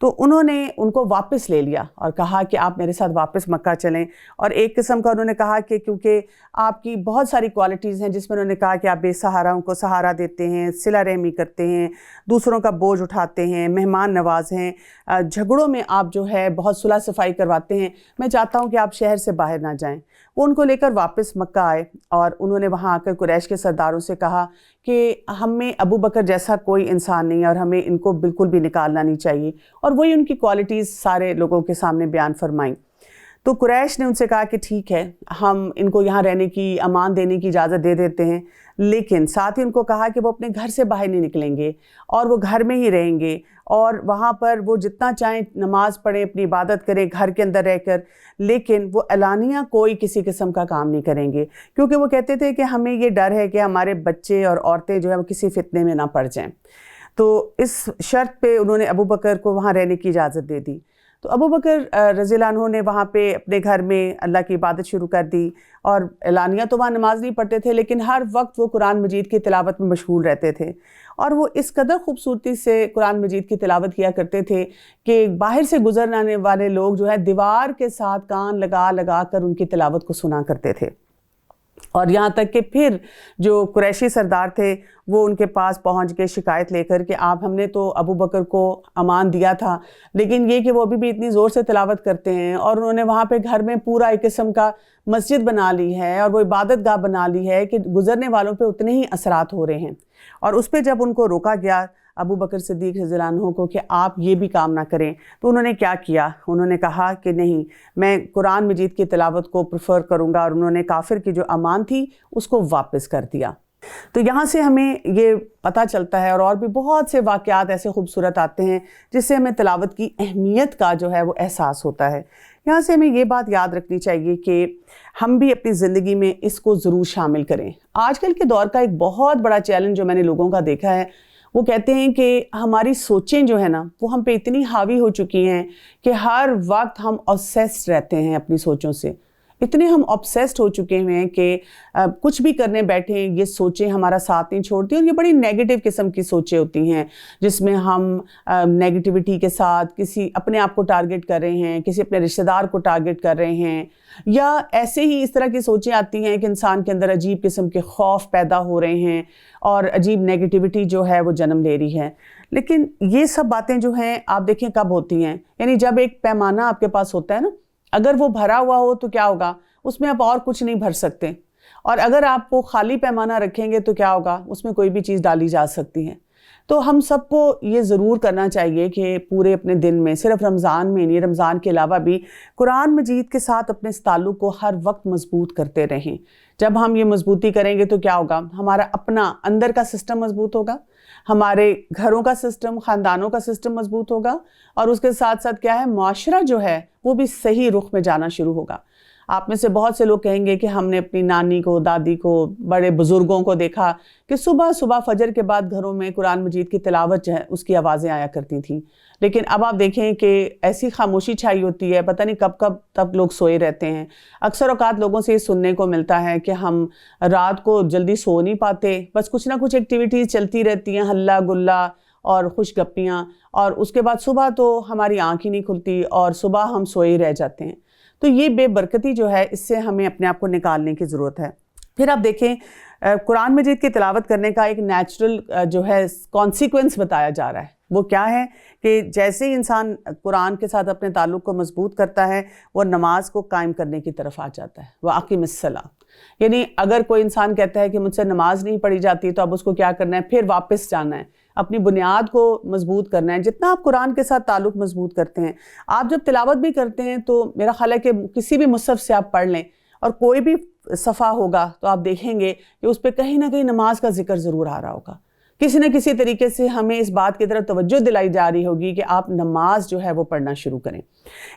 تو انہوں نے ان کو واپس لے لیا اور کہا کہ آپ میرے ساتھ واپس مکہ چلیں، اور ایک قسم کا انہوں نے کہا کہ کیونکہ آپ کی بہت ساری کوالٹیز ہیں، جس میں انہوں نے کہا کہ آپ بے سہاراؤں کو سہارا دیتے ہیں، صلہ رحمی کرتے ہیں، دوسروں کا بوجھ اٹھاتے ہیں، مہمان نواز ہیں، جھگڑوں میں آپ جو ہے بہت صلح صفائی کرواتے ہیں، میں چاہتا ہوں کہ آپ شہر سے باہر نہ جائیں۔ وہ ان کو لے کر واپس مکہ آئے اور انہوں نے وہاں آ کر قریش کے سرداروں سے کہا کہ ہمیں ابو بکر جیسا کوئی انسان نہیں ہے اور ہمیں ان کو بالکل بھی نکالنا نہیں چاہیے، اور وہی ان کی کوالٹیز سارے لوگوں کے سامنے بیان فرمائیں۔ تو قریش نے ان سے کہا کہ ٹھیک ہے، ہم ان کو یہاں رہنے کی، امان دینے کی اجازت دے دیتے ہیں، لیکن ساتھ ہی ان کو کہا کہ وہ اپنے گھر سے باہر نہیں نکلیں گے اور وہ گھر میں ہی رہیں گے، اور وہاں پر وہ جتنا چاہیں نماز پڑھیں، اپنی عبادت کریں گھر کے اندر رہ کر، لیکن وہ اعلانیہ کوئی کسی قسم کا کام نہیں کریں گے، کیونکہ وہ کہتے تھے کہ ہمیں یہ ڈر ہے کہ ہمارے بچے اور عورتیں جو ہے وہ کسی فتنے میں نہ پڑ جائیں۔ تو اس شرط پہ انہوں نے ابو بکر کو وہاں رہنے کی اجازت دے دی۔ تو ابو بکر رضی اللہ عنہ نے وہاں پہ اپنے گھر میں اللہ کی عبادت شروع کر دی، اور اعلانیہ تو وہاں نماز نہیں پڑھتے تھے، لیکن ہر وقت وہ قرآن مجید کی تلاوت میں مشغول رہتے تھے، اور وہ اس قدر خوبصورتی سے قرآن مجید کی تلاوت کیا کرتے تھے کہ باہر سے گزرنے والے لوگ جو ہے دیوار کے ساتھ کان لگا لگا کر ان کی تلاوت کو سنا کرتے تھے۔ اور یہاں تک کہ پھر جو قریشی سردار تھے وہ ان کے پاس پہنچ کے شکایت لے کر کہ آپ، ہم نے تو ابو بکر کو امان دیا تھا، لیکن یہ کہ وہ ابھی بھی اتنی زور سے تلاوت کرتے ہیں، اور انہوں نے وہاں پہ گھر میں پورا ایک قسم کا مسجد بنا لی ہے اور وہ عبادت گاہ بنا لی ہے کہ گزرنے والوں پہ اتنے ہی اثرات ہو رہے ہیں۔ اور اس پہ جب ان کو روکا گیا ابو بکر صدیق رضی اللہ عنہ کو کہ آپ یہ بھی کام نہ کریں، تو انہوں نے کیا کیا؟ انہوں نے کہا کہ نہیں، میں قرآن مجید کی تلاوت کو پریفر کروں گا، اور انہوں نے کافر کی جو امان تھی اس کو واپس کر دیا۔ تو یہاں سے ہمیں یہ پتہ چلتا ہے، اور بھی بہت سے واقعات ایسے خوبصورت آتے ہیں جس سے ہمیں تلاوت کی اہمیت کا جو ہے وہ احساس ہوتا ہے۔ یہاں سے ہمیں یہ بات یاد رکھنی چاہیے کہ ہم بھی اپنی زندگی میں اس کو ضرور شامل کریں۔ آج کل کے دور کا ایک بہت بڑا چیلنج جو میں نے لوگوں کا دیکھا ہے، وہ کہتے ہیں کہ ہماری سوچیں جو ہے نا وہ ہم پہ اتنی حاوی ہو چکی ہیں کہ ہر وقت ہم obsessed رہتے ہیں اپنی سوچوں سے، اتنے ہم obsessed ہو چکے ہیں کہ کچھ بھی کرنے بیٹھیں یہ سوچیں ہمارا ساتھ نہیں چھوڑتی، اور یہ بڑی نیگیٹو قسم کی سوچیں ہوتی ہیں جس میں ہم نیگیٹیوٹی کے ساتھ کسی اپنے آپ کو ٹارگٹ کر رہے ہیں، کسی اپنے رشتہ دار کو ٹارگٹ کر رہے ہیں، یا ایسے ہی اس طرح کی سوچیں آتی ہیں کہ انسان کے اندر عجیب قسم کے خوف پیدا ہو رہے ہیں اور عجیب نیگیٹیوٹی جو ہے وہ جنم لے رہی ہے۔ لیکن یہ سب باتیں جو ہیں آپ دیکھیں کب ہوتی ہیں، یعنی جب ایک پیمانہ آپ کے پاس ہوتا ہے نا، اگر وہ بھرا ہوا ہو تو کیا ہوگا، اس میں آپ اور کچھ نہیں بھر سکتے، اور اگر آپ وہ خالی پیمانہ رکھیں گے تو کیا ہوگا، اس میں کوئی بھی چیز ڈالی جا سکتی ہے۔ تو ہم سب کو یہ ضرور کرنا چاہیے کہ پورے اپنے دن میں، صرف رمضان میں نہیں، رمضان کے علاوہ بھی قرآن مجید کے ساتھ اپنے اس تعلق کو ہر وقت مضبوط کرتے رہیں۔ جب ہم یہ مضبوطی کریں گے تو کیا ہوگا، ہمارا اپنا اندر کا سسٹم مضبوط ہوگا، ہمارے گھروں کا سسٹم، خاندانوں کا سسٹم مضبوط ہوگا، اور اس کے ساتھ ساتھ کیا ہے، معاشرہ جو ہے وہ بھی صحیح رخ میں جانا شروع ہوگا۔ آپ میں سے بہت سے لوگ کہیں گے کہ ہم نے اپنی نانی کو، دادی کو، بڑے بزرگوں کو دیکھا کہ صبح صبح فجر کے بعد گھروں میں قرآن مجید کی تلاوت جو ہے اس کی آوازیں آیا کرتی تھیں، لیکن اب آپ دیکھیں کہ ایسی خاموشی چھائی ہوتی ہے، پتہ نہیں کب کب تک لوگ سوئے رہتے ہیں۔ اکثر اوقات لوگوں سے یہ سننے کو ملتا ہے کہ ہم رات کو جلدی سو نہیں پاتے، بس کچھ نہ کچھ ایکٹیویٹیز چلتی رہتی ہیں، ہلہ گلہ اور خوش گپیاں، اور اس کے بعد صبح تو ہماری آنکھ ہی نہیں کھلتی اور صبح ہم سوئے رہ جاتے ہیں۔ تو یہ بے برکتی جو ہے اس سے ہمیں اپنے آپ کو نکالنے کی ضرورت ہے۔ پھر آپ دیکھیں قرآن مجید کی تلاوت کرنے کا ایک نیچرل جو ہے کانسیکوینس بتایا جا رہا ہے، وہ کیا ہے کہ جیسے ہی انسان قرآن کے ساتھ اپنے تعلق کو مضبوط کرتا ہے وہ نماز کو قائم کرنے کی طرف آ جاتا ہے، وَأَقِمِ الصَّلَاةَ۔ یعنی اگر کوئی انسان کہتا ہے کہ مجھ سے نماز نہیں پڑھی جاتی تو اب اس کو کیا کرنا ہے، پھر واپس جانا ہے، اپنی بنیاد کو مضبوط کرنا ہے۔ جتنا آپ قرآن کے ساتھ تعلق مضبوط کرتے ہیں، آپ جب تلاوت بھی کرتے ہیں تو میرا خیال ہے کہ کسی بھی مصحف سے آپ پڑھ لیں اور کوئی بھی صفحہ ہوگا تو آپ دیکھیں گے کہ اس پہ کہیں نہ کہیں نماز کا ذکر ضرور آ رہا ہوگا۔ کسی نہ کسی طریقے سے ہمیں اس بات کی طرف توجہ دلائی جا رہی ہوگی کہ آپ نماز جو ہے وہ پڑھنا شروع کریں۔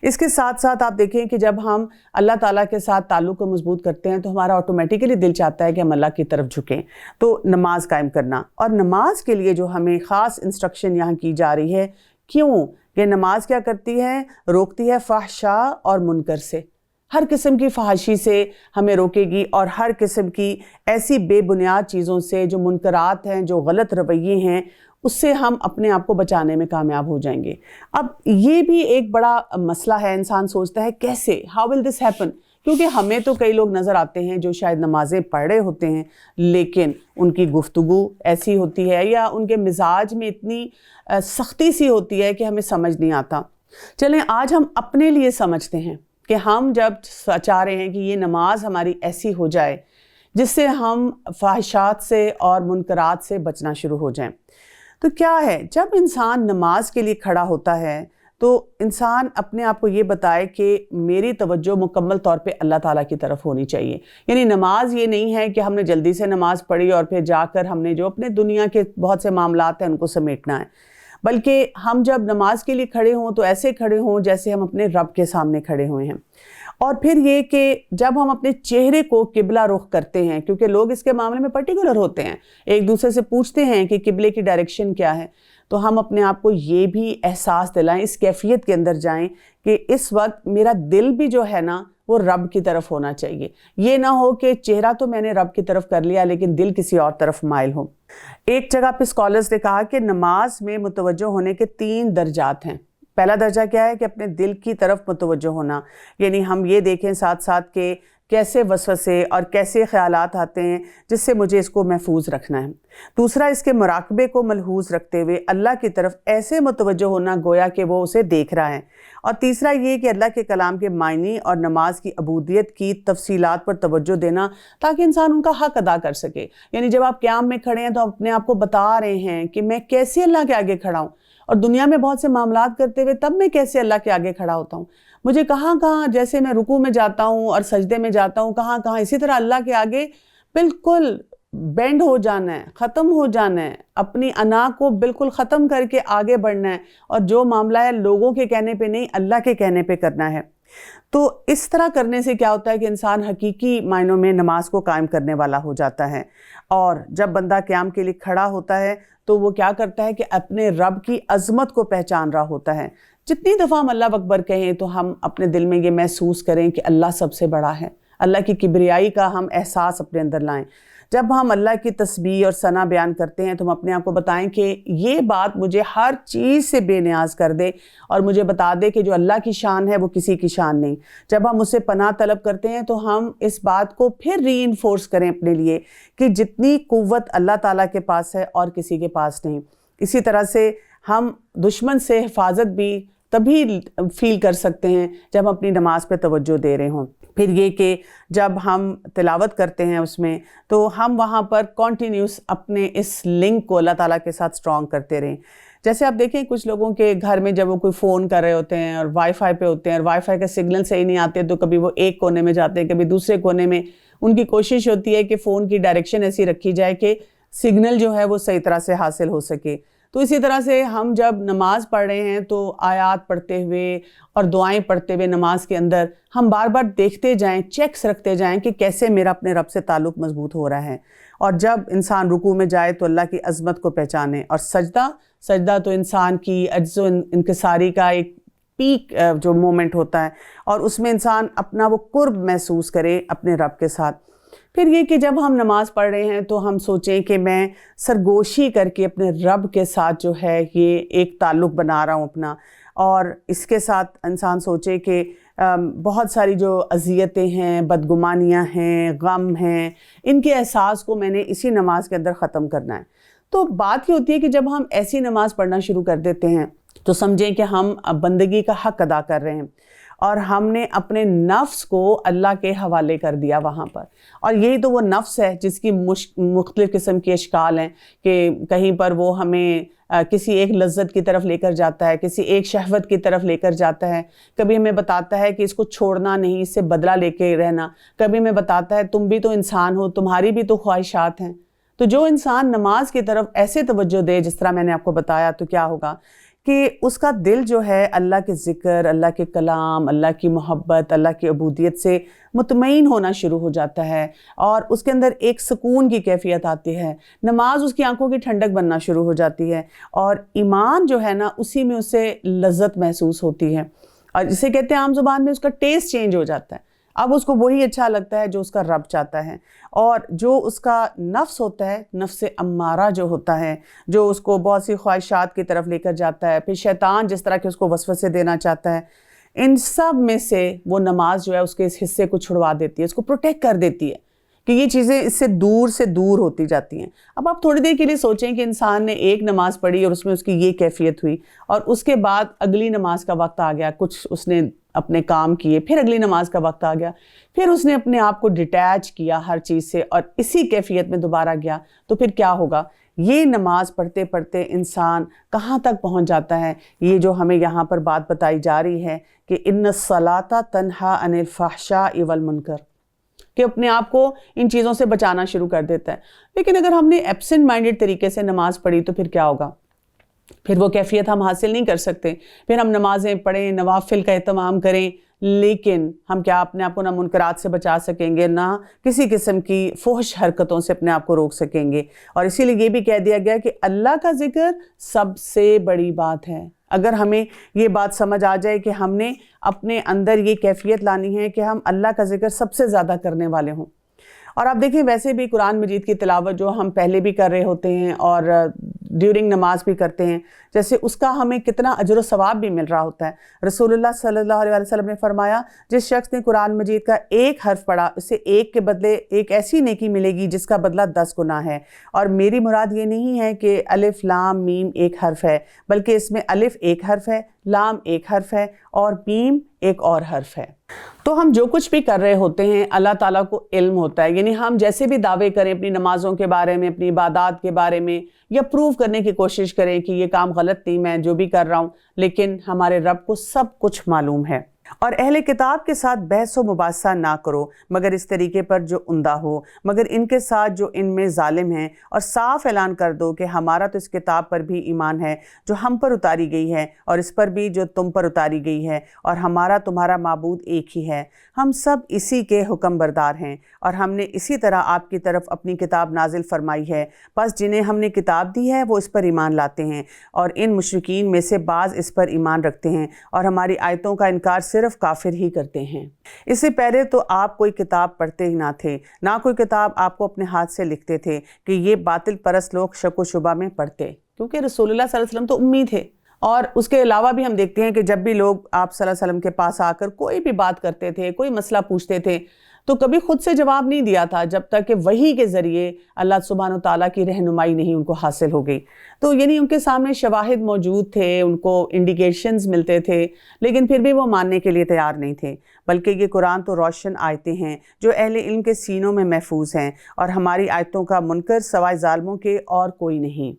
اس کے ساتھ ساتھ آپ دیکھیں کہ جب ہم اللہ تعالیٰ کے ساتھ تعلق کو مضبوط کرتے ہیں تو ہمارا آٹومیٹیکلی دل چاہتا ہے کہ ہم اللہ کی طرف جھکیں، تو نماز قائم کرنا، اور نماز کے لیے جو ہمیں خاص انسٹرکشن یہاں کی جا رہی ہے، کیوں کہ نماز کیا کرتی ہے، روکتی ہے فحشاء اور منکر سے۔ ہر قسم کی فحاشی سے ہمیں روکے گی اور ہر قسم کی ایسی بے بنیاد چیزوں سے جو منکرات ہیں، جو غلط رویے ہیں، اس سے ہم اپنے آپ کو بچانے میں کامیاب ہو جائیں گے۔ اب یہ بھی ایک بڑا مسئلہ ہے، انسان سوچتا ہے کیسے، ہاؤ ول دس ہیپن، کیونکہ ہمیں تو کئی لوگ نظر آتے ہیں جو شاید نمازیں پڑھ رہے ہوتے ہیں لیکن ان کی گفتگو ایسی ہوتی ہے یا ان کے مزاج میں اتنی سختی سی ہوتی ہے کہ ہمیں سمجھ نہیں آتا۔ چلیں آج ہم اپنے لیے سمجھتے ہیں کہ ہم جب چاہ رہے ہیں کہ یہ نماز ہماری ایسی ہو جائے جس سے ہم فحشات سے اور منکرات سے بچنا شروع ہو جائیں، تو کیا ہے، جب انسان نماز کے لیے کھڑا ہوتا ہے تو انسان اپنے آپ کو یہ بتائے کہ میری توجہ مکمل طور پہ اللہ تعالیٰ کی طرف ہونی چاہیے۔ یعنی نماز یہ نہیں ہے کہ ہم نے جلدی سے نماز پڑھی اور پھر جا کر ہم نے جو اپنے دنیا کے بہت سے معاملات ہیں ان کو سمیٹنا ہے، بلکہ ہم جب نماز کے لیے کھڑے ہوں تو ایسے کھڑے ہوں جیسے ہم اپنے رب کے سامنے کھڑے ہوئے ہیں۔ اور پھر یہ کہ جب ہم اپنے چہرے کو قبلہ رخ کرتے ہیں، کیونکہ لوگ اس کے معاملے میں پرٹیکولر ہوتے ہیں، ایک دوسرے سے پوچھتے ہیں کہ قبلے کی ڈائریکشن کیا ہے، تو ہم اپنے آپ کو یہ بھی احساس دلائیں، اس کیفیت کے اندر جائیں کہ اس وقت میرا دل بھی جو ہے نا وہ رب کی طرف ہونا چاہیے۔ یہ نہ ہو کہ چہرہ تو میں نے رب کی طرف کر لیا لیکن دل کسی اور طرف مائل ہو۔ ایک جگہ پہ اسکالرز نے کہا کہ نماز میں متوجہ ہونے کے 3 درجات ہیں۔ پہلا درجہ کیا ہے کہ اپنے دل کی طرف متوجہ ہونا، یعنی ہم یہ دیکھیں ساتھ ساتھ کہ کیسے وسوسے اور کیسے خیالات آتے ہیں جس سے مجھے اس کو محفوظ رکھنا ہے۔ دوسرا، اس کے مراقبے کو ملحوظ رکھتے ہوئے اللہ کی طرف ایسے متوجہ ہونا گویا کہ وہ اسے دیکھ رہا ہے۔ اور تیسرا یہ کہ اللہ کے کلام کے معنی اور نماز کی عبودیت کی تفصیلات پر توجہ دینا تاکہ انسان ان کا حق ادا کر سکے۔ یعنی جب آپ قیام میں کھڑے ہیں تو اپنے آپ کو بتا رہے ہیں کہ میں کیسے اللہ کے آگے کھڑا ہوں، اور دنیا میں بہت سے معاملات کرتے ہوئے تب میں کیسے اللہ کے آگے کھڑا ہوتا ہوں، مجھے کہاں کہاں، جیسے میں رکوع میں جاتا ہوں اور سجدے میں جاتا ہوں، کہاں کہاں اسی طرح اللہ کے آگے بالکل بینڈ ہو جانا ہے، ختم ہو جانا ہے، اپنی انا کو بالکل ختم کر کے آگے بڑھنا ہے، اور جو معاملہ ہے لوگوں کے کہنے پہ نہیں، اللہ کے کہنے پہ کرنا ہے۔ تو اس طرح کرنے سے کیا ہوتا ہے کہ انسان حقیقی معنوں میں نماز کو قائم کرنے والا ہو جاتا ہے۔ اور جب بندہ قیام کے لیے کھڑا ہوتا ہے تو وہ کیا کرتا ہے کہ اپنے رب کی عظمت کو پہچان رہا ہوتا ہے۔ جتنی دفعہ ہم اللہ اکبر کہیں تو ہم اپنے دل میں یہ محسوس کریں کہ اللہ سب سے بڑا ہے، اللہ کی کبریائی کا ہم احساس اپنے اندر لائیں۔ جب ہم اللہ کی تسبیح اور ثنا بیان کرتے ہیں تو ہم اپنے آپ کو بتائیں کہ یہ بات مجھے ہر چیز سے بے نیاز کر دے اور مجھے بتا دے کہ جو اللہ کی شان ہے وہ کسی کی شان نہیں۔ جب ہم اسے پناہ طلب کرتے ہیں تو ہم اس بات کو پھر ری انفورس کریں اپنے لیے کہ جتنی قوت اللہ تعالیٰ کے پاس ہے اور کسی کے پاس نہیں۔ اسی طرح سے ہم دشمن سے حفاظت بھی تبھی فیل کر سکتے ہیں جب ہم اپنی نماز پہ توجہ دے رہے ہوں۔ پھر یہ کہ جب ہم تلاوت کرتے ہیں اس میں تو ہم وہاں پر کنٹینیوس اپنے اس لنک کو اللہ تعالیٰ کے ساتھ سٹرونگ کرتے رہیں۔ جیسے آپ دیکھیں کچھ لوگوں کے گھر میں جب وہ کوئی فون کر رہے ہوتے ہیں اور وائی فائی پہ ہوتے ہیں اور وائی فائی کا سگنل صحیح نہیں آتے تو کبھی وہ ایک کونے میں جاتے ہیں کبھی دوسرے کونے میں، ان کی کوشش ہوتی ہے کہ فون کی ڈائریکشن ایسی رکھی جائے کہ سگنل جو ہے وہ صحیح طرح سے حاصل ہو سکے۔ تو اسی طرح سے ہم جب نماز پڑھ رہے ہیں تو آیات پڑھتے ہوئے اور دعائیں پڑھتے ہوئے نماز کے اندر ہم بار بار دیکھتے جائیں، چیکس رکھتے جائیں کہ کیسے میرا اپنے رب سے تعلق مضبوط ہو رہا ہے۔ اور جب انسان رکوع میں جائے تو اللہ کی عظمت کو پہچانے، اور سجدہ تو انسان کی عجز و انکساری کا ایک پیک جو مومنٹ ہوتا ہے، اور اس میں انسان اپنا وہ قرب محسوس کرے اپنے رب کے ساتھ۔ پھر یہ کہ جب ہم نماز پڑھ رہے ہیں تو ہم سوچیں کہ میں سرگوشی کر کے اپنے رب کے ساتھ جو ہے یہ ایک تعلق بنا رہا ہوں اپنا، اور اس کے ساتھ انسان سوچے کہ بہت ساری جو اذیتیں ہیں، بدگمانیاں ہیں، غم ہیں، ان کے احساس کو میں نے اسی نماز کے اندر ختم کرنا ہے۔ تو بات یہ ہوتی ہے کہ جب ہم ایسی نماز پڑھنا شروع کر دیتے ہیں تو سمجھیں کہ ہم بندگی کا حق ادا کر رہے ہیں، اور ہم نے اپنے نفس کو اللہ کے حوالے کر دیا وہاں پر۔ اور یہی تو وہ نفس ہے جس کی مختلف قسم کے اشکال ہیں کہ کہیں پر وہ ہمیں کسی ایک لذت کی طرف لے کر جاتا ہے، کسی ایک شہوت کی طرف لے کر جاتا ہے، کبھی ہمیں بتاتا ہے کہ اس کو چھوڑنا نہیں، اس سے بدلہ لے کے رہنا، کبھی ہمیں بتاتا ہے تم بھی تو انسان ہو، تمہاری بھی تو خواہشات ہیں۔ تو جو انسان نماز کی طرف ایسے توجہ دے جس طرح میں نے آپ کو بتایا تو کیا ہوگا کہ اس کا دل جو ہے اللہ کے ذکر، اللہ کے کلام، اللہ کی محبت، اللہ کی عبودیت سے مطمئن ہونا شروع ہو جاتا ہے، اور اس کے اندر ایک سکون کی کیفیت آتی ہے۔ نماز اس کی آنکھوں کی ٹھنڈک بننا شروع ہو جاتی ہے، اور ایمان جو ہے نا اسی میں اسے لذت محسوس ہوتی ہے، اور جسے کہتے ہیں عام زبان میں اس کا ٹیسٹ چینج ہو جاتا ہے۔ اب اس کو وہی اچھا لگتا ہے جو اس کا رب چاہتا ہے، اور جو اس کا نفس ہوتا ہے، نفس امارہ جو ہوتا ہے، جو اس کو بہت سی خواہشات کی طرف لے کر جاتا ہے، پھر شیطان جس طرح کے اس کو وسوسے دینا چاہتا ہے، ان سب میں سے وہ نماز جو ہے اس کے اس حصے کو چھڑوا دیتی ہے، اس کو پروٹیکٹ کر دیتی ہے کہ یہ چیزیں اس سے دور ہوتی جاتی ہیں۔ اب آپ تھوڑی دیر کے لیے سوچیں کہ انسان نے ایک نماز پڑھی اور اس میں اس کی یہ کیفیت ہوئی، اور اس کے بعد اگلی نماز کا وقت آ گیا، کچھ اس نے اپنے کام کیے، پھر اگلی نماز کا وقت آ گیا، پھر اس نے اپنے آپ کو ڈیٹیچ کیا ہر چیز سے اور اسی کیفیت میں دوبارہ گیا، تو پھر کیا ہوگا؟ یہ نماز پڑھتے پڑھتے انسان کہاں تک پہنچ جاتا ہے؟ یہ جو ہمیں یہاں پر بات بتائی جا رہی ہے کہ ان الصلاۃ تنہی عن الفحشاء والمنکر، کہ اپنے آپ کو ان چیزوں سے بچانا شروع کر دیتا ہے۔ لیکن اگر ہم نے ایبسنٹ مائنڈڈ طریقے سے نماز پڑھی تو پھر کیا ہوگا؟ پھر وہ کیفیت ہم حاصل نہیں کر سکتے۔ پھر ہم نمازیں پڑھیں، نوافل کا اہتمام کریں، لیکن ہم کیا اپنے آپ کو نہ منکرات سے بچا سکیں گے، نہ کسی قسم کی فحش حرکتوں سے اپنے آپ کو روک سکیں گے۔ اور اسی لیے یہ بھی کہہ دیا گیا کہ اللہ کا ذکر سب سے بڑی بات ہے۔ اگر ہمیں یہ بات سمجھ آ جائے کہ ہم نے اپنے اندر یہ کیفیت لانی ہے کہ ہم اللہ کا ذکر سب سے زیادہ کرنے والے ہوں۔ اور آپ دیکھیں ویسے بھی قرآن مجید کی تلاوت جو ہم پہلے بھی کر رہے ہوتے ہیں اور ڈیورنگ نماز بھی کرتے ہیں، جیسے اس کا ہمیں کتنا اجر و ثواب بھی مل رہا ہوتا ہے۔ رسول اللہ صلی اللہ علیہ وسلم نے فرمایا، جس شخص نے قرآن مجید کا ایک حرف پڑھا، اسے ایک کے بدلے ایک ایسی نیکی ملے گی جس کا بدلہ 10 گنا ہے۔ اور میری مراد یہ نہیں ہے کہ الف لام میم ایک حرف ہے، بلکہ اس میں الف ایک حرف ہے، لام ایک حرف ہے اور میم ایک اور حرف ہے۔ تو ہم جو کچھ بھی کر رہے ہوتے ہیں اللہ تعالیٰ کو علم ہوتا ہے، یعنی ہم جیسے بھی دعوے کریں اپنی نمازوں کے بارے میں، اپنی عبادات کے بارے میں، یا پروف کرنے کی کوشش کریں کہ یہ کام غلط نہیں، میں جو بھی کر رہا ہوں، لیکن ہمارے رب کو سب کچھ معلوم ہے۔ اور اہل کتاب کے ساتھ بحث و مباحثہ نہ کرو مگر اس طریقے پر جو عمدہ ہو، مگر ان کے ساتھ جو ان میں ظالم ہیں، اور صاف اعلان کر دو کہ ہمارا تو اس کتاب پر بھی ایمان ہے جو ہم پر اتاری گئی ہے، اور اس پر بھی جو تم پر اتاری گئی ہے، اور ہمارا تمہارا معبود ایک ہی ہے، ہم سب اسی کے حکم بردار ہیں، اور ہم نے اسی طرح آپ کی طرف اپنی کتاب نازل فرمائی ہے، بس جنہیں ہم نے کتاب دی ہے وہ اس پر ایمان لاتے ہیں، اور ان مشرکین میں سے بعض اس پر ایمان رکھتے ہیں اور ہماری آیتوں کا انکار صرف کافر ہی کرتے ہیں۔ اس سے پہلے تو آپ کوئی کتاب پڑھتے ہی نہ تھے، نہ کوئی کتاب آپ کو اپنے ہاتھ سے لکھتے تھے کہ یہ باطل پرست لوگ شک و شبہ میں پڑھتے، کیونکہ رسول اللہ صلی اللہ علیہ وسلم تو امی تھے۔ اور اس کے علاوہ بھی ہم دیکھتے ہیں کہ جب بھی لوگ آپ صلی اللہ علیہ وسلم کے پاس آ کر کوئی بھی بات کرتے تھے، کوئی مسئلہ پوچھتے تھے، تو کبھی خود سے جواب نہیں دیا تھا جب تک کہ وحی کے ذریعے اللہ سبحانہ وتعالیٰ کی رہنمائی نہیں ان کو حاصل ہو گئی۔ تو یعنی ان کے سامنے شواہد موجود تھے، ان کو انڈیکیشنز ملتے تھے، لیکن پھر بھی وہ ماننے کے لیے تیار نہیں تھے۔ بلکہ یہ قرآن تو روشن آیتیں ہیں جو اہل علم کے سینوں میں محفوظ ہیں، اور ہماری آیتوں کا منکر سوائے ظالموں کے اور کوئی نہیں۔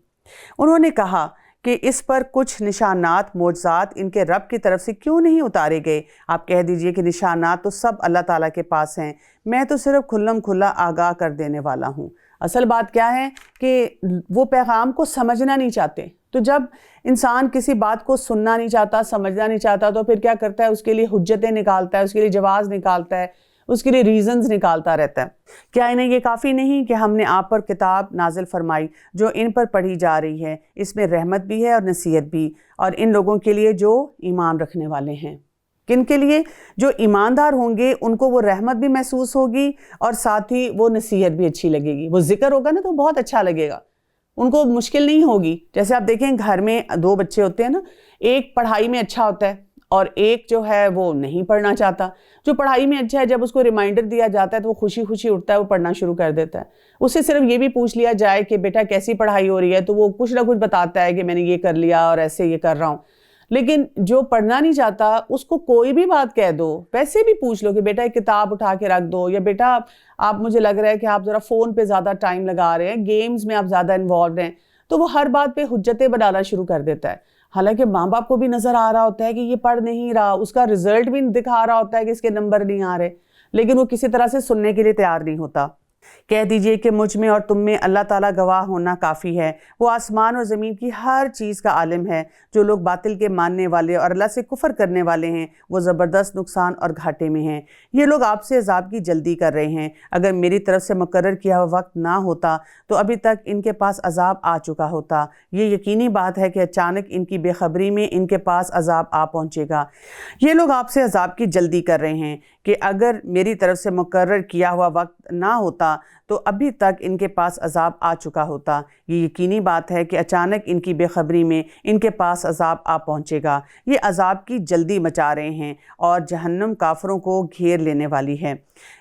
انہوں نے کہا کہ اس پر کچھ نشانات معجزات ان کے رب کی طرف سے کیوں نہیں اتارے گئے؟ آپ کہہ دیجئے کہ نشانات تو سب اللہ تعالیٰ کے پاس ہیں، میں تو صرف کھلم کھلا آگاہ کر دینے والا ہوں۔ اصل بات کیا ہے کہ وہ پیغام کو سمجھنا نہیں چاہتے۔ تو جب انسان کسی بات کو سننا نہیں چاہتا، سمجھنا نہیں چاہتا، تو پھر کیا کرتا ہے؟ اس کے لیے حجتیں نکالتا ہے، اس کے لیے جواز نکالتا ہے، اس کے لیے ریزنز نکالتا رہتا ہے۔ کیا انہیں یہ کافی نہیں کہ ہم نے آپ پر کتاب نازل فرمائی جو ان پر پڑھی جا رہی ہے، اس میں رحمت بھی ہے اور نصیحت بھی، اور ان لوگوں کے لیے جو ایمان رکھنے والے ہیں۔ کن کے لیے؟ جو ایماندار ہوں گے ان کو وہ رحمت بھی محسوس ہوگی، اور ساتھ ہی وہ نصیحت بھی اچھی لگے گی۔ وہ ذکر ہوگا نا تو بہت اچھا لگے گا، ان کو مشکل نہیں ہوگی۔ جیسے آپ دیکھیں گھر میں 2 بچے ہوتے ہیں نا، ایک پڑھائی میں اچھا ہوتا ہے اور ایک جو ہے وہ نہیں پڑھنا چاہتا۔ جو پڑھائی میں اچھا ہے، جب اس کو ریمائنڈر دیا جاتا ہے تو وہ خوشی خوشی اٹھتا ہے، وہ پڑھنا شروع کر دیتا ہے۔ اس سے صرف یہ بھی پوچھ لیا جائے کہ بیٹا کیسی پڑھائی ہو رہی ہے، تو وہ کچھ نہ کچھ بتاتا ہے کہ میں نے یہ کر لیا اور ایسے یہ کر رہا ہوں۔ لیکن جو پڑھنا نہیں چاہتا اس کو کوئی بھی بات کہہ دو، ویسے بھی پوچھ لو کہ بیٹا ایک کتاب اٹھا کے رکھ دو، یا بیٹا آپ مجھے لگ رہا ہے کہ آپ ذرا فون پہ زیادہ ٹائم لگا رہے ہیں، گیمز میں آپ زیادہ انوالوڈ ہیں، تو وہ ہر بات پہ حجتیں بنانا شروع کر دیتا ہے۔ حالانکہ ماں باپ کو بھی نظر آ رہا ہوتا ہے کہ یہ پڑھ نہیں رہا، اس کا رزلٹ بھی دکھا رہا ہوتا ہے کہ اس کے نمبر نہیں آ رہے، لیکن وہ کسی طرح سے سننے کے لیے تیار نہیں ہوتا۔ کہہ دیجئے کہ مجھ میں اور تم میں اللہ تعالیٰ گواہ ہونا کافی ہے، وہ آسمان اور زمین کی ہر چیز کا عالم ہے۔ جو لوگ باطل کے ماننے والے اور اللہ سے کفر کرنے والے ہیں وہ زبردست نقصان اور گھاٹے میں ہیں۔ یہ لوگ آپ سے عذاب کی جلدی کر رہے ہیں، اگر میری طرف سے مقرر کیا ہوا وقت نہ ہوتا تو ابھی تک ان کے پاس عذاب آ چکا ہوتا۔ یہ یقینی بات ہے کہ اچانک ان کی بے خبری میں ان کے پاس عذاب آ پہنچے گا۔ یہ لوگ آپ سے عذاب کی جلدی کر رہے ہیں کہ اگر میری طرف سے مقرر کیا ہوا وقت نہ ہوتا تو ابھی تک ان کے پاس عذاب آ چکا ہوتا۔ یہ یقینی بات ہے کہ اچانک ان کی بے خبری میں ان کے پاس عذاب آ پہنچے گا۔ یہ عذاب کی جلدی مچا رہے ہیں اور جہنم کافروں کو گھیر لینے والی ہے۔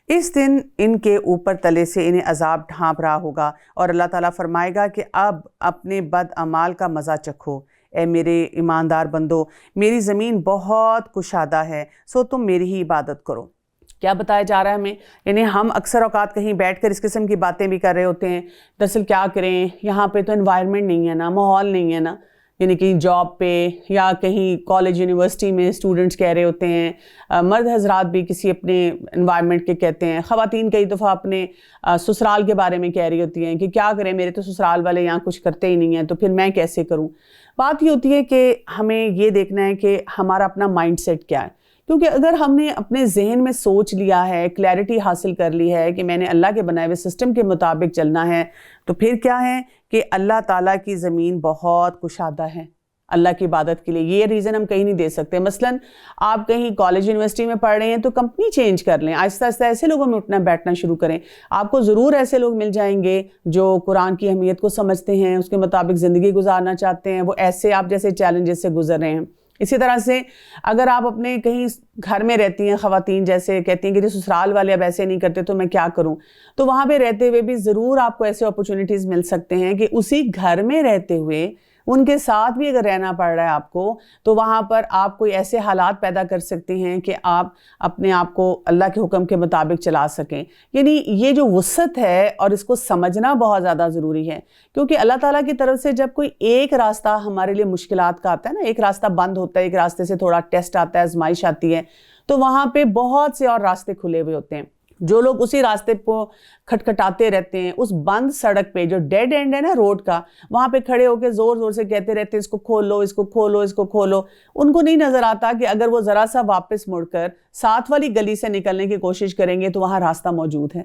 اس دن ان کے اوپر تلے سے انہیں عذاب ڈھانپ رہا ہوگا اور اللہ تعالیٰ فرمائے گا کہ اب اپنے بد اعمال کا مزہ چکھو۔ اے میرے ایماندار بندو، میری زمین بہت کشادہ ہے، سو تم میری ہی عبادت کرو۔ کیا بتایا جا رہا ہے ہمیں؟ یعنی ہم اکثر اوقات کہیں بیٹھ کر اس قسم کی باتیں بھی کر رہے ہوتے ہیں، دراصل کیا کریں، یہاں پہ تو انوائرمنٹ نہیں ہے نا، ماحول نہیں ہے نا، یعنی کہیں جاب پہ یا کہیں کالج یونیورسٹی میں اسٹوڈنٹس کہہ رہے ہوتے ہیں، مرد حضرات بھی کسی اپنے انوائرمنٹ کے کہتے ہیں، خواتین کئی دفعہ اپنے سسرال کے بارے میں کہہ رہی ہوتی ہیں کہ کیا کریں، میرے تو سسرال والے یہاں کچھ کرتے ہی نہیں ہیں تو پھر میں کیسے کروں۔ بات یہ ہوتی ہے کہ ہمیں یہ دیکھنا ہے کہ ہمارا اپنا مائنڈ سیٹ کیا ہے، کیونکہ اگر ہم نے اپنے ذہن میں سوچ لیا ہے، کلیئرٹی حاصل کر لی ہے کہ میں نے اللہ کے بنائے ہوئے سسٹم کے مطابق چلنا ہے، تو پھر کیا ہے کہ اللہ تعالیٰ کی زمین بہت کشادہ ہے اللہ کی عبادت کے لیے۔ یہ ریزن ہم کہیں نہیں دے سکتے۔ مثلاً آپ کہیں کالج یونیورسٹی میں پڑھ رہے ہیں تو کمپنی چینج کر لیں، آہستہ آہستہ ایسے لوگوں میں اٹھنا بیٹھنا شروع کریں۔ آپ کو ضرور ایسے لوگ مل جائیں گے جو قرآن کی اہمیت کو سمجھتے ہیں، اس کے مطابق زندگی گزارنا چاہتے ہیں، وہ ایسے آپ جیسے چیلنجز سے گزر رہے ہیں۔ اسی طرح سے اگر آپ اپنے کہیں گھر میں رہتی ہیں، خواتین جیسے کہتی ہیں کہ سسرال والے اب ایسے نہیں کرتے تو میں کیا کروں، تو وہاں پہ رہتے ہوئے بھی ضرور آپ کو ایسے اپرچونٹیز مل سکتے ہیں کہ اسی گھر میں رہتے ہوئے ان کے ساتھ بھی اگر رہنا پڑ رہا ہے آپ کو، تو وہاں پر آپ کوئی ایسے حالات پیدا کر سکتے ہیں کہ آپ اپنے آپ کو اللہ کے حکم کے مطابق چلا سکیں۔ یعنی یہ جو وسعت ہے اور اس کو سمجھنا بہت زیادہ ضروری ہے، کیونکہ اللہ تعالیٰ کی طرف سے جب کوئی ایک راستہ ہمارے لیے مشکلات کا آتا ہے نا، ایک راستہ بند ہوتا ہے، ایک راستے سے تھوڑا ٹیسٹ آتا ہے، آزمائش آتی ہے، تو وہاں پہ بہت سے اور راستے کھلے ہوئے ہوتے ہیں۔ جو لوگ اسی راستے کو کھٹکھٹاتے رہتے ہیں، اس بند سڑک پہ جو ڈیڈ اینڈ ہے نا روڈ کا، وہاں پہ کھڑے ہو کے زور زور سے کہتے رہتے ہیں اس کو کھولو، اس کو کھولو، اس کو کھولو، ان کو نہیں نظر آتا کہ اگر وہ ذرا سا واپس مڑ کر ساتھ والی گلی سے نکلنے کی کوشش کریں گے تو وہاں راستہ موجود ہے۔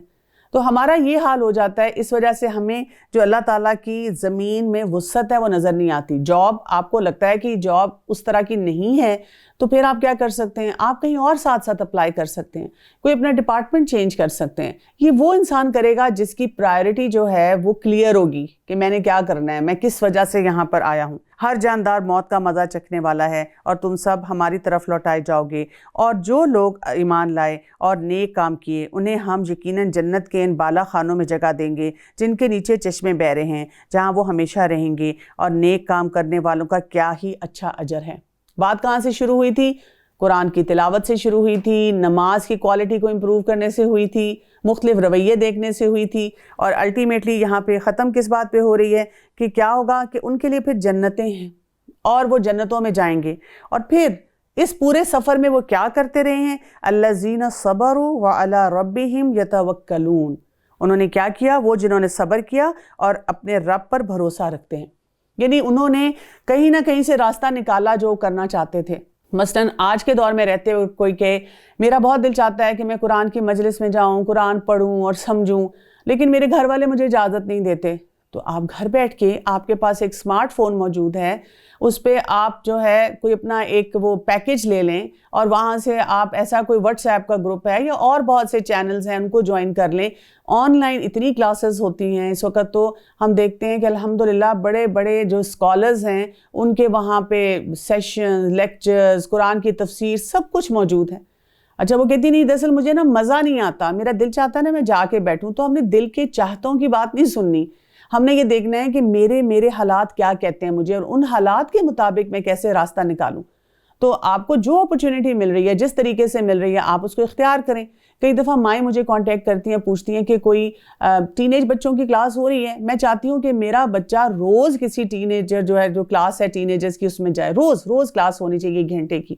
تو ہمارا یہ حال ہو جاتا ہے، اس وجہ سے ہمیں جو اللہ تعالیٰ کی زمین میں وسعت ہے وہ نظر نہیں آتی۔ جاب آپ کو لگتا ہے کہ جاب اس طرح کی نہیں ہے تو پھر آپ کیا کر سکتے ہیں، آپ کہیں اور ساتھ ساتھ اپلائی کر سکتے ہیں، کوئی اپنا ڈپارٹمنٹ چینج کر سکتے ہیں۔ یہ وہ انسان کرے گا جس کی پرائرٹی جو ہے وہ کلیئر ہوگی کہ میں نے کیا کرنا ہے، میں کس وجہ سے یہاں پر آیا ہوں۔ ہر جاندار موت کا مزہ چکھنے والا ہے اور تم سب ہماری طرف لوٹائے جاؤ گے، اور جو لوگ ایمان لائے اور نیک کام کیے انہیں ہم یقیناً جنت کے ان بالا خانوں میں جگہ دیں گے جن کے نیچے چشمے بہہ رہے ہیں، جہاں وہ ہمیشہ رہیں گے، اور نیک کام کرنے والوں کا کیا ہی اچھا اجر ہے۔ بات کہاں سے شروع ہوئی تھی؟ قرآن کی تلاوت سے شروع ہوئی تھی، نماز کی کوالٹی کو امپروو کرنے سے ہوئی تھی، مختلف رویے دیکھنے سے ہوئی تھی، اور الٹیمیٹلی یہاں پہ ختم کس بات پہ ہو رہی ہے کہ کیا ہوگا کہ ان کے لیے پھر جنتیں ہیں اور وہ جنتوں میں جائیں گے۔ اور پھر اس پورے سفر میں وہ کیا کرتے رہے ہیں؟ الذین صبروا وعلی ربہم یتوکلون، انہوں نے کیا کیا؟ وہ جنہوں نے صبر کیا اور اپنے رب پر بھروسہ رکھتے ہیں، یعنی انہوں نے کہیں نہ کہیں سے راستہ نکالا جو کرنا چاہتے تھے۔ مثلاً آج کے دور میں رہتے ہوئے کوئی کہ میرا بہت دل چاہتا ہے کہ میں قرآن کی مجلس میں جاؤں، قرآن پڑھوں اور سمجھوں، لیکن میرے گھر والے مجھے اجازت نہیں دیتے، تو آپ گھر بیٹھ کے آپ کے پاس ایک سمارٹ فون موجود ہے، اس پہ آپ جو ہے کوئی اپنا ایک وہ پیکج لے لیں اور وہاں سے آپ ایسا کوئی واٹس ایپ کا گروپ ہے یا اور بہت سے چینلز ہیں ان کو جوائن کر لیں۔ آن لائن اتنی کلاسز ہوتی ہیں اس وقت، تو ہم دیکھتے ہیں کہ الحمدللہ بڑے بڑے جو اسکالرز ہیں ان کے وہاں پہ سیشن، لیکچرز، قرآن کی تفسیر سب کچھ موجود ہے۔ اچھا وہ کہتی نہیں دراصل مجھے نا مزہ نہیں آتا، میرا دل چاہتا ہے نا میں جا کے بیٹھوں، تو ہم نے دل کے چاہتوں کی بات نہیں سننی، ہم نے یہ دیکھنا ہے کہ میرے حالات کیا کہتے ہیں مجھے، اور ان حالات کے مطابق میں کیسے راستہ نکالوں۔ تو آپ کو جو اپرچونٹی مل رہی ہے، جس طریقے سے مل رہی ہے، آپ اس کو اختیار کریں۔ کئی دفعہ مائیں مجھے کانٹیکٹ کرتی ہیں، پوچھتی ہیں کہ کوئی ٹین ایج بچوں کی کلاس ہو رہی ہے، میں چاہتی ہوں کہ میرا بچہ روز کسی ٹین ایجر جو کلاس ہے ٹین ایجرز کی اس میں جائے، روز کلاس ہونی چاہیے 1 گھنٹے کی۔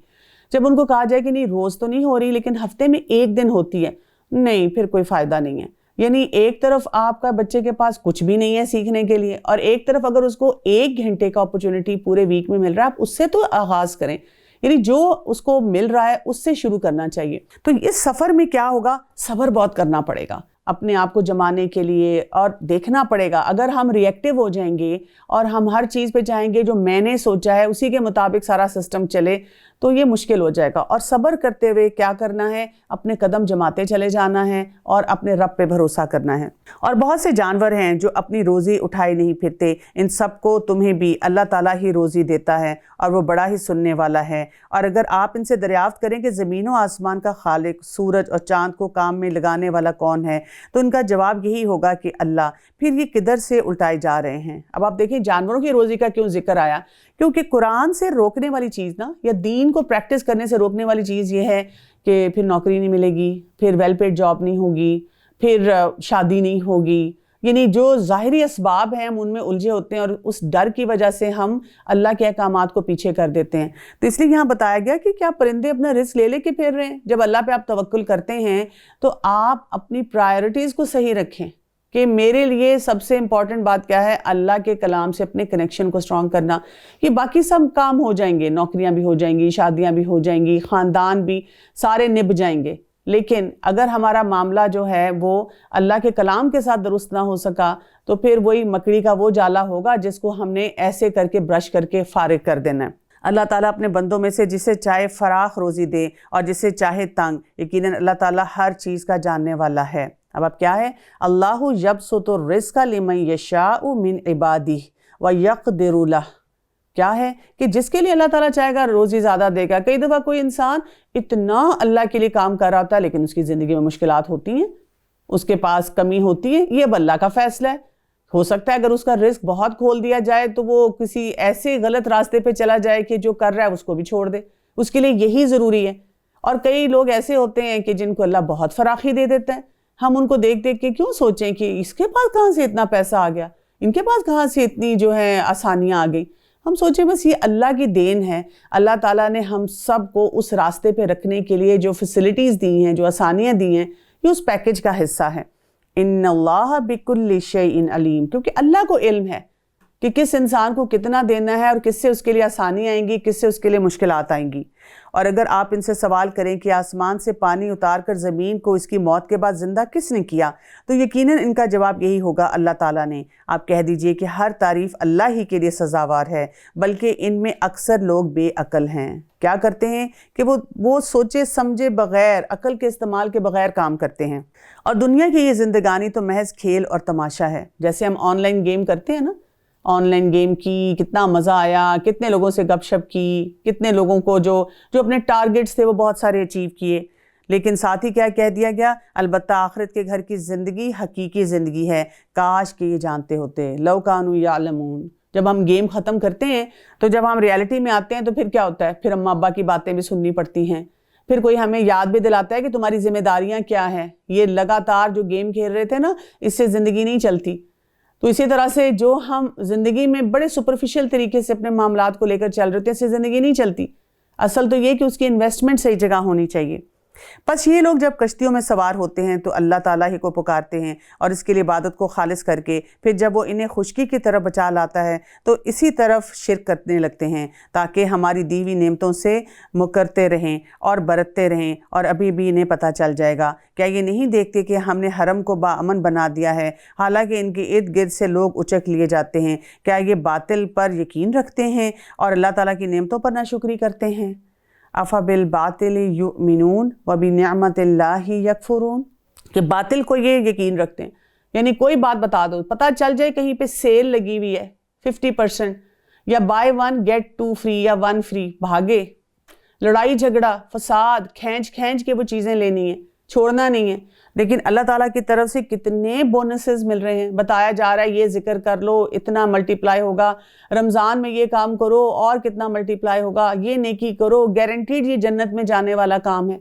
جب ان کو کہا جائے کہ نہیں روز تو نہیں ہو رہی لیکن ہفتے میں 1 دن ہوتی ہے، نہیں پھر کوئی فائدہ نہیں ہے۔ یعنی ایک طرف آپ کا بچے کے پاس کچھ بھی نہیں ہے سیکھنے کے لیے، اور ایک طرف اگر اس کو 1 گھنٹے کا اپرچونٹی پورے ویک میں مل رہا ہے، آپ اس سے تو آغاز کریں، یعنی جو اس کو مل رہا ہے اس سے شروع کرنا چاہیے۔ تو اس سفر میں کیا ہوگا، صبر بہت کرنا پڑے گا اپنے آپ کو جمانے کے لیے، اور دیکھنا پڑے گا اگر ہم ری ایکٹیو ہو جائیں گے اور ہم ہر چیز پہ چاہیں گے جو میں نے سوچا ہے اسی کے مطابق سارا سسٹم چلے تو یہ مشکل ہو جائے گا۔ اور صبر کرتے ہوئے کیا کرنا ہے، اپنے قدم جماتے چلے جانا ہے اور اپنے رب پہ بھروسہ کرنا ہے۔ اور بہت سے جانور ہیں جو اپنی روزی اٹھائے نہیں پھرتے، ان سب کو تمہیں بھی اللہ تعالیٰ ہی روزی دیتا ہے اور وہ بڑا ہی سننے والا ہے۔ اور اگر آپ ان سے دریافت کریں کہ زمین و آسمان کا خالق، سورج اور چاند کو کام میں لگانے والا کون ہے، تو ان کا جواب یہی ہوگا کہ اللہ۔ پھر یہ کدھر سے الٹائے جا رہے ہیں۔ اب آپ دیکھیں جانوروں کی روزی کا کیوں ذکر آیا، کیونکہ قرآن سے روکنے والی چیز نا، یا دین کو پریکٹس کرنے سے روکنے والی چیز یہ ہے کہ پھر نوکری نہیں ملے گی، پھر ویل پیڈ جاب نہیں ہوگی، پھر شادی نہیں ہوگی، یعنی جو ظاہری اسباب ہیں ہم ان میں الجھے ہوتے ہیں اور اس ڈر کی وجہ سے ہم اللہ کے احکامات کو پیچھے کر دیتے ہیں۔ تو اس لیے یہاں بتایا گیا کہ کیا پرندے اپنا رزق لے لے کے پھر رہے ہیں؟ جب اللہ پہ آپ توکل کرتے ہیں تو آپ اپنی پرائیورٹیز کو صحیح رکھیں کہ میرے لیے سب سے امپورٹنٹ بات کیا ہے، اللہ کے کلام سے اپنے کنیکشن کو اسٹرانگ کرنا۔ یہ باقی سب کام ہو جائیں گے، نوکریاں بھی ہو جائیں گی، شادیاں بھی ہو جائیں گی، خاندان بھی سارے نب جائیں گے، لیکن اگر ہمارا معاملہ جو ہے وہ اللہ کے کلام کے ساتھ درست نہ ہو سکا تو پھر وہی مکڑی کا وہ جالا ہوگا جس کو ہم نے ایسے کر کے برش کر کے فارغ کر دینا ہے۔ اللہ تعالیٰ اپنے بندوں میں سے جسے چاہے فراخ روزی دے اور جسے چاہے تنگ، یقیناً اللہ تعالیٰ ہر چیز کا جاننے والا ہے۔ اب کیا ہے، اللہ یبسط الرزق لمن یشاء من عبادہ ویقدر لہ، کیا ہے کہ جس کے لیے اللہ تعالیٰ چاہے گا روزی زیادہ دے گا۔ کئی دفعہ کوئی انسان اتنا اللہ کے لیے کام کر رہا ہوتا ہے لیکن اس کی زندگی میں مشکلات ہوتی ہیں، اس کے پاس کمی ہوتی ہے، یہ اب اللہ کا فیصلہ ہے۔ ہو سکتا ہے اگر اس کا رزق بہت کھول دیا جائے تو وہ کسی ایسے غلط راستے پہ چلا جائے کہ جو کر رہا ہے اس کو بھی چھوڑ دے، اس کے لیے یہی ضروری ہے۔ اور کئی لوگ ایسے ہوتے ہیں کہ جن کو اللہ بہت فراخی دے دیتا ہے، ہم ان کو دیکھ دیکھ کے کیوں سوچیں کہ اس کے پاس کہاں سے اتنا پیسہ آ گیا، ان کے پاس کہاں سے اتنی جو ہے آسانیاں آ گئی۔ ہم سوچیں بس یہ اللہ کی دین ہے، اللہ تعالیٰ نے ہم سب کو اس راستے پہ رکھنے کے لیے جو فیسلٹیز دی ہیں، جو آسانیاں دی ہیں، یہ اس پیکج کا حصہ ہے۔ ان اللہ بکل شیء علیم، کیونکہ اللہ کو علم ہے کہ کس انسان کو کتنا دینا ہے اور کس سے اس کے لیے آسانی آئیں گی، کس سے اس کے لیے مشکلات آئیں گی۔ اور اگر آپ ان سے سوال کریں کہ آسمان سے پانی اتار کر زمین کو اس کی موت کے بعد زندہ کس نے کیا، تو یقیناً ان کا جواب یہی ہوگا، اللہ تعالیٰ نے۔ آپ کہہ دیجئے کہ ہر تعریف اللہ ہی کے لیے سزاوار ہے، بلکہ ان میں اکثر لوگ بے عقل ہیں۔ کیا کرتے ہیں کہ وہ سوچے سمجھے بغیر، عقل کے استعمال کے بغیر کام کرتے ہیں۔ اور دنیا کی یہ زندگانی تو محض کھیل اور تماشا ہے۔ جیسے ہم آن لائن گیم کرتے ہیں نا، آن لائن گیم کی کتنا مزہ آیا، کتنے لوگوں سے گپ شپ کی، کتنے لوگوں کو جو اپنے ٹارگٹس تھے وہ بہت سارے اچیو کیے، لیکن ساتھ ہی کیا کہہ دیا گیا، البتہ آخرت کے گھر کی زندگی حقیقی زندگی ہے، کاش کہ یہ جانتے ہوتے، لو کانوا یعلمون۔ جب ہم گیم ختم کرتے ہیں تو جب ہم ریالٹی میں آتے ہیں تو پھر کیا ہوتا ہے، پھر اماں ابا کی باتیں بھی سننی پڑتی ہیں، پھر کوئی ہمیں یاد بھی دلاتا ہے کہ تمہاری ذمہ داریاں کیا ہیں۔ یہ لگاتار جو گیم کھیل رہے تھے نا، اس سے زندگی نہیں چلتی۔ تو اسی طرح سے جو ہم زندگی میں بڑے سپرفیشل طریقے سے اپنے معاملات کو لے کر چل رہے تھے، اس سے زندگی نہیں چلتی۔ اصل تو یہ کہ اس کی انویسٹمنٹ صحیح جگہ ہونی چاہیے۔ بس یہ لوگ جب کشتیوں میں سوار ہوتے ہیں تو اللہ تعالیٰ ہی کو پکارتے ہیں اور اس کے لیے عبادت کو خالص کر کے، پھر جب وہ انہیں خشکی کی طرف بچا لاتا ہے تو اسی طرف شرک کرنے لگتے ہیں، تاکہ ہماری دی ہوئی نعمتوں سے مکرتے رہیں اور برتتے رہیں، اور ابھی بھی انہیں پتہ چل جائے گا۔ کیا یہ نہیں دیکھتے کہ ہم نے حرم کو باامن بنا دیا ہے، حالانکہ ان کے ارد گرد سے لوگ اچک لیے جاتے ہیں؟ کیا یہ باطل پر یقین رکھتے ہیں اور اللہ تعالیٰ کی نعمتوں پر ناشکری کرتے ہیں؟ افبالباطل یؤمنون وبنعمت اللہ یکفرون، کہ باطل کو یہ یقین رکھتے ہیں، یعنی کوئی بات بتا دو، پتہ چل جائے کہیں پہ سیل لگی ہوئی ہے 50% یا بائی 1 get 2 free یا 1 free، بھاگے، لڑائی جھگڑا فساد کھینچ کے وہ چیزیں لینی ہیں، چھوڑنا نہیں ہے۔ لیکن اللہ تعالیٰ کی طرف سے کتنے بونسز مل رہے ہیں، بتایا جا رہا ہے یہ ذکر کر لو اتنا ملٹیپلائی ہوگا، رمضان میں یہ کام کرو اور کتنا ملٹیپلائی ہوگا، یہ نیکی کرو گارنٹیڈ یہ جنت میں جانے والا کام ہے۔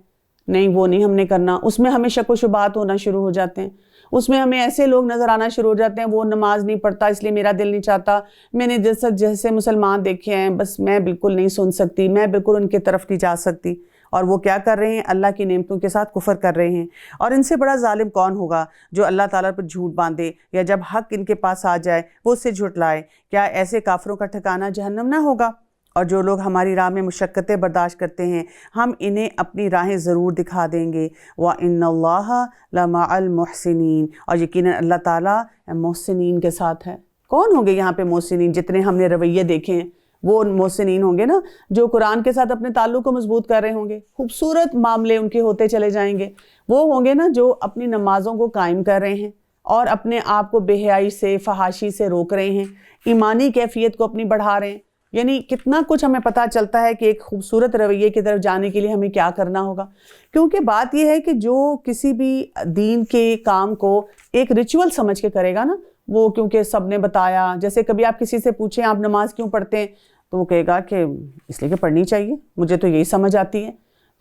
نہیں، وہ نہیں ہم نے کرنا، اس میں ہمیں شک و شبہات ہونا شروع ہو جاتے ہیں، اس میں ہمیں ایسے لوگ نظر آنا شروع ہو جاتے ہیں، وہ نماز نہیں پڑھتا اس لیے میرا دل نہیں چاہتا، میں نے جیسے مسلمان دیکھے ہیں بس میں بالکل نہیں سن سکتی، میں بالکل ان کی طرف نہیں جا سکتی۔ اور وہ کیا کر رہے ہیں؟ اللہ کی نعمتوں کے ساتھ کفر کر رہے ہیں۔ اور ان سے بڑا ظالم کون ہوگا جو اللہ تعالیٰ پر جھوٹ باندھے یا جب حق ان کے پاس آ جائے وہ اس سے جھٹلائے؟ کیا ایسے کافروں کا ٹھکانہ جہنم نہ ہوگا؟ اور جو لوگ ہماری راہ میں مشقتیں برداشت کرتے ہیں ہم انہیں اپنی راہیں ضرور دکھا دیں گے۔ وَإِنَّ اللَّهَ لَمَعَ الْمُحْسِنِينَ، اور یقیناً اللہ تعالیٰ محسنین کے ساتھ ہے۔ کون ہوں گے یہاں پہ محسنین؟ جتنے ہم نے رویے دیکھے ہیں وہ محسنین ہوں گے نا، جو قرآن کے ساتھ اپنے تعلق کو مضبوط کر رہے ہوں گے، خوبصورت معاملے ان کے ہوتے چلے جائیں گے۔ وہ ہوں گے نا جو اپنی نمازوں کو قائم کر رہے ہیں اور اپنے آپ کو بے حیائی سے، فحاشی سے روک رہے ہیں، ایمانی کیفیت کو اپنی بڑھا رہے ہیں۔ یعنی کتنا کچھ ہمیں پتہ چلتا ہے کہ ایک خوبصورت رویے کی طرف جانے کے لیے ہمیں کیا کرنا ہوگا۔ کیونکہ بات یہ ہے کہ جو کسی بھی دین کے کام کو ایک ریچول سمجھ کے کرے گا نا، وہ کیونکہ سب نے بتایا، جیسے کبھی آپ کسی سے پوچھیں آپ نماز کیوں پڑھتے ہیں تو وہ کہے گا کہ اس لیے کہ پڑھنی چاہیے، مجھے تو یہی سمجھ آتی ہے،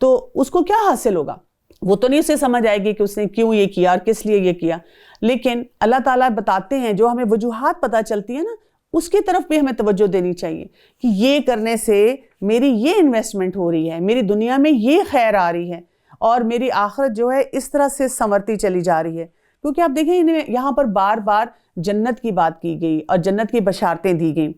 تو اس کو کیا حاصل ہوگا؟ وہ تو نہیں اسے سمجھ آئے گی کہ اس نے کیوں یہ کیا اور کس لیے یہ کیا۔ لیکن اللہ تعالیٰ بتاتے ہیں جو ہمیں وجوہات پتہ چلتی ہیں نا، اس کی طرف بھی ہمیں توجہ دینی چاہیے کہ یہ کرنے سے میری یہ انویسٹمنٹ ہو رہی ہے، میری دنیا میں یہ خیر آ رہی ہے اور میری آخرت جو ہے اس طرح سے سنورتی چلی جا رہی ہے۔ کیونکہ آپ دیکھیں انہیں یہاں پر بار بار جنت کی بات کی گئی اور جنت کی بشارتیں دی گئیں۔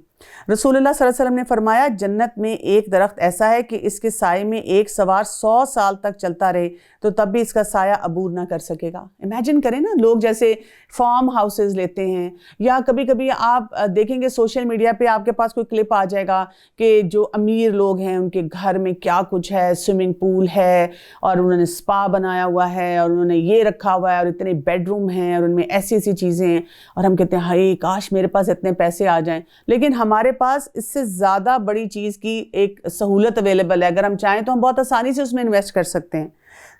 رسول اللہ صلی اللہ علیہ وسلم نے فرمایا جنت میں ایک درخت ایسا ہے کہ اس کے سائے میں ایک سوار 100 سال تک چلتا رہے تو تب بھی اس کا سایہ عبور نہ کر سکے گا۔ امیجن کریں نا، لوگ جیسے فارم ہاؤسز لیتے ہیں، یا کبھی کبھی آپ دیکھیں گے سوشل میڈیا پہ آپ کے پاس کوئی کلپ آ جائے گا کہ جو امیر لوگ ہیں ان کے گھر میں کیا کچھ ہے، سوئمنگ پول ہے اور انہوں نے سپا بنایا ہوا ہے اور انہوں نے یہ رکھا ہوا ہے اور اتنے بیڈ روم ہیں اور ان میں ایسی ایسی چیزیں ہیں، اور ہم کہتے ہیں ہائے کاش میرے پاس اتنے پیسے آ جائیں۔ لیکن ہمارے پاس اس سے زیادہ بڑی چیز کی ایک سہولت اویلیبل ہے، اگر ہم چاہیں تو ہم بہت آسانی سے اس میں انویسٹ کر سکتے ہیں۔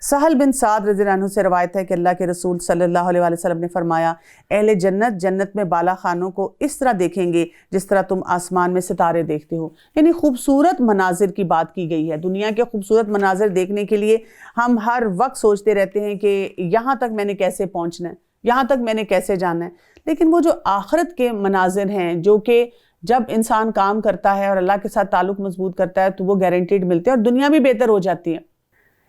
سہل بن سعد رضی اللہ عنہ سے روایت ہے کہ اللہ کے رسول صلی اللہ علیہ وسلم نے فرمایا اہل جنت جنت میں بالا خانوں کو اس طرح دیکھیں گے جس طرح تم آسمان میں ستارے دیکھتے ہو۔ یعنی خوبصورت مناظر کی بات کی گئی ہے۔ دنیا کے خوبصورت مناظر دیکھنے کے لیے ہم ہر وقت سوچتے رہتے ہیں کہ یہاں تک میں نے کیسے پہنچنا ہے، یہاں تک میں نے کیسے جانا ہے۔ لیکن وہ جو آخرت کے مناظر ہیں جو کہ جب انسان کام کرتا ہے اور اللہ کے ساتھ تعلق مضبوط کرتا ہے تو وہ گارنٹیڈ ملتے ہیں اور دنیا بھی بہتر ہو جاتی ہے۔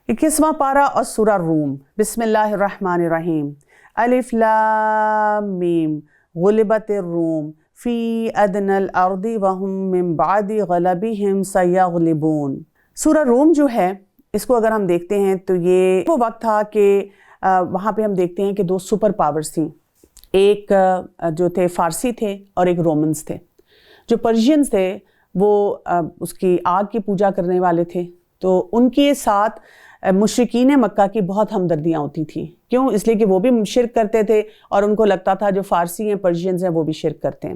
21واں پارہ اور سورہ روم۔ بسم اللہ الرحمن الرحیم۔ الف لام میم غلبت الروم فی ادنی الارض وهم من بعد غلبهم سیغلبون۔ سورہ روم جو ہے اس کو اگر ہم دیکھتے ہیں تو یہ وہ وقت تھا کہ وہاں پہ ہم دیکھتے ہیں کہ دو سپر پاورز تھیں، ایک جو تھے فارسی تھے اور ایک رومنز تھے۔ جو پرشینز تھے وہ اس کی آگ کی پوجا کرنے والے تھے، تو ان کے ساتھ مشرکین مکہ کی بہت ہمدردیاں ہوتی تھیں۔ کیوں؟ اس لیے کہ وہ بھی شرک کرتے تھے اور ان کو لگتا تھا جو فارسی ہیں پرشینز ہیں وہ بھی شرک کرتے ہیں۔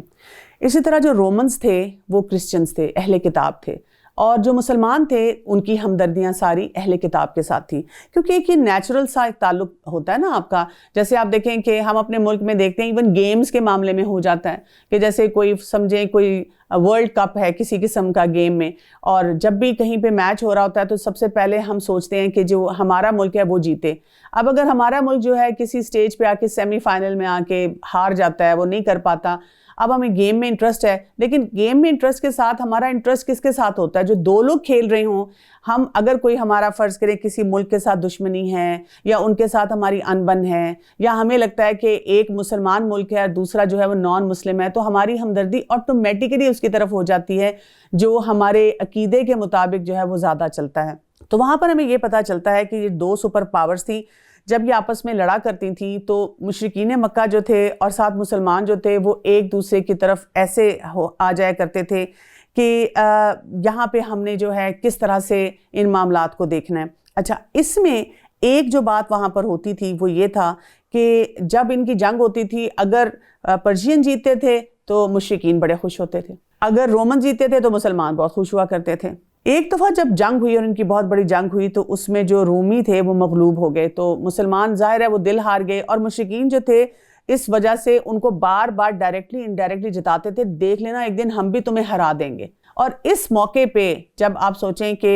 اسی طرح جو رومنز تھے وہ کرسچنز تھے، اہل کتاب تھے، اور جو مسلمان تھے ان کی ہمدردیاں ساری اہل کتاب کے ساتھ تھی، کیونکہ ایک یہ نیچرل سا ایک تعلق ہوتا ہے نا آپ کا۔ جیسے آپ دیکھیں کہ ہم اپنے ملک میں دیکھتے ہیں ایون گیمز کے معاملے میں ہو جاتا ہے کہ جیسے کوئی سمجھیں کوئی ورلڈ کپ ہے کسی قسم کا گیم میں، اور جب بھی کہیں پہ میچ ہو رہا ہوتا ہے تو سب سے پہلے ہم سوچتے ہیں کہ جو ہمارا ملک ہے وہ جیتے۔ اب اگر ہمارا ملک جو ہے کسی سٹیج پہ آ کے سیمی فائنل میں آ کے ہار جاتا ہے، وہ نہیں کر پاتا، اب ہمیں گیم میں انٹرسٹ ہے، لیکن گیم میں انٹرسٹ کے ساتھ ہمارا انٹرسٹ کس کے ساتھ ہوتا ہے؟ جو دو لوگ کھیل رہے ہوں، ہم اگر کوئی ہمارا فرض کرے کسی ملک کے ساتھ دشمنی ہے یا ان کے ساتھ ہماری انبن ہے، یا ہمیں لگتا ہے کہ ایک مسلمان ملک ہے اور دوسرا جو ہے وہ نان مسلم ہے، تو ہماری ہمدردی آٹومیٹکلی اس کی طرف ہو جاتی ہے جو ہمارے عقیدے کے مطابق جو ہے وہ زیادہ چلتا ہے۔ تو وہاں پر ہمیں یہ پتہ چلتا ہے کہ یہ دو سپر پاورز تھیں، جب یہ آپس میں لڑا کرتی تھیں تو مشرکین مکہ جو تھے اور ساتھ مسلمان جو تھے وہ ایک دوسرے کی طرف ایسے آ جایا کرتے تھے کہ یہاں پہ ہم نے جو ہے کس طرح سے ان معاملات کو دیکھنا ہے۔ اچھا، اس میں ایک جو بات وہاں پر ہوتی تھی وہ یہ تھا کہ جب ان کی جنگ ہوتی تھی، اگر پرشین جیتے تھے تو مشرکین بڑے خوش ہوتے تھے، اگر رومن جیتے تھے تو مسلمان بہت خوش ہوا کرتے تھے۔ ایک دفعہ جب جنگ ہوئی اور ان کی بہت بڑی جنگ ہوئی تو اس میں جو رومی تھے وہ مغلوب ہو گئے، تو مسلمان ظاہر ہے وہ دل ہار گئے، اور مشرکین جو تھے اس وجہ سے ان کو بار بار ڈائریکٹلی انڈائریکٹلی جتاتے تھے، دیکھ لینا ایک دن ہم بھی تمہیں ہرا دیں گے۔ اور اس موقع پہ جب آپ سوچیں کہ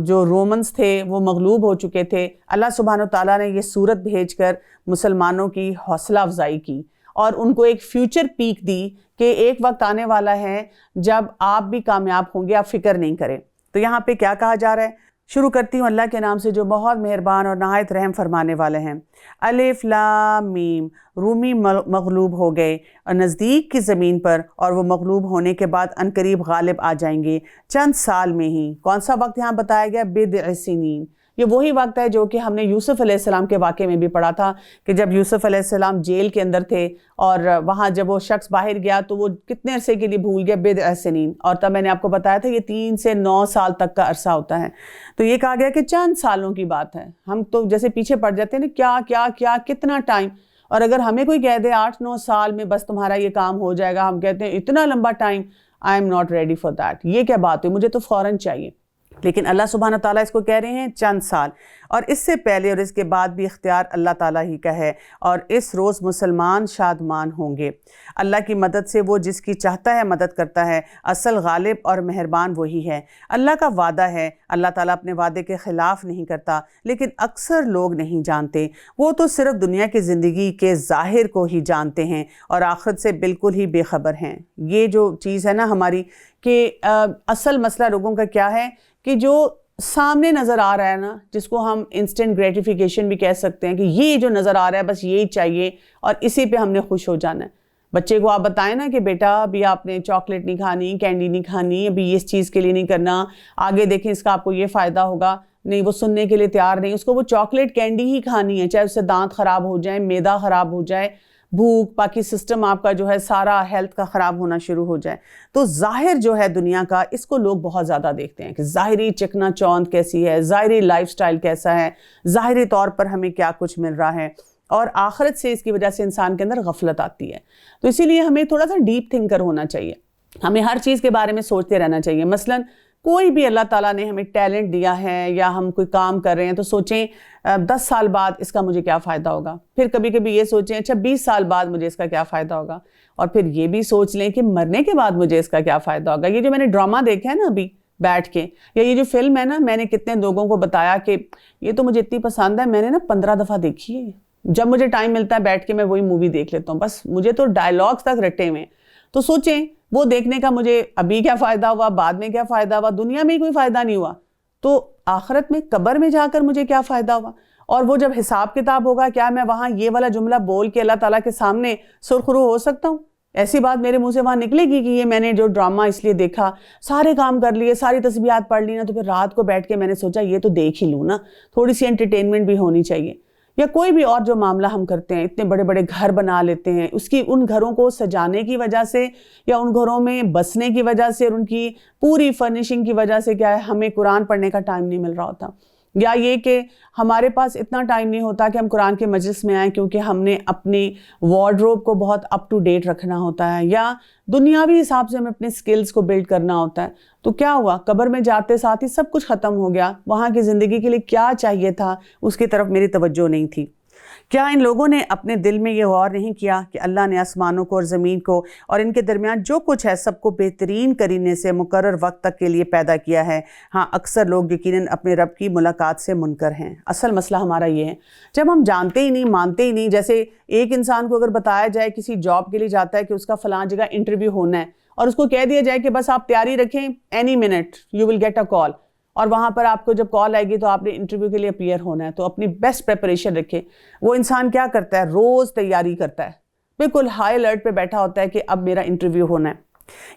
جو رومنز تھے وہ مغلوب ہو چکے تھے، اللہ سبحانہ وتعالیٰ نے یہ صورت بھیج کر مسلمانوں کی حوصلہ افزائی کی اور ان کو ایک فیوچر پیک دی کہ ایک وقت آنے والا ہے جب آپ بھی کامیاب ہوں گے، آپ فکر نہیں کریں۔ تو یہاں پہ کیا کہا جا رہا ہے؟ شروع کرتی ہوں اللہ کے نام سے جو بہت مہربان اور نہایت رحم فرمانے والے ہیں۔ الف لام میم، رومی مغلوب ہو گئے اور نزدیک کی زمین پر، اور وہ مغلوب ہونے کے بعد عنقریب غالب آ جائیں گے چند سال میں ہی۔ کون سا وقت یہاں بتایا گیا؟ بضع سنین۔ یہ وہی وقت ہے جو کہ ہم نے یوسف علیہ السلام کے واقعے میں بھی پڑھا تھا کہ جب یوسف علیہ السلام جیل کے اندر تھے اور وہاں جب وہ شخص باہر گیا تو وہ کتنے عرصے کے لیے بھول گیا؟ بضع سنین۔ اور تب میں نے آپ کو بتایا تھا یہ 3 سے 9 سال تک کا عرصہ ہوتا ہے۔ تو یہ کہا گیا کہ چند سالوں کی بات ہے۔ ہم تو جیسے پیچھے پڑ جاتے ہیں نا، کیا کیا کیا کتنا ٹائم، اور اگر ہمیں کوئی کہہ دے 8-9 سال میں بس تمہارا یہ کام ہو جائے گا، ہم کہتے ہیں اتنا لمبا time, I am not ready for that. یہ کیا بات ہے، مجھے تو فوراً چاہیے۔ لیکن اللہ سبحانہ تعالیٰ اس کو کہہ رہے ہیں چند سال، اور اس سے پہلے اور اس کے بعد بھی اختیار اللہ تعالیٰ ہی کا ہے، اور اس روز مسلمان شادمان ہوں گے۔ اللہ کی مدد سے وہ جس کی چاہتا ہے مدد کرتا ہے، اصل غالب اور مہربان وہی ہے۔ اللہ کا وعدہ ہے، اللہ تعالیٰ اپنے وعدے کے خلاف نہیں کرتا، لیکن اکثر لوگ نہیں جانتے۔ وہ تو صرف دنیا کی زندگی کے ظاہر کو ہی جانتے ہیں اور آخرت سے بالکل ہی بے خبر ہیں۔ یہ جو چیز ہے نا ہماری، کہ اصل مسئلہ لوگوں کا کیا ہے کہ جو سامنے نظر آ رہا ہے نا، جس کو ہم انسٹنٹ گریٹیفیکیشن بھی کہہ سکتے ہیں، کہ یہ جو نظر آ رہا ہے بس یہی چاہیے اور اسی پہ ہم نے خوش ہو جانا ہے۔ بچے کو آپ بتائیں نا کہ بیٹا ابھی آپ نے چاکلیٹ نہیں کھانی، کینڈی نہیں کھانی، ابھی اس چیز کے لیے نہیں کرنا، آگے دیکھیں اس کا آپ کو یہ فائدہ ہوگا، نہیں وہ سننے کے لیے تیار نہیں، اس کو وہ چاکلیٹ کینڈی ہی کھانی ہے، چاہے اس سے دانت خراب ہو جائیں، معدہ خراب ہو جائے، بھوک، باقی سسٹم آپ کا جو ہے سارا ہیلتھ کا خراب ہونا شروع ہو جائے۔ تو ظاہر جو ہے دنیا کا، اس کو لوگ بہت زیادہ دیکھتے ہیں کہ ظاہری چکنا چوند کیسی ہے، ظاہری لائف سٹائل کیسا ہے، ظاہری طور پر ہمیں کیا کچھ مل رہا ہے، اور آخرت سے اس کی وجہ سے انسان کے اندر غفلت آتی ہے۔ تو اسی لیے ہمیں تھوڑا سا ڈیپ تھنکر ہونا چاہیے، ہمیں ہر چیز کے بارے میں سوچتے رہنا چاہیے۔ مثلاً کوئی بھی اللہ تعالیٰ نے ہمیں ٹیلنٹ دیا ہے یا ہم کوئی کام کر رہے ہیں تو سوچیں 10 سال بعد اس کا مجھے کیا فائدہ ہوگا، پھر کبھی کبھی یہ سوچیں اچھا 20 سال بعد مجھے اس کا کیا فائدہ ہوگا، اور پھر یہ بھی سوچ لیں کہ مرنے کے بعد مجھے اس کا کیا فائدہ ہوگا۔ یہ جو میں نے ڈرامہ دیکھا ہے نا ابھی بیٹھ کے، یا یہ جو فلم ہے نا، میں نے کتنے لوگوں کو بتایا کہ یہ تو مجھے اتنی پسند ہے، میں نے نا 15 دفعہ دیکھی ہے۔ جب مجھے ٹائم ملتا ہے بیٹھ کے میں وہی مووی دیکھ لیتا ہوں، بس مجھے تو ڈائلاگز تک رٹے ہوئے ہیں۔ تو سوچیں وہ دیکھنے کا مجھے ابھی کیا فائدہ ہوا، بعد میں کیا فائدہ ہوا، دنیا میں ہی کوئی فائدہ نہیں ہوا، تو آخرت میں قبر میں جا کر مجھے کیا فائدہ ہوا؟ اور وہ جب حساب کتاب ہوگا، کیا میں وہاں یہ والا جملہ بول کے اللہ تعالیٰ کے سامنے سرخرو ہو سکتا ہوں؟ ایسی بات میرے منہ سے وہاں نکلے گی کہ یہ میں نے جو ڈرامہ اس لیے دیکھا، سارے کام کر لیے، ساری تسبیحات پڑھ لی نا، تو پھر رات کو بیٹھ کے میں نے سوچا یہ تو دیکھ ہی لوں نا، تھوڑی سی انٹرٹینمنٹ بھی ہونی چاہیے۔ یا کوئی بھی اور جو معاملہ ہم کرتے ہیں، اتنے بڑے بڑے گھر بنا لیتے ہیں، اس کی ان گھروں کو سجانے کی وجہ سے یا ان گھروں میں بسنے کی وجہ سے اور ان کی پوری فرنیشنگ کی وجہ سے کیا ہے ہمیں قرآن پڑھنے کا ٹائم نہیں مل رہا ہوتا، یا یہ کہ ہمارے پاس اتنا ٹائم نہیں ہوتا کہ ہم قرآن کے مجلس میں آئیں کیونکہ ہم نے اپنی وارڈروب کو بہت اپ ٹو ڈیٹ رکھنا ہوتا ہے، یا دنیاوی حساب سے ہمیں اپنے سکلز کو بلڈ کرنا ہوتا ہے۔ تو کیا ہوا، قبر میں جاتے ساتھ ہی سب کچھ ختم ہو گیا، وہاں کی زندگی کے لیے کیا چاہیے تھا اس کی طرف میری توجہ نہیں تھی۔ کیا ان لوگوں نے اپنے دل میں یہ غور نہیں کیا کہ اللہ نے آسمانوں کو اور زمین کو اور ان کے درمیان جو کچھ ہے سب کو بہترین کرینے سے مقرر وقت تک کے لیے پیدا کیا ہے؟ ہاں، اکثر لوگ یقیناً اپنے رب کی ملاقات سے منکر ہیں۔ اصل مسئلہ ہمارا یہ ہے، جب ہم جانتے ہی نہیں، مانتے ہی نہیں، جیسے ایک انسان کو اگر بتایا جائے کسی جاب کے لیے جاتا ہے کہ اس کا فلاں جگہ انٹرویو ہونا ہے، اور اس کو کہہ دیا جائے کہ بس آپ تیاری رکھیں، any minute you will get a call, اور وہاں پر آپ کو جب کال آئے گی تو آپ نے انٹرویو کے لیے اپیئر ہونا ہے، تو اپنی بیسٹ پریپریشن رکھے۔ وہ انسان کیا کرتا ہے؟ روز تیاری کرتا ہے، بالکل ہائی الرٹ پہ بیٹھا ہوتا ہے کہ اب میرا انٹرویو ہونا ہے۔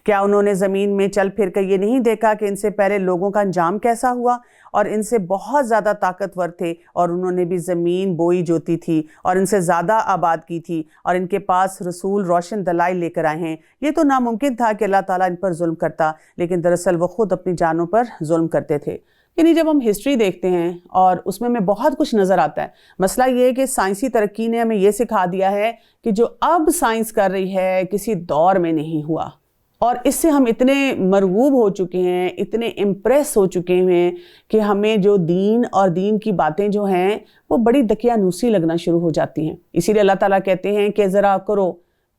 کیا انہوں نے زمین میں چل پھر کر یہ نہیں دیکھا کہ ان سے پہلے لوگوں کا انجام کیسا ہوا، اور ان سے بہت زیادہ طاقتور تھے، اور انہوں نے بھی زمین بوئی جوتی تھی اور ان سے زیادہ آباد کی تھی، اور ان کے پاس رسول روشن دلائل لے کر آئے ہیں۔ یہ تو ناممکن تھا کہ اللہ تعالیٰ ان پر ظلم کرتا، لیکن دراصل وہ خود اپنی جانوں پر ظلم کرتے تھے۔ یعنی جب ہم ہسٹری دیکھتے ہیں اور اس میں ہمیں بہت کچھ نظر آتا ہے۔ مسئلہ یہ ہے کہ سائنسی ترقی نے ہمیں یہ سکھا دیا ہے کہ جو اب سائنس کر رہی ہے کسی دور میں نہیں ہوا، اور اس سے ہم اتنے مرغوب ہو چکے ہیں، اتنے امپریس ہو چکے ہیں کہ ہمیں جو دین اور دین کی باتیں جو ہیں وہ بڑی دقیانوسی لگنا شروع ہو جاتی ہیں۔ اسی لیے اللہ تعالیٰ کہتے ہیں کہ ذرا کرو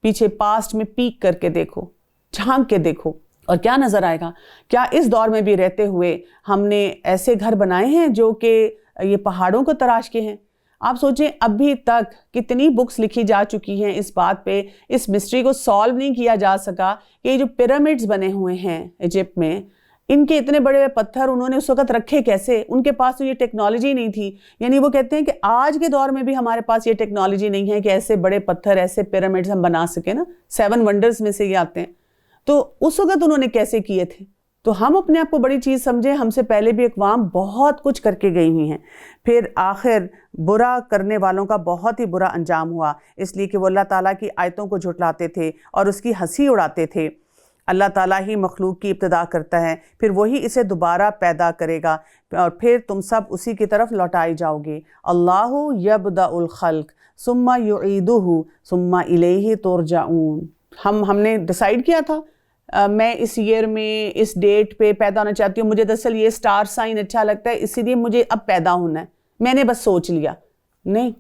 پیچھے پاسٹ میں پیک کر کے دیکھو، جھانک کے دیکھو، اور کیا نظر آئے گا؟ کیا اس دور میں بھی رہتے ہوئے ہم نے ایسے گھر بنائے ہیں جو کہ یہ پہاڑوں کو تراش کے ہیں؟ آپ سوچیں ابھی تک کتنی بکس لکھی جا چکی ہیں اس بات پہ، اس مسٹری کو سالو نہیں کیا جا سکا کہ یہ جو پیرامڈز بنے ہوئے ہیں ایجپٹ میں، ان کے اتنے بڑے پتھر انہوں نے اس وقت رکھے کیسے؟ ان کے پاس تو یہ ٹیکنالوجی نہیں تھی. یعنی وہ کہتے ہیں کہ آج کے دور میں بھی ہمارے پاس یہ ٹیکنالوجی نہیں ہے کہ ایسے بڑے پتھر، ایسے پیرامڈز ہم بنا سکیں نا. 7 ونڈرز میں سے یہ آتے ہیں. تو اس وقت انہوں نے کیسے کیے تھے؟ تو ہم اپنے آپ کو بڑی چیز سمجھیں، ہم سے پہلے بھی اقوام بہت کچھ کر کے گئی ہوئی ہیں. پھر آخر برا کرنے والوں کا بہت ہی برا انجام ہوا، اس لیے کہ وہ اللہ تعالیٰ کی آیتوں کو جھٹلاتے تھے اور اس کی ہنسی اڑاتے تھے. اللہ تعالیٰ ہی مخلوق کی ابتدا کرتا ہے، پھر وہی اسے دوبارہ پیدا کرے گا اور پھر تم سب اسی کی طرف لوٹائے جاؤ گے. اللہ یبدأ الخلق ثم یعیدہ ثم الیہ ترجعون. ہم نے ڈیسائیڈ کیا تھا میں اس ایئر میں اس ڈیٹ پہ پیدا ہونا چاہتی ہوں، مجھے دراصل یہ سٹار سائن اچھا لگتا ہے اسی لیے مجھے اب پیدا ہونا ہے، میں نے بس سوچ لیا. نہیں،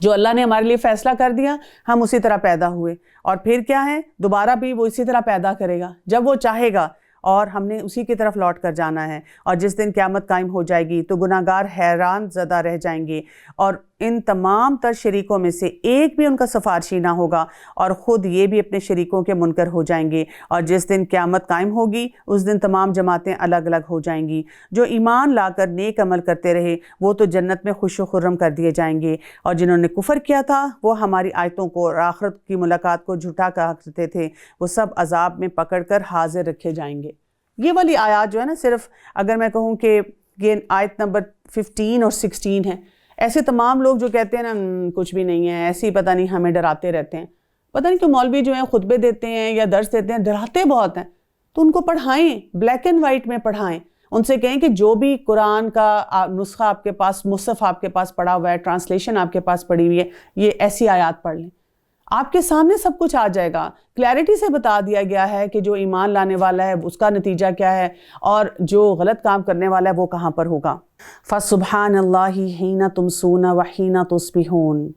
جو اللہ نے ہمارے لیے فیصلہ کر دیا ہم اسی طرح پیدا ہوئے، اور پھر کیا ہے، دوبارہ بھی وہ اسی طرح پیدا کرے گا جب وہ چاہے گا، اور ہم نے اسی کی طرف لوٹ کر جانا ہے. اور جس دن قیامت قائم ہو جائے گی تو گناہگار حیران زدہ رہ جائیں گے، اور ان تمام تر شریکوں میں سے ایک بھی ان کا سفارشی نہ ہوگا، اور خود یہ بھی اپنے شریکوں کے منکر ہو جائیں گے. اور جس دن قیامت قائم ہوگی اس دن تمام جماعتیں الگ الگ ہو جائیں گی. جو ایمان لا کر نیک عمل کرتے رہے وہ تو جنت میں خوش و خرم کر دیے جائیں گے، اور جنہوں نے کفر کیا تھا وہ ہماری آیتوں کو اور آخرت کی ملاقات کو جھوٹا کہا کرتے تھے، وہ سب عذاب میں پکڑ کر حاضر رکھے جائیں گے. یہ والی آیات جو ہے نا، صرف اگر میں کہوں کہ یہ آیت نمبر 15 اور 16 ہے. ایسے تمام لوگ جو کہتے ہیں نا کچھ بھی نہیں ہے، ایسے ہی پتہ نہیں ہمیں ڈراتے رہتے ہیں. پتہ نہیں کہ مولوی جو ہیں خطبے دیتے ہیں یا درس دیتے ہیں ڈراتے بہت ہیں، تو ان کو پڑھائیں، بلیک اینڈ وائٹ میں پڑھائیں. ان سے کہیں کہ جو بھی قرآن کا نسخہ آپ کے پاس، مصحف آپ کے پاس پڑھا ہوا ہے، ٹرانسلیشن آپ کے پاس پڑھی ہوئی ہے، یہ ایسی آیات پڑھ لیں. آپ کے سامنے سب کچھ آ جائے گا. کلیئرٹی سے بتا دیا گیا ہے کہ جو ایمان لانے والا ہے اس کا نتیجہ کیا ہے، اور جو غلط کام کرنے والا ہے وہ کہاں پر ہوگا. فَسُبْحَانَ اللَّهِ حِينَ تُمْسُونَ وَحِينَ تُصْبِحُونَ.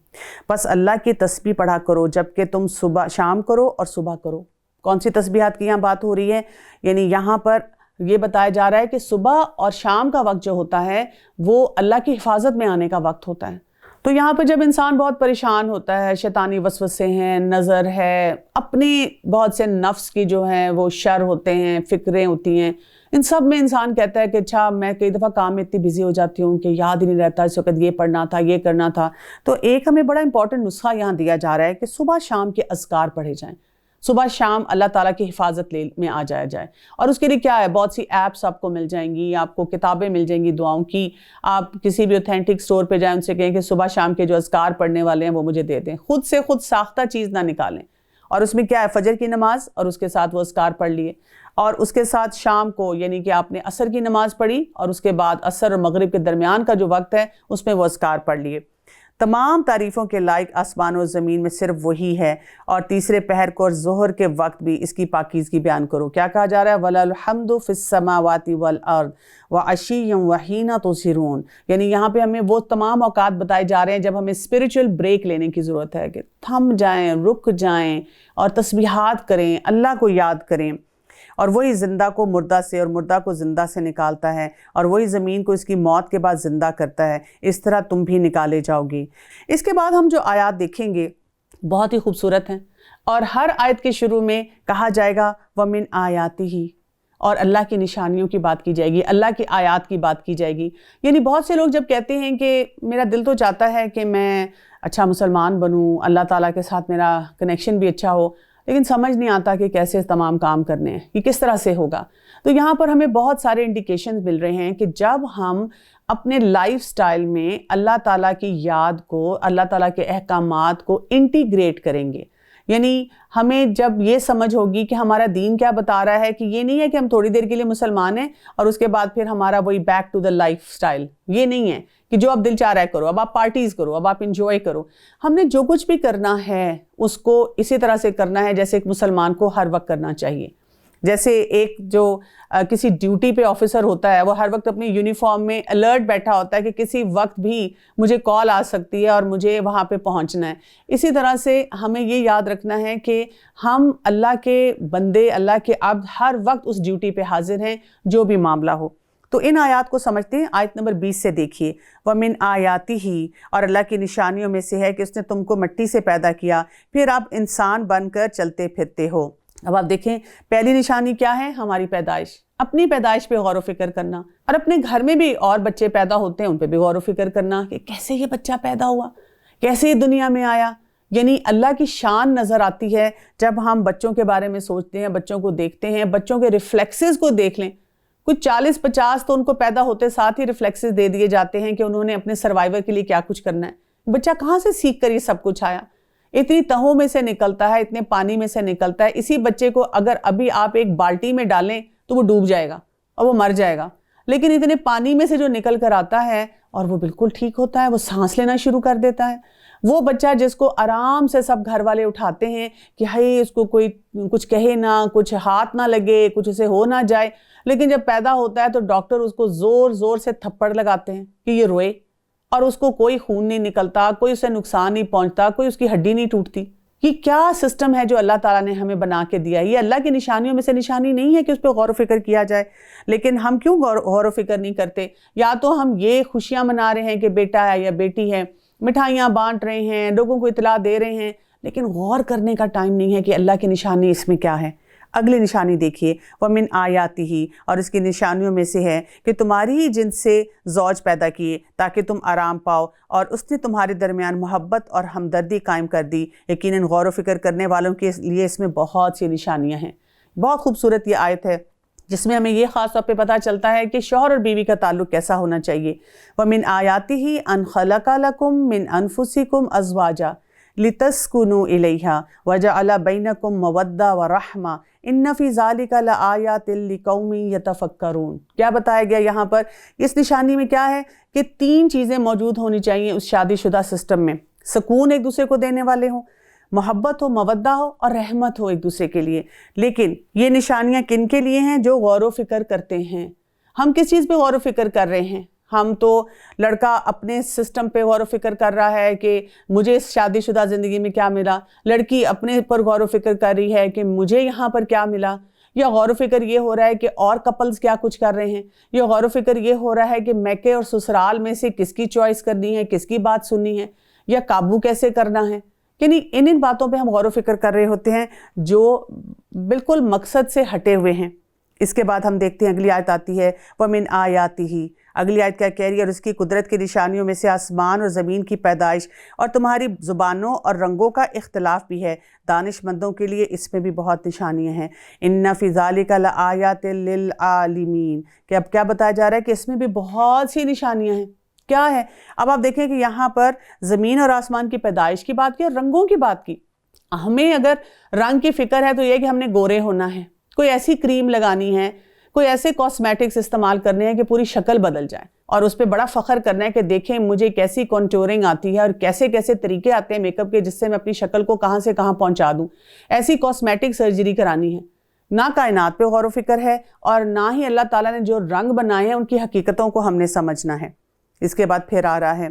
بس اللہ کی تسبیح پڑھا کرو جبکہ تم صبح شام کرو اور صبح کرو. کون سی تسبیحات کی یہاں بات ہو رہی ہے؟ یعنی یہاں پر یہ بتایا جا رہا ہے کہ صبح اور شام کا وقت جو ہوتا ہے وہ اللہ کی حفاظت میں آنے کا وقت ہوتا ہے. تو یہاں پہ جب انسان بہت پریشان ہوتا ہے، شیطانی وسوسے ہیں، نظر ہے، اپنی بہت سے نفس کی جو ہیں وہ شر ہوتے ہیں، فکریں ہوتی ہیں، ان سب میں انسان کہتا ہے کہ اچھا میں کئی دفعہ کام میں اتنی بزی ہو جاتی ہوں کہ یاد ہی نہیں رہتا اس وقت یہ پڑھنا تھا، یہ کرنا تھا. تو ایک ہمیں بڑا امپورٹنٹ نسخہ یہاں دیا جا رہا ہے کہ صبح شام کے اذکار پڑھے جائیں، صبح شام اللہ تعالیٰ کی حفاظت میں آ جایا جائے. اور اس کے لیے کیا ہے، بہت سی ایپس آپ کو مل جائیں گی، آپ کو کتابیں مل جائیں گی دعاؤں کی. آپ کسی بھی اوتھینٹک سٹور پہ جائیں، ان سے کہیں کہ صبح شام کے جو اذکار پڑھنے والے ہیں وہ مجھے دے دیں. خود سے خود ساختہ چیز نہ نکالیں. اور اس میں کیا ہے، فجر کی نماز اور اس کے ساتھ وہ اذکار پڑھ لیے، اور اس کے ساتھ شام کو یعنی کہ آپ نے عصر کی نماز پڑھی اور اس کے بعد عصر اور مغرب کے درمیان کا جو وقت ہے اس میں وہ اذکار پڑھ لیے. تمام تعریفوں کے لائق آسمان و زمین میں صرف وہی ہے، اور تیسرے پہر کو اور ظہر کے وقت بھی اس کی پاکیزگی بیان کرو. کیا کہا جا رہا ہے؟ وَلَا الْحَمْدُ فِي السَّمَاوَاتِ وَالْأَرْضِ وَعَشِيًّا وَحِينَ تُظْهِرُونَ. یعنی یہاں پہ ہمیں وہ تمام اوقات بتائے جا رہے ہیں جب ہمیں اسپریچول بریک لینے کی ضرورت ہے، کہ تھم جائیں، رک جائیں اور تسبیحات کریں، اللہ کو یاد کریں. اور وہی زندہ کو مردہ سے اور مردہ کو زندہ سے نکالتا ہے، اور وہی زمین کو اس کی موت کے بعد زندہ کرتا ہے، اس طرح تم بھی نکالے جاؤ گی. اس کے بعد ہم جو آیات دیکھیں گے بہت ہی خوبصورت ہیں، اور ہر آیت کے شروع میں کہا جائے گا وَمِنْ آیَاتِهِ، اور اللہ کی نشانیوں کی بات کی جائے گی، اللہ کی آیات کی بات کی جائے گی. یعنی بہت سے لوگ جب کہتے ہیں کہ میرا دل تو چاہتا ہے کہ میں اچھا مسلمان بنوں، اللہ تعالیٰ کے ساتھ میرا کنیکشن بھی اچھا ہو، لیکن سمجھ نہیں آتا کہ کیسے تمام کام کرنے ہیں، یہ کس طرح سے ہوگا. تو یہاں پر ہمیں بہت سارے انڈیکیشنز مل رہے ہیں کہ جب ہم اپنے لائف سٹائل میں اللہ تعالیٰ کی یاد کو، اللہ تعالیٰ کے احکامات کو انٹیگریٹ کریں گے، یعنی ہمیں جب یہ سمجھ ہوگی کہ ہمارا دین کیا بتا رہا ہے، کہ یہ نہیں ہے کہ ہم تھوڑی دیر کے لیے مسلمان ہیں اور اس کے بعد پھر ہمارا وہی back to the lifestyle, یہ نہیں ہے کہ جو اب دل چاہ رہا ہے کرو، اب آپ پارٹیز کرو، اب آپ انجوائے کرو. ہم نے جو کچھ بھی کرنا ہے اس کو اسی طرح سے کرنا ہے جیسے ایک مسلمان کو ہر وقت کرنا چاہیے. جیسے ایک جو کسی ڈیوٹی پہ آفیسر ہوتا ہے وہ ہر وقت اپنی یونیفارم میں الرٹ بیٹھا ہوتا ہے کہ کسی وقت بھی مجھے کال آ سکتی ہے اور مجھے وہاں پہ پہنچنا ہے. اسی طرح سے ہمیں یہ یاد رکھنا ہے کہ ہم اللہ کے بندے، اللہ کے عبد، ہر وقت اس ڈیوٹی پہ حاضر ہیں جو بھی معاملہ ہو. تو ان آیات کو سمجھتے ہیں. آیت نمبر 20 سے دیکھیے، وَمِنْ آیَاتِهِ، اور اللہ کی نشانیوں میں سے ہے کہ اس نے تم کو مٹی سے پیدا کیا، پھر آپ انسان بن کر چلتے پھرتے ہو. اب آپ دیکھیں پہلی نشانی کیا ہے؟ ہماری پیدائش، اپنی پیدائش پہ غور و فکر کرنا، اور اپنے گھر میں بھی اور بچے پیدا ہوتے ہیں ان پہ بھی غور و فکر کرنا کہ کیسے یہ بچہ پیدا ہوا، کیسے یہ دنیا میں آیا۔ یعنی اللہ کی شان نظر آتی ہے جب ہم بچوں کے بارے میں سوچتے ہیں، بچوں کو دیکھتے ہیں، بچوں کے ریفلیکسز کو دیکھ لیں۔ کچھ 40-50 تو ان کو پیدا ہوتے ساتھ ہی ریفلیکسز دے دیے جاتے ہیں کہ انہوں نے اپنے سروائیور کے لیے کیا کچھ کرنا ہے۔ بچہ کہاں سے سیکھ کر یہ سب کچھ آیا؟ اتنی تہوں میں سے نکلتا ہے، اتنے پانی میں سے نکلتا ہے۔ اسی بچے کو اگر ابھی آپ ایک بالٹی میں ڈالیں تو وہ ڈوب جائے گا اور وہ مر جائے گا، لیکن اتنے پانی میں سے جو نکل کر آتا ہے اور وہ بالکل ٹھیک ہوتا ہے، وہ سانس لینا شروع کر دیتا ہے۔ وہ بچہ جس کو آرام سے سب گھر والے اٹھاتے ہیں کہ ہائی اس کو کوئی کچھ کہے نہ، کچھ ہاتھ نہ لگے، کچھ اسے ہو نہ جائے، لیکن جب پیدا ہوتا ہے تو ڈاکٹر اس کو زور زور سے تھپڑ لگاتے ہیں کہ یہ روئے، اور اس کو کوئی خون نہیں نکلتا، کوئی اسے نقصان نہیں پہنچتا، کوئی اس کی ہڈی نہیں ٹوٹتی۔ یہ کیا سسٹم ہے جو اللہ تعالیٰ نے ہمیں بنا کے دیا ہے؟ یہ اللہ کی نشانیوں میں سے نشانی نہیں ہے کہ اس پہ غور و فکر کیا جائے، لیکن ہم کیوں غور و فکر نہیں کرتے؟ یا تو ہم یہ خوشیاں منا رہے ہیں کہ بیٹا ہے یا بیٹی ہے، مٹھائیاں بانٹ رہے ہیں، لوگوں کو اطلاع دے رہے ہیں، لیکن غور کرنے کا ٹائم نہیں ہے کہ اللہ کی نشانی اس میں کیا ہے۔ اگلی نشانی دیکھیے، وَمِنْ آیَاتِهِ، اور اس کی نشانیوں میں سے ہے کہ تمہاری ہی جنس سے زوج پیدا کیے تاکہ تم آرام پاؤ، اور اس نے تمہارے درمیان محبت اور ہمدردی قائم کر دی۔ یقیناً غور و فکر کرنے والوں کے لیے اس میں بہت سی نشانیاں ہیں۔ بہت خوبصورت یہ آیت ہے جس میں ہمیں یہ خاص طور پہ پتہ چلتا ہے کہ شوہر اور بیوی کا تعلق کیسا ہونا چاہیے۔ وَمِنْ آیَاتِهِ أَنْ خَلَقَ لَكُم مِّنْ أَنفُسِكُمْ أَزْوَاجًا لِتَسْكُنُوا إِلَيْهَا وَجَعَلَ بَيْنَكُم مَّوَدَّةً وَرَحْمَةً إِنَّ فِي ذَلِكَ لَآيَاتٍ لِقَوْمٍ يَتَفَكَّرُونَ۔ کیا بتایا گیا یہاں پر؟ اس نشانی میں کیا ہے کہ 3 چیزیں موجود ہونی چاہیے اس شادی شدہ سسٹم میں۔ سکون ایک دوسرے کو دینے والے ہوں، محبت ہو، مودہ ہو، اور رحمت ہو ایک دوسرے کے لیے۔ لیکن یہ نشانیاں کن کے لیے ہیں؟ جو غور و فکر کرتے ہیں۔ ہم کس چیز پہ غور و فکر کر رہے ہیں؟ ہم تو لڑکا اپنے سسٹم پہ غور و فکر کر رہا ہے کہ مجھے اس شادی شدہ زندگی میں کیا ملا، لڑکی اپنے پر غور و فکر کر رہی ہے کہ مجھے یہاں پر کیا ملا، یا غور و فکر یہ ہو رہا ہے کہ اور کپلز کیا کچھ کر رہے ہیں، یا غور و فکر یہ ہو رہا ہے کہ میکے اور سسرال میں سے کس کی چوائس کرنی ہے، کس کی بات سننی ہے، یا قابو کیسے کرنا ہے۔ یعنی ان باتوں پہ ہم غور و فکر کر رہے ہوتے ہیں جو بالکل مقصد سے ہٹے ہوئے ہیں۔ اس کے بعد ہم دیکھتے ہیں اگلی آیت آتی ہے، وَمِنْ آیَاتِهِ۔ اگلی آیت کیا کہہ رہی ہے؟ اور اس کی قدرت کی نشانیوں میں سے آسمان اور زمین کی پیدائش اور تمہاری زبانوں اور رنگوں کا اختلاف بھی ہے، دانش مندوں کے لیے اس میں بھی بہت نشانیاں ہیں۔ إِنَّ فِي ذَلِكَ لَآيَاتٍ لِلْعَالِمِينَ، کہ اب کیا بتایا جا رہا ہے کہ اس میں بھی بہت سی نشانیاں ہیں۔ کیا ہے؟ اب آپ دیکھیں کہ یہاں پر زمین اور آسمان کی پیدائش کی بات کی اور رنگوں کی بات کی۔ ہمیں اگر رنگ کی فکر ہے تو یہ کہ ہم نے گورے ہونا ہے، کوئی ایسی کریم لگانی ہے، کوئی ایسے کاسمیٹکس استعمال کرنے ہیں کہ پوری شکل بدل جائے، اور اس پہ بڑا فخر کرنا ہے کہ دیکھیں مجھے کیسی کانٹورنگ آتی ہے اور کیسے کیسے طریقے آتے ہیں میک اپ کے جس سے میں اپنی شکل کو کہاں سے کہاں پہنچا دوں۔ ایسی کاسمیٹک سرجری کرانی ہے۔ نہ کائنات پہ غور و فکر ہے اور نہ ہی اللہ تعالیٰ نے جو رنگ بنائے ہیں ان کی حقیقتوں کو ہم نے سمجھنا ہے۔ اس کے بعد پھر آ رہا ہے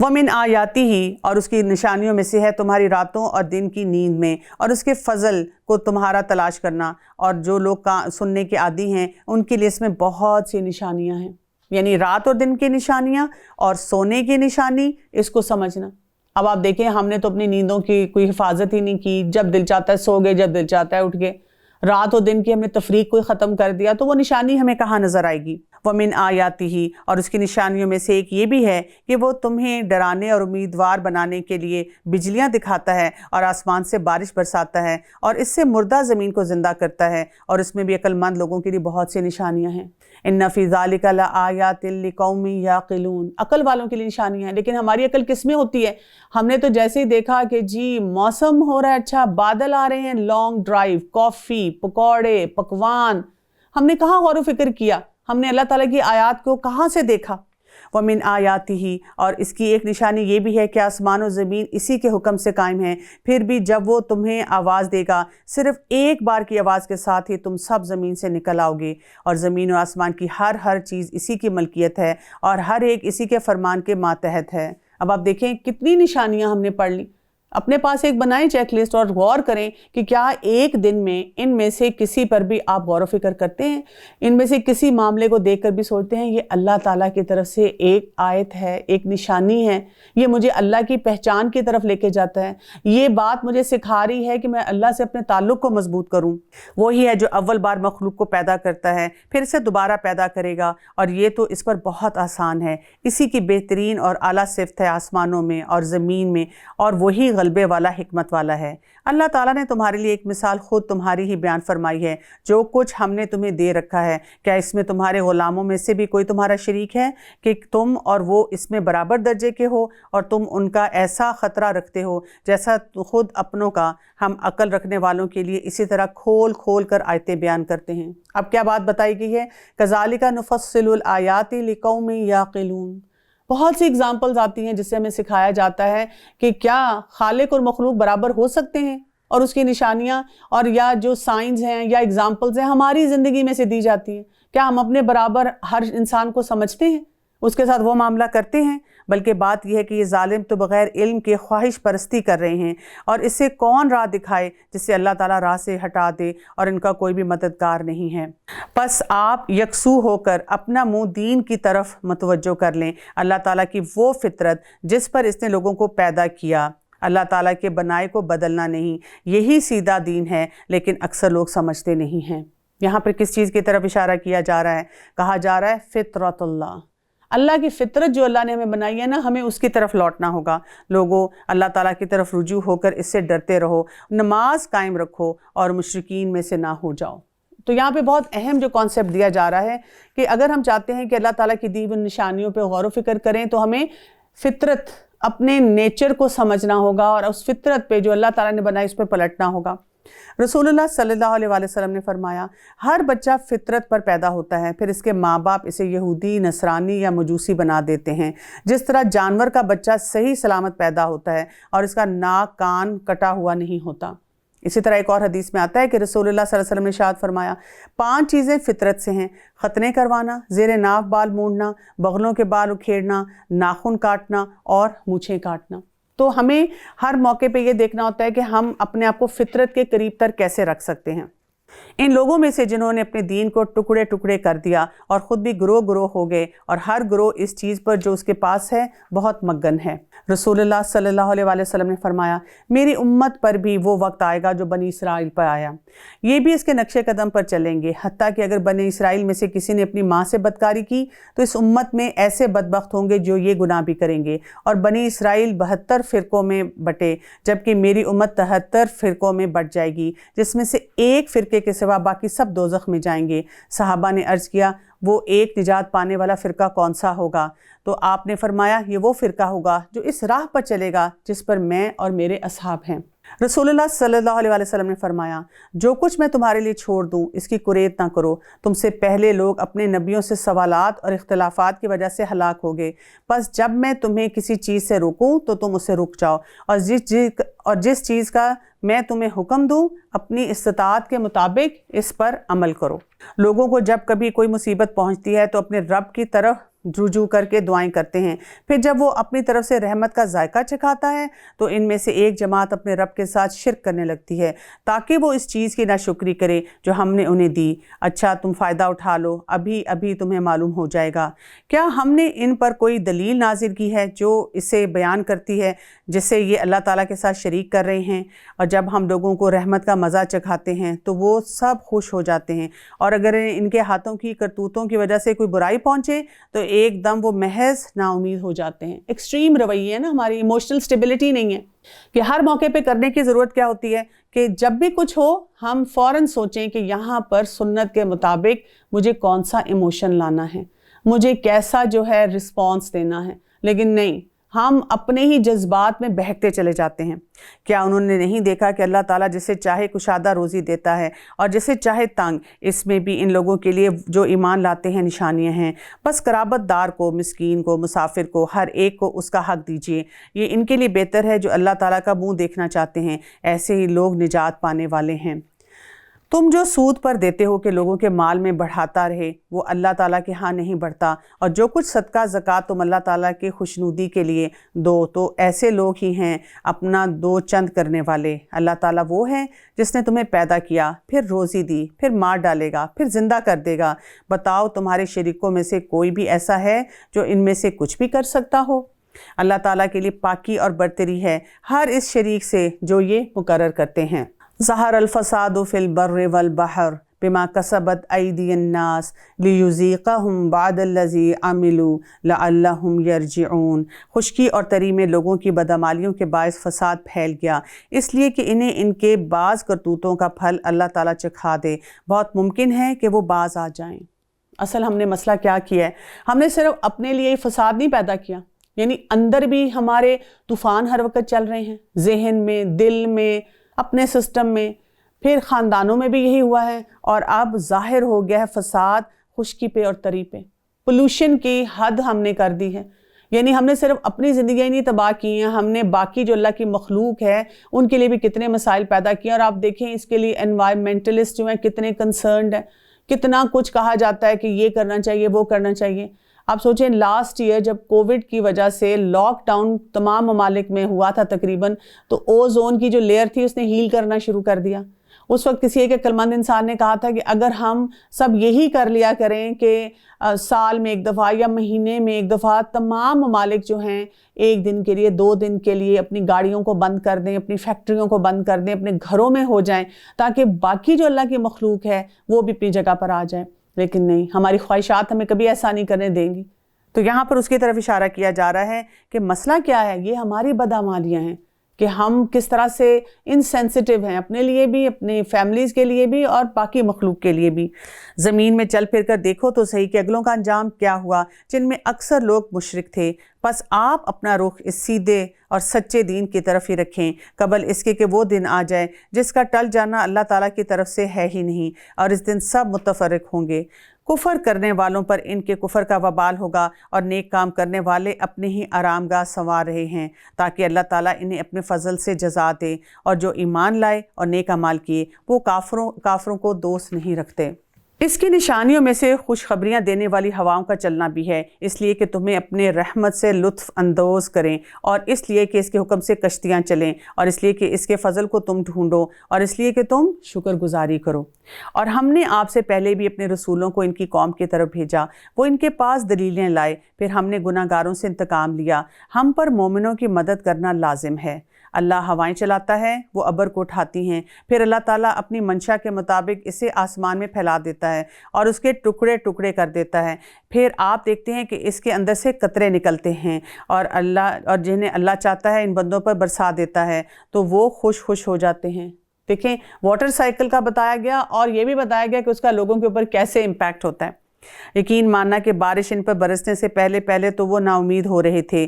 وَمِنْ آیَاتِهِ، اور اس کی نشانیوں میں سے ہے تمہاری راتوں اور دن کی نیند میں اور اس کے فضل کو تمہارا تلاش کرنا، اور جو لوگ سننے کے عادی ہیں ان کے لیے اس میں بہت سی نشانیاں ہیں۔ یعنی رات اور دن کی نشانیاں اور سونے کی نشانی، اس کو سمجھنا۔ اب آپ دیکھیں ہم نے تو اپنی نیندوں کی کوئی حفاظت ہی نہیں کی، جب دل چاہتا ہے سو گئے، جب دل چاہتا ہے اٹھ گئے، رات اور دن کی ہم نے تفریق کو ختم کر دیا، تو وہ نشانی ہمیں کہاں نظر آئے گی؟ وَمِنْ آیَاتِهِ، اور اس کی نشانیوں میں سے ایک یہ بھی ہے کہ وہ تمہیں ڈرانے اور امیدوار بنانے کے لیے بجلیاں دکھاتا ہے اور آسمان سے بارش برساتا ہے اور اس سے مردہ زمین کو زندہ کرتا ہے، اور اس میں بھی عقل مند لوگوں کے لیے بہت سی نشانیاں ہیں۔ إِنَّ فِي ذَلِكَ لَآيَاتٍ لِقَوْمٍ يَعْقِلُونَ، عقل والوں کے لیے نشانیاں ہیں۔ لیکن ہماری عقل کس میں ہوتی ہے؟ ہم نے تو جیسے ہی دیکھا کہ جی موسم ہو رہا ہے اچھا، بادل آ رہے ہیں، لانگ ڈرائیو، کافی، پکوڑے، پکوان، ہم نے کہاں غور و فکر کیا؟ ہم نے اللہ تعالیٰ کی آیات کو کہاں سے دیکھا؟ وَمِنْ آیَاتِهِ، اور اس کی ایک نشانی یہ بھی ہے کہ آسمان و زمین اسی کے حکم سے قائم ہیں، پھر بھی جب وہ تمہیں آواز دے گا صرف ایک بار کی آواز کے ساتھ ہی تم سب زمین سے نکل آؤ گے، اور زمین و آسمان کی ہر چیز اسی کی ملکیت ہے اور ہر ایک اسی کے فرمان کے ماتحت ہے۔ اب آپ دیکھیں کتنی نشانیاں ہم نے پڑھ لی۔ اپنے پاس ایک بنائیں چیک لسٹ اور غور کریں کہ کیا ایک دن میں ان میں سے کسی پر بھی آپ غور و فکر کرتے ہیں، ان میں سے کسی معاملے کو دیکھ کر بھی سوچتے ہیں یہ اللہ تعالیٰ کی طرف سے ایک آیت ہے، ایک نشانی ہے، یہ مجھے اللہ کی پہچان کی طرف لے کے جاتا ہے، یہ بات مجھے سکھا رہی ہے کہ میں اللہ سے اپنے تعلق کو مضبوط کروں۔ وہی ہے جو اول بار مخلوق کو پیدا کرتا ہے، پھر اسے دوبارہ پیدا کرے گا، اور یہ تو اس پر بہت آسان ہے۔ اسی کی بہترین اور اعلیٰ صفت ہے آسمانوں میں اور زمین میں، اور وہی غلبے والا حکمت والا ہے۔ اللہ تعالیٰ نے تمہارے لیے ایک مثال خود تمہاری ہی بیان فرمائی ہے، جو کچھ ہم نے تمہیں دے رکھا ہے، کیا اس میں تمہارے غلاموں میں سے بھی کوئی تمہارا شریک ہے کہ تم اور وہ اس میں برابر درجے کے ہو، اور تم ان کا ایسا خطرہ رکھتے ہو جیسا خود اپنوں کا؟ ہم عقل رکھنے والوں کے لیے اسی طرح کھول کھول کر آیتیں بیان کرتے ہیں۔ اب کیا بات بتائی گئی ہے؟ کذالک نفصل الآیات لقوم یعقلون۔ بہت سی اگزامپلز آتی ہیں جس سے ہمیں سکھایا جاتا ہے کہ کیا خالق اور مخلوق برابر ہو سکتے ہیں، اور اس کی نشانیاں اور یا جو سائنز ہیں یا اگزامپلز ہیں ہماری زندگی میں سے دی جاتی ہیں۔ کیا ہم اپنے برابر ہر انسان کو سمجھتے ہیں، اس کے ساتھ وہ معاملہ کرتے ہیں؟ بلکہ بات یہ ہے کہ یہ ظالم تو بغیر علم کے خواہش پرستی کر رہے ہیں، اور اس سے کون راہ دکھائے جس سے اللہ تعالیٰ راہ سے ہٹا دے، اور ان کا کوئی بھی مددگار نہیں ہے۔ پس آپ یکسو ہو کر اپنا منہ دین کی طرف متوجہ کر لیں، اللہ تعالیٰ کی وہ فطرت جس پر اس نے لوگوں کو پیدا کیا۔ اللہ تعالیٰ کے بنائے کو بدلنا نہیں، یہی سیدھا دین ہے، لیکن اکثر لوگ سمجھتے نہیں ہیں۔ یہاں پر کس چیز کی طرف اشارہ کیا جا رہا ہے؟ کہا جا رہا ہے فطرت اللہ، اللہ کی فطرت جو اللہ نے ہمیں بنائی ہے نا، ہمیں اس کی طرف لوٹنا ہوگا۔ لوگوں، اللہ تعالیٰ کی طرف رجوع ہو کر اس سے ڈرتے رہو، نماز قائم رکھو اور مشرکین میں سے نہ ہو جاؤ۔ تو یہاں پہ بہت اہم جو کانسیپٹ دیا جا رہا ہے کہ اگر ہم چاہتے ہیں کہ اللہ تعالیٰ کی دی ہوئی نشانیوں پہ غور و فکر کریں تو ہمیں فطرت، اپنے نیچر کو سمجھنا ہوگا، اور اس فطرت پہ جو اللہ تعالیٰ نے بنائی اس پہ پلٹنا ہوگا۔ رسول اللہ صلی اللہ علیہ وسلم نے فرمایا، ہر بچہ فطرت پر پیدا ہوتا ہے، پھر اس کے ماں باپ اسے یہودی، نصرانی یا مجوسی بنا دیتے ہیں۔ جس طرح جانور کا بچہ صحیح سلامت پیدا ہوتا ہے اور اس کا ناک کان کٹا ہوا نہیں ہوتا۔ اسی طرح ایک اور حدیث میں آتا ہے کہ رسول اللہ صلی اللہ علیہ وسلم نے ارشاد فرمایا، 5 چیزیں فطرت سے ہیں: ختنے کروانا، زیر ناف بال مونڈنا، بغلوں کے بال اکھیڑنا، ناخن کاٹنا اور مونچھیں کاٹنا۔ تو ہمیں ہر موقع پہ یہ دیکھنا ہوتا ہے کہ ہم اپنے آپ کو فطرت کے قریب تر کیسے رکھ سکتے ہیں۔ ان لوگوں میں سے جنہوں نے اپنے دین کو ٹکڑے ٹکڑے کر دیا اور خود بھی گروہ گروہ ہو گئے، اور ہر گروہ اس چیز پر جو اس کے پاس ہے بہت مگن ہے۔ رسول اللہ صلی اللہ علیہ وسلم نے فرمایا، میری امت پر بھی وہ وقت آئے گا جو بنی اسرائیل پر آیا، یہ بھی اس کے نقش قدم پر چلیں گے، حتیٰ کہ اگر بنی اسرائیل میں سے کسی نے اپنی ماں سے بدکاری کی تو اس امت میں ایسے بدبخت ہوں گے جو یہ گناہ بھی کریں گے، اور بنی اسرائیل 72 فرقوں میں بٹے، جبکہ میری امت 73 فرقوں میں بٹ جائے گی، جس میں سے ایک فرقے کے سوا باقی سب دوزخ میں جائیں گے۔ صحابہ نے عرض کیا، وہ ایک نجات پانے والا فرقہ کون سا ہوگا؟ تو آپ نے فرمایا، یہ وہ فرقہ ہوگا جو اس راہ پر چلے گا جس پر میں اور میرے اصحاب ہیں۔ رسول اللہ صلی اللہ علیہ وسلم نے فرمایا، جو کچھ میں تمہارے لیے چھوڑ دوں اس کی قریت نہ کرو۔ تم سے پہلے لوگ اپنے نبیوں سے سوالات اور اختلافات کی وجہ سے ہلاک ہو گئے، بس جب میں تمہیں کسی چیز سے روکوں تو تم اسے رک جاؤ، اور جس چیز کا میں تمہیں حکم دوں اپنی استطاعت کے مطابق اس پر عمل کرو۔ لوگوں کو جب کبھی کوئی مصیبت پہنچتی ہے تو اپنے رب کی طرف رجوع کر کے دعائیں کرتے ہیں، پھر جب وہ اپنی طرف سے رحمت کا ذائقہ چکھاتا ہے تو ان میں سے ایک جماعت اپنے رب کے ساتھ شرک کرنے لگتی ہے تاکہ وہ اس چیز کی ناشکری کرے جو ہم نے انہیں دی۔ اچھا، تم فائدہ اٹھا لو، ابھی ابھی تمہیں معلوم ہو جائے گا۔ کیا ہم نے ان پر کوئی دلیل نازل کی ہے جو اسے بیان کرتی ہے جس سے یہ اللہ تعالیٰ کے ساتھ شریک کر رہے ہیں؟ اور جب ہم لوگوں کو رحمت کا مزہ چکھاتے ہیں تو وہ سب خوش ہو جاتے ہیں، اور اگر ان کے ہاتھوں کی کرتوتوں کی وجہ سے کوئی برائی پہنچے تو ایک دم وہ محض نا امید ہو جاتے ہیں۔ ایکسٹریم رویے ہے نا، ہماری ایموشنل سٹیبلٹی نہیں ہے کہ ہر موقع پہ کرنے کی ضرورت کیا ہوتی ہے کہ جب بھی کچھ ہو ہم فوراً سوچیں کہ یہاں پر سنت کے مطابق مجھے کون سا ایموشن لانا ہے، مجھے کیسا جو ہے رسپانس دینا ہے، لیکن نہیں، ہم اپنے ہی جذبات میں بہکتے چلے جاتے ہیں۔ کیا انہوں نے نہیں دیکھا کہ اللہ تعالیٰ جسے چاہے کشادہ روزی دیتا ہے اور جسے چاہے تنگ؟ اس میں بھی ان لوگوں کے لیے جو ایمان لاتے ہیں نشانیاں ہیں۔ بس قرابت دار کو، مسکین کو، مسافر کو، ہر ایک کو اس کا حق دیجیے، یہ ان کے لیے بہتر ہے جو اللہ تعالیٰ کا منہ دیکھنا چاہتے ہیں، ایسے ہی لوگ نجات پانے والے ہیں۔ تم جو سود پر دیتے ہو کہ لوگوں کے مال میں بڑھاتا رہے، وہ اللہ تعالیٰ کے ہاں نہیں بڑھتا، اور جو کچھ صدقہ زکوٰۃ تم اللہ تعالیٰ کے خوشنودی کے لیے دو تو ایسے لوگ ہی ہیں اپنا دو چند کرنے والے۔ اللہ تعالیٰ وہ ہے جس نے تمہیں پیدا کیا، پھر روزی دی، پھر مار ڈالے گا، پھر زندہ کر دے گا۔ بتاؤ تمہارے شریکوں میں سے کوئی بھی ایسا ہے جو ان میں سے کچھ بھی کر سکتا ہو؟ اللہ تعالیٰ کے لیے پاکی اور برتری ہے ہر اس شریک سے جو یہ مقرر کرتے ہیں۔ ظہر الفساد فی البر والبحر بما کسبت ایدی الناس لیذیقہم بعد الذی عملوا لعلہم یرجعون۔ خشکی اور تری میں لوگوں کی بدعمالیوں کے باعث فساد پھیل گیا، اس لیے کہ انہیں ان کے بعض کرتوتوں کا پھل اللہ تعالیٰ چکھا دے، بہت ممکن ہے کہ وہ باز آ جائیں۔ اصل ہم نے مسئلہ کیا کیا ہے؟ ہم نے صرف اپنے لیے فساد نہیں پیدا کیا، یعنی اندر بھی ہمارے طوفان ہر وقت چل رہے ہیں، ذہن میں، دل میں، اپنے سسٹم میں، پھر خاندانوں میں بھی یہی ہوا ہے، اور اب ظاہر ہو گیا ہے فساد خشکی پہ اور تری پہ۔ پولوشن کی حد ہم نے کر دی ہے، یعنی ہم نے صرف اپنی زندگیاں نہیں تباہ کی ہیں، ہم نے باقی جو اللہ کی مخلوق ہے ان کے لیے بھی کتنے مسائل پیدا کیے، اور آپ دیکھیں اس کے لیے انوائرمنٹلسٹ جو ہیں کتنے کنسرنڈ ہیں، کتنا کچھ کہا جاتا ہے کہ یہ کرنا چاہیے، وہ کرنا چاہیے۔ آپ سوچیں لاسٹ ایئر جب کووڈ کی وجہ سے لاک ڈاؤن تمام ممالک میں ہوا تھا تقریباً، تو اوزون کی جو لیئر تھی اس نے ہیل کرنا شروع کر دیا۔ اس وقت کسی ایک عقلمند انسان نے کہا تھا کہ اگر ہم سب یہی کر لیا کریں کہ سال میں ایک دفعہ یا مہینے میں ایک دفعہ تمام ممالک جو ہیں ایک دن کے لیے، 2 دن کے لیے اپنی گاڑیوں کو بند کر دیں، اپنی فیکٹریوں کو بند کر دیں، اپنے گھروں میں ہو جائیں، تاکہ باقی جو اللہ کی مخلوق ہے وہ بھی اپنی جگہ پر آ جائیں۔ لیکن نہیں، ہماری خواہشات ہمیں کبھی ایسا نہیں کرنے دیں گی۔ تو یہاں پر اس کی طرف اشارہ کیا جا رہا ہے کہ مسئلہ کیا ہے؟ یہ ہماری بدعمالیاں ہیں کہ ہم کس طرح سے انسینسٹیو ہیں، اپنے لیے بھی، اپنے فیملیز کے لیے بھی، اور باقی مخلوق کے لیے بھی۔ زمین میں چل پھر کر دیکھو تو صحیح کہ اگلوں کا انجام کیا ہوا جن میں اکثر لوگ مشرک تھے، پس آپ اپنا رخ اس سیدھے اور سچے دین کی طرف ہی رکھیں قبل اس کے کہ وہ دن آ جائے جس کا ٹل جانا اللہ تعالیٰ کی طرف سے ہے ہی نہیں، اور اس دن سب متفرق ہوں گے۔ کفر کرنے والوں پر ان کے کفر کا وبال ہوگا، اور نیک کام کرنے والے اپنے ہی آرام گاہ سنوار رہے ہیں تاکہ اللہ تعالیٰ انہیں اپنے فضل سے جزا دے، اور جو ایمان لائے اور نیک اعمال کیے وہ کافروں کو دوست نہیں رکھتے۔ اس کی نشانیوں میں سے خوشخبریاں دینے والی ہواؤں کا چلنا بھی ہے، اس لیے کہ تمہیں اپنے رحمت سے لطف اندوز کریں، اور اس لیے کہ اس کے حکم سے کشتیاں چلیں، اور اس لیے کہ اس کے فضل کو تم ڈھونڈو، اور اس لیے کہ تم شکر گزاری کرو۔ اور ہم نے آپ سے پہلے بھی اپنے رسولوں کو ان کی قوم کی طرف بھیجا، وہ ان کے پاس دلیلیں لائے، پھر ہم نے گناہ گاروں سے انتقام لیا۔ ہم پر مومنوں کی مدد کرنا لازم ہے۔ اللہ ہوائیں چلاتا ہے، وہ ابر کو اٹھاتی ہیں، پھر اللہ تعالیٰ اپنی منشا کے مطابق اسے آسمان میں پھیلا دیتا ہے اور اس کے ٹکڑے ٹکڑے کر دیتا ہے، پھر آپ دیکھتے ہیں کہ اس کے اندر سے قطرے نکلتے ہیں، اور جنہیں اللہ چاہتا ہے ان بندوں پر برسا دیتا ہے تو وہ خوش ہو جاتے ہیں۔ دیکھیں واٹر سائیکل کا بتایا گیا، اور یہ بھی بتایا گیا کہ اس کا لوگوں کے اوپر کیسے امپیکٹ ہوتا ہے۔ یقین ماننا کہ بارش ان پر برسنے سے پہلے تو وہ نا امید ہو رہے تھے،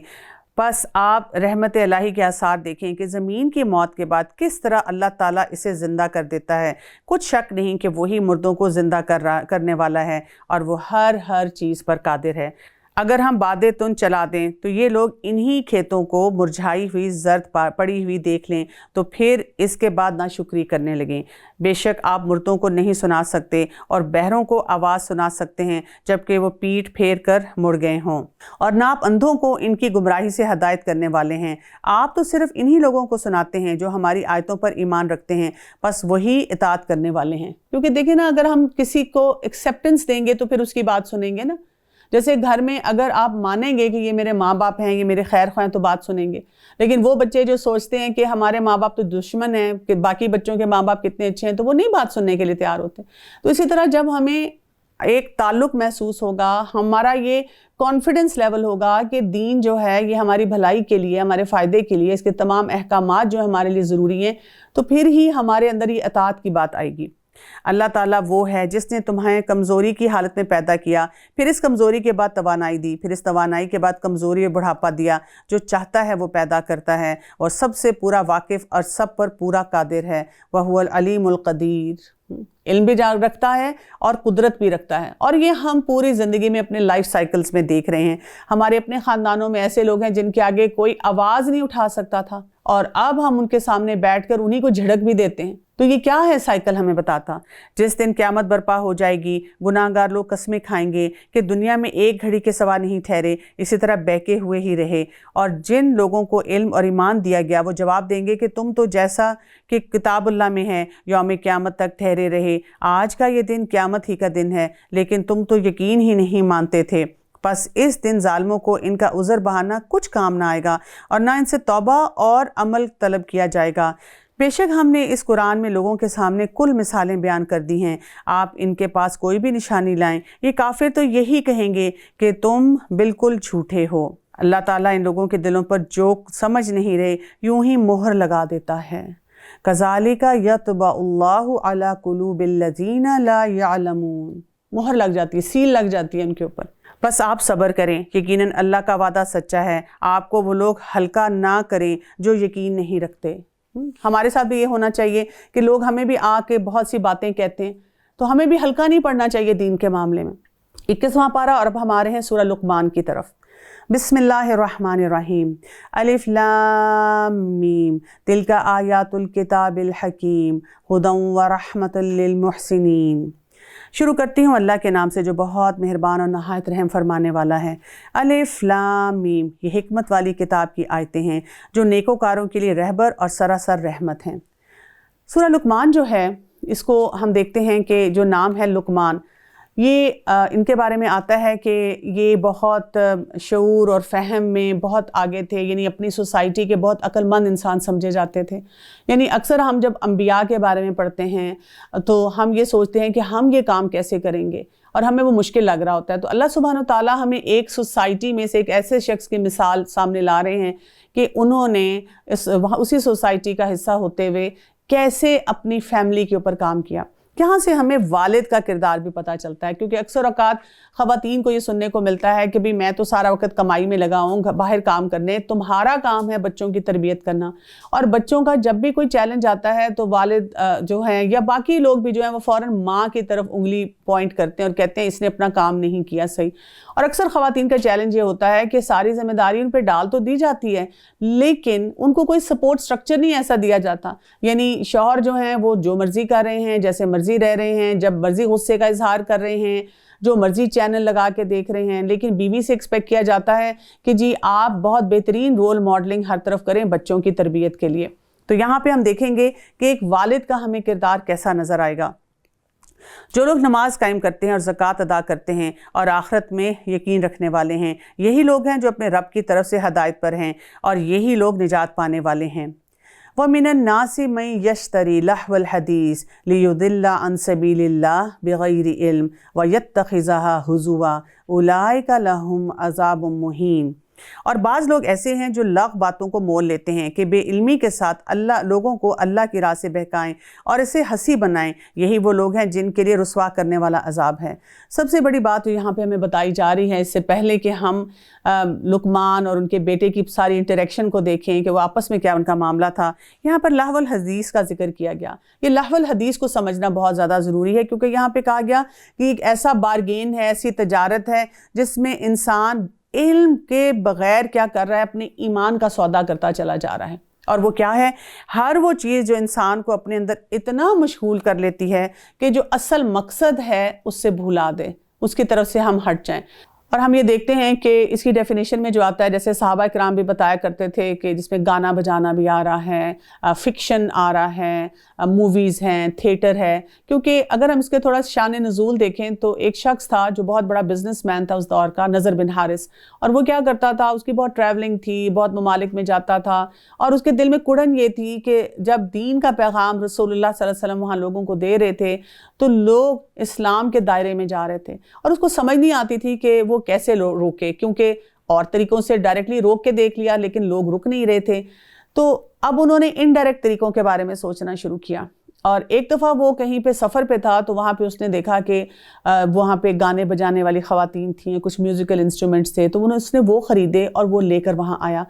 بس آپ رحمت الہی کے آثار دیکھیں کہ زمین کی موت کے بعد کس طرح اللہ تعالیٰ اسے زندہ کر دیتا ہے۔ کچھ شک نہیں کہ وہی مردوں کو زندہ کرنے والا ہے، اور وہ ہر چیز پر قادر ہے۔ اگر ہم بادیں تن چلا دیں تو یہ لوگ انہی کھیتوں کو مرجھائی ہوئی زرد پڑی ہوئی دیکھ لیں تو پھر اس کے بعد ناشکری کرنے لگیں۔ بے شک آپ مردوں کو نہیں سنا سکتے اور بہروں کو آواز سنا سکتے ہیں جبکہ وہ پیٹھ پھیر کر مڑ گئے ہوں، اور نہ آپ اندھوں کو ان کی گمراہی سے ہدایت کرنے والے ہیں۔ آپ تو صرف انہی لوگوں کو سناتے ہیں جو ہماری آیتوں پر ایمان رکھتے ہیں، بس وہی اطاعت کرنے والے ہیں۔ کیونکہ دیکھیں نا، اگر ہم کسی کو ایکسیپٹنس دیں گے تو پھر اس کی بات سنیں گے نا۔ جیسے گھر میں اگر آپ مانیں گے کہ یہ میرے ماں باپ ہیں، یہ میرے خیر خواہ ہیں، تو بات سنیں گے، لیکن وہ بچے جو سوچتے ہیں کہ ہمارے ماں باپ تو دشمن ہیں، کہ باقی بچوں کے ماں باپ کتنے اچھے ہیں، تو وہ نہیں بات سننے کے لیے تیار ہوتے۔ تو اسی طرح جب ہمیں ایک تعلق محسوس ہوگا، ہمارا یہ کانفیڈنس لیول ہوگا کہ دین جو ہے یہ ہماری بھلائی کے لیے، ہمارے فائدے کے لیے، اس کے تمام احکامات جو ہمارے لیے ضروری ہیں، تو پھر ہی ہمارے اندر یہ اطاعت کی بات آئے گی۔ اللہ تعالیٰ وہ ہے جس نے تمہیں کمزوری کی حالت میں پیدا کیا، پھر اس کمزوری کے بعد توانائی دی، پھر اس توانائی کے بعد کمزوری و بڑھاپا دیا۔ جو چاہتا ہے وہ پیدا کرتا ہے، اور سب سے پورا واقف اور سب پر پورا قادر ہے۔ وَهُوَ الْعَلِيمُ الْقَدِيرُ، علم بھی رکھتا ہے اور قدرت بھی رکھتا ہے۔ اور یہ ہم پوری زندگی میں اپنے لائف سائیکلز میں دیکھ رہے ہیں۔ ہمارے اپنے خاندانوں میں ایسے لوگ ہیں جن کے آگے کوئی آواز نہیں اٹھا سکتا تھا، اور اب ہم ان کے سامنے بیٹھ کر انہی کو جھڑک بھی دیتے ہیں۔ تو یہ کیا ہے سائیکل ہمیں بتاتا؟ جس دن قیامت برپا ہو جائے گی، گناہگار لوگ قسمیں کھائیں گے کہ دنیا میں ایک گھڑی کے سوا نہیں ٹھہرے، اسی طرح بہکے ہوئے ہی رہے، اور جن لوگوں کو علم اور ایمان دیا گیا وہ جواب دیں گے کہ تم تو جیسا کہ کتاب اللہ میں ہے یوم قیامت تک ٹھہرے رہے، آج کا یہ دن قیامت ہی کا دن ہے، لیکن تم تو یقین ہی نہیں مانتے تھے۔ پس اس دن ظالموں کو ان کا عذر بہانا کچھ کام نہ آئے گا اور نہ ان سے توبہ اور عمل طلب کیا جائے گا۔ بے شک ہم نے اس قرآن میں لوگوں کے سامنے کل مثالیں بیان کر دی ہیں، آپ ان کے پاس کوئی بھی نشانی لائیں، یہ کافر تو یہی کہیں گے کہ تم بالکل جھوٹے ہو۔ اللہ تعالیٰ ان لوگوں کے دلوں پر جو سمجھ نہیں رہے یوں ہی مہر لگا دیتا ہے۔ کذالک یطبع اللہ علی قلوب الذین لا یعلمون، مہر لگ جاتی ہے، سیل لگ جاتی ہے ان کے اوپر۔ بس آپ صبر کریں، یقیناً اللہ کا وعدہ سچا ہے، آپ کو وہ لوگ ہلکا نہ کریں جو یقین نہیں رکھتے۔ ہمارے ساتھ بھی یہ ہونا چاہیے کہ لوگ ہمیں بھی آ کے بہت سی باتیں کہتے ہیں تو ہمیں بھی ہلکا نہیں پڑنا چاہیے دین کے معاملے میں۔ 21واں پارہ، اور اب ہمارے ہیں سورہ لقمان کی طرف۔ بسم اللہ الرحمن الرحیم، الف لام میم، تلک آیات الکتاب الحکیم، ہدی ورحمۃ للمحسنین۔ شروع کرتی ہوں اللہ کے نام سے جو بہت مہربان اور نہایت رحم فرمانے والا ہے۔ الف لام میم، یہ حکمت والی کتاب کی آیتیں ہیں جو نیکوکاروں کے لیے رہبر اور سراسر رحمت ہیں۔ سورہ لقمان جو ہے اس کو ہم دیکھتے ہیں کہ جو نام ہے لقمان، یہ ان کے بارے میں آتا ہے کہ یہ بہت شعور اور فہم میں بہت آگے تھے، یعنی اپنی سوسائٹی کے بہت عقل مند انسان سمجھے جاتے تھے۔ یعنی اکثر ہم جب انبیاء کے بارے میں پڑھتے ہیں تو ہم یہ سوچتے ہیں کہ ہم یہ کام کیسے کریں گے، اور ہمیں وہ مشکل لگ رہا ہوتا ہے۔ تو اللہ سبحانہ و تعالیٰ ہمیں ایک سوسائٹی میں سے ایک ایسے شخص کی مثال سامنے لا رہے ہیں کہ انہوں نے اسی سوسائٹی کا حصہ ہوتے ہوئے کیسے اپنی فیملی کے اوپر کام کیا۔ یہاں سے ہمیں والد کا کردار بھی پتہ چلتا ہے، کیونکہ اکثر اوقات خواتین کو یہ سننے کو ملتا ہے کہ بھی میں تو سارا وقت کمائی میں لگا ہوں، باہر کام کرنے، تمہارا کام ہے بچوں کی تربیت کرنا۔ اور بچوں کا جب بھی کوئی چیلنج آتا ہے تو والد جو ہیں یا باقی لوگ بھی جو ہیں وہ فوراً ماں کی طرف انگلی پوائنٹ کرتے ہیں اور کہتے ہیں اس نے اپنا کام نہیں کیا صحیح۔ اور اکثر خواتین کا چیلنج یہ ہوتا ہے کہ ساری ذمہ داری ان پہ ڈال تو دی جاتی ہے لیکن ان کو کوئی سپورٹ سٹرکچر نہیں ایسا دیا جاتا، یعنی شوہر جو ہیں وہ جو مرضی کر رہے ہیں، جیسے مرضی رہ رہے ہیں، جب مرضی غصے کا اظہار کر رہے ہیں، جو مرضی چینل لگا کے دیکھ رہے ہیں، لیکن بیوی سے ایکسپیکٹ کیا جاتا ہے کہ جی آپ بہت بہترین رول ماڈلنگ ہر طرف کریں بچوں کی تربیت کے لیے۔ تو یہاں پہ ہم دیکھیں گے کہ ایک والد کا ہمیں کردار کیسا نظر آئے گا۔ جو لوگ نماز قائم کرتے ہیں اور زکوٰۃ ادا کرتے ہیں اور آخرت میں یقین رکھنے والے ہیں، یہی لوگ ہیں جو اپنے رب کی طرف سے ہدایت پر ہیں اور یہی لوگ نجات پانے والے ہیں۔ وَمِنَ النَّاسِ مَن يَشْتَرِي لَهْوَ الْحَدِيثِ لِيُضِلَّ عَن سَبِيلِ اللَّهِ بِغَيْرِ عِلْمٍ وَيَتَّخِذَهَا هُزُوًا أُولَٰئِكَ لَهُمْ عَذَابٌ مُّهِينٌ۔ اور بعض لوگ ایسے ہیں جو لغو باتوں کو مول لیتے ہیں کہ بے علمی کے ساتھ لوگوں کو اللہ کی راہ سے بہکائیں اور اسے ہنسی بنائیں، یہی وہ لوگ ہیں جن کے لیے رسوا کرنے والا عذاب ہے۔ سب سے بڑی بات یہاں پہ ہمیں بتائی جا رہی ہے، اس سے پہلے کہ ہم لقمان اور ان کے بیٹے کی ساری انٹریکشن کو دیکھیں کہ وہ آپس میں کیا ان کا معاملہ تھا، یہاں پر لہو الحدیث کا ذکر کیا گیا۔ یہ لہو الحدیث کو سمجھنا بہت زیادہ ضروری ہے، کیونکہ یہاں پہ کہا گیا کہ ایک ایسا بارگین ہے، ایسی تجارت ہے جس میں انسان علم کے بغیر کیا کر رہا ہے، اپنے ایمان کا سودا کرتا چلا جا رہا ہے۔ اور وہ کیا ہے؟ ہر وہ چیز جو انسان کو اپنے اندر اتنا مشغول کر لیتی ہے کہ جو اصل مقصد ہے اس سے بھولا دے، اس کی طرف سے ہم ہٹ جائیں۔ اور ہم یہ دیکھتے ہیں کہ اس کی ڈیفینیشن میں جو آتا ہے، جیسے صحابہ کرام بھی بتایا کرتے تھے کہ جس میں گانا بجانا بھی آ رہا ہے، فکشن آ رہا ہے، موویز ہیں، تھیٹر ہے۔ کیونکہ اگر ہم اس کے تھوڑا شان نزول دیکھیں تو ایک شخص تھا جو بہت بڑا بزنس مین تھا اس دور کا، نضر بن حارث، اور وہ کیا کرتا تھا، اس کی بہت ٹریولنگ تھی، بہت ممالک میں جاتا تھا، اور اس کے دل میں کڑن یہ تھی کہ جب دین کا پیغام رسول اللہ صلی اللہ علیہ وسلم وہاں لوگوں کو دے رہے تھے تو لوگ اسلام کے دائرے میں جا رہے تھے، اور اس کو سمجھ نہیں آتی تھی کہ وہ کیسے روکے، کیونکہ اور طریقوں سے ڈائریکٹلی روک کے دیکھ لیا لیکن لوگ رک نہیں رہے تھے۔ تو اب انہوں نے انڈائریکٹ طریقوں کے بارے میں سوچنا شروع کیا۔ اور ایک دفعہ وہ کہیں پہ سفر پہ تھا تو وہاں پہ اس نے دیکھا کہ وہاں پہ گانے بجانے والی خواتین تھیں، کچھ میوزیکل انسٹرومنٹس تھے، تو اس نے وہ خریدے اور وہ لے کر وہاں آیا،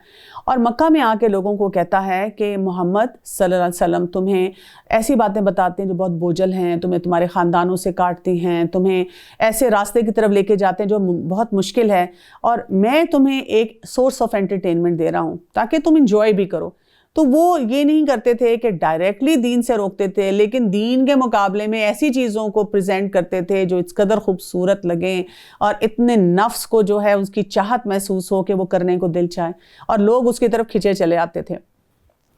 اور مکہ میں آ کے لوگوں کو کہتا ہے کہ محمد صلی اللہ علیہ وسلم تمہیں ایسی باتیں بتاتے ہیں جو بہت بوجھل ہیں، تمہیں تمہارے خاندانوں سے کاٹتی ہیں، تمہیں ایسے راستے کی طرف لے کے جاتے ہیں جو بہت مشکل ہے، اور میں تمہیں ایک سورس آف انٹرٹینمنٹ دے رہا ہوں تاکہ تم انجوائے بھی کرو۔ تو وہ یہ نہیں کرتے تھے کہ ڈائریکٹلی دین سے روکتے تھے، لیکن دین کے مقابلے میں ایسی چیزوں کو پریزنٹ کرتے تھے جو اس قدر خوبصورت لگیں اور اتنے نفس کو جو ہے اس کی چاہت محسوس ہو کہ وہ کرنے کو دل چاہے، اور لوگ اس کی طرف کھنچے چلے آتے تھے۔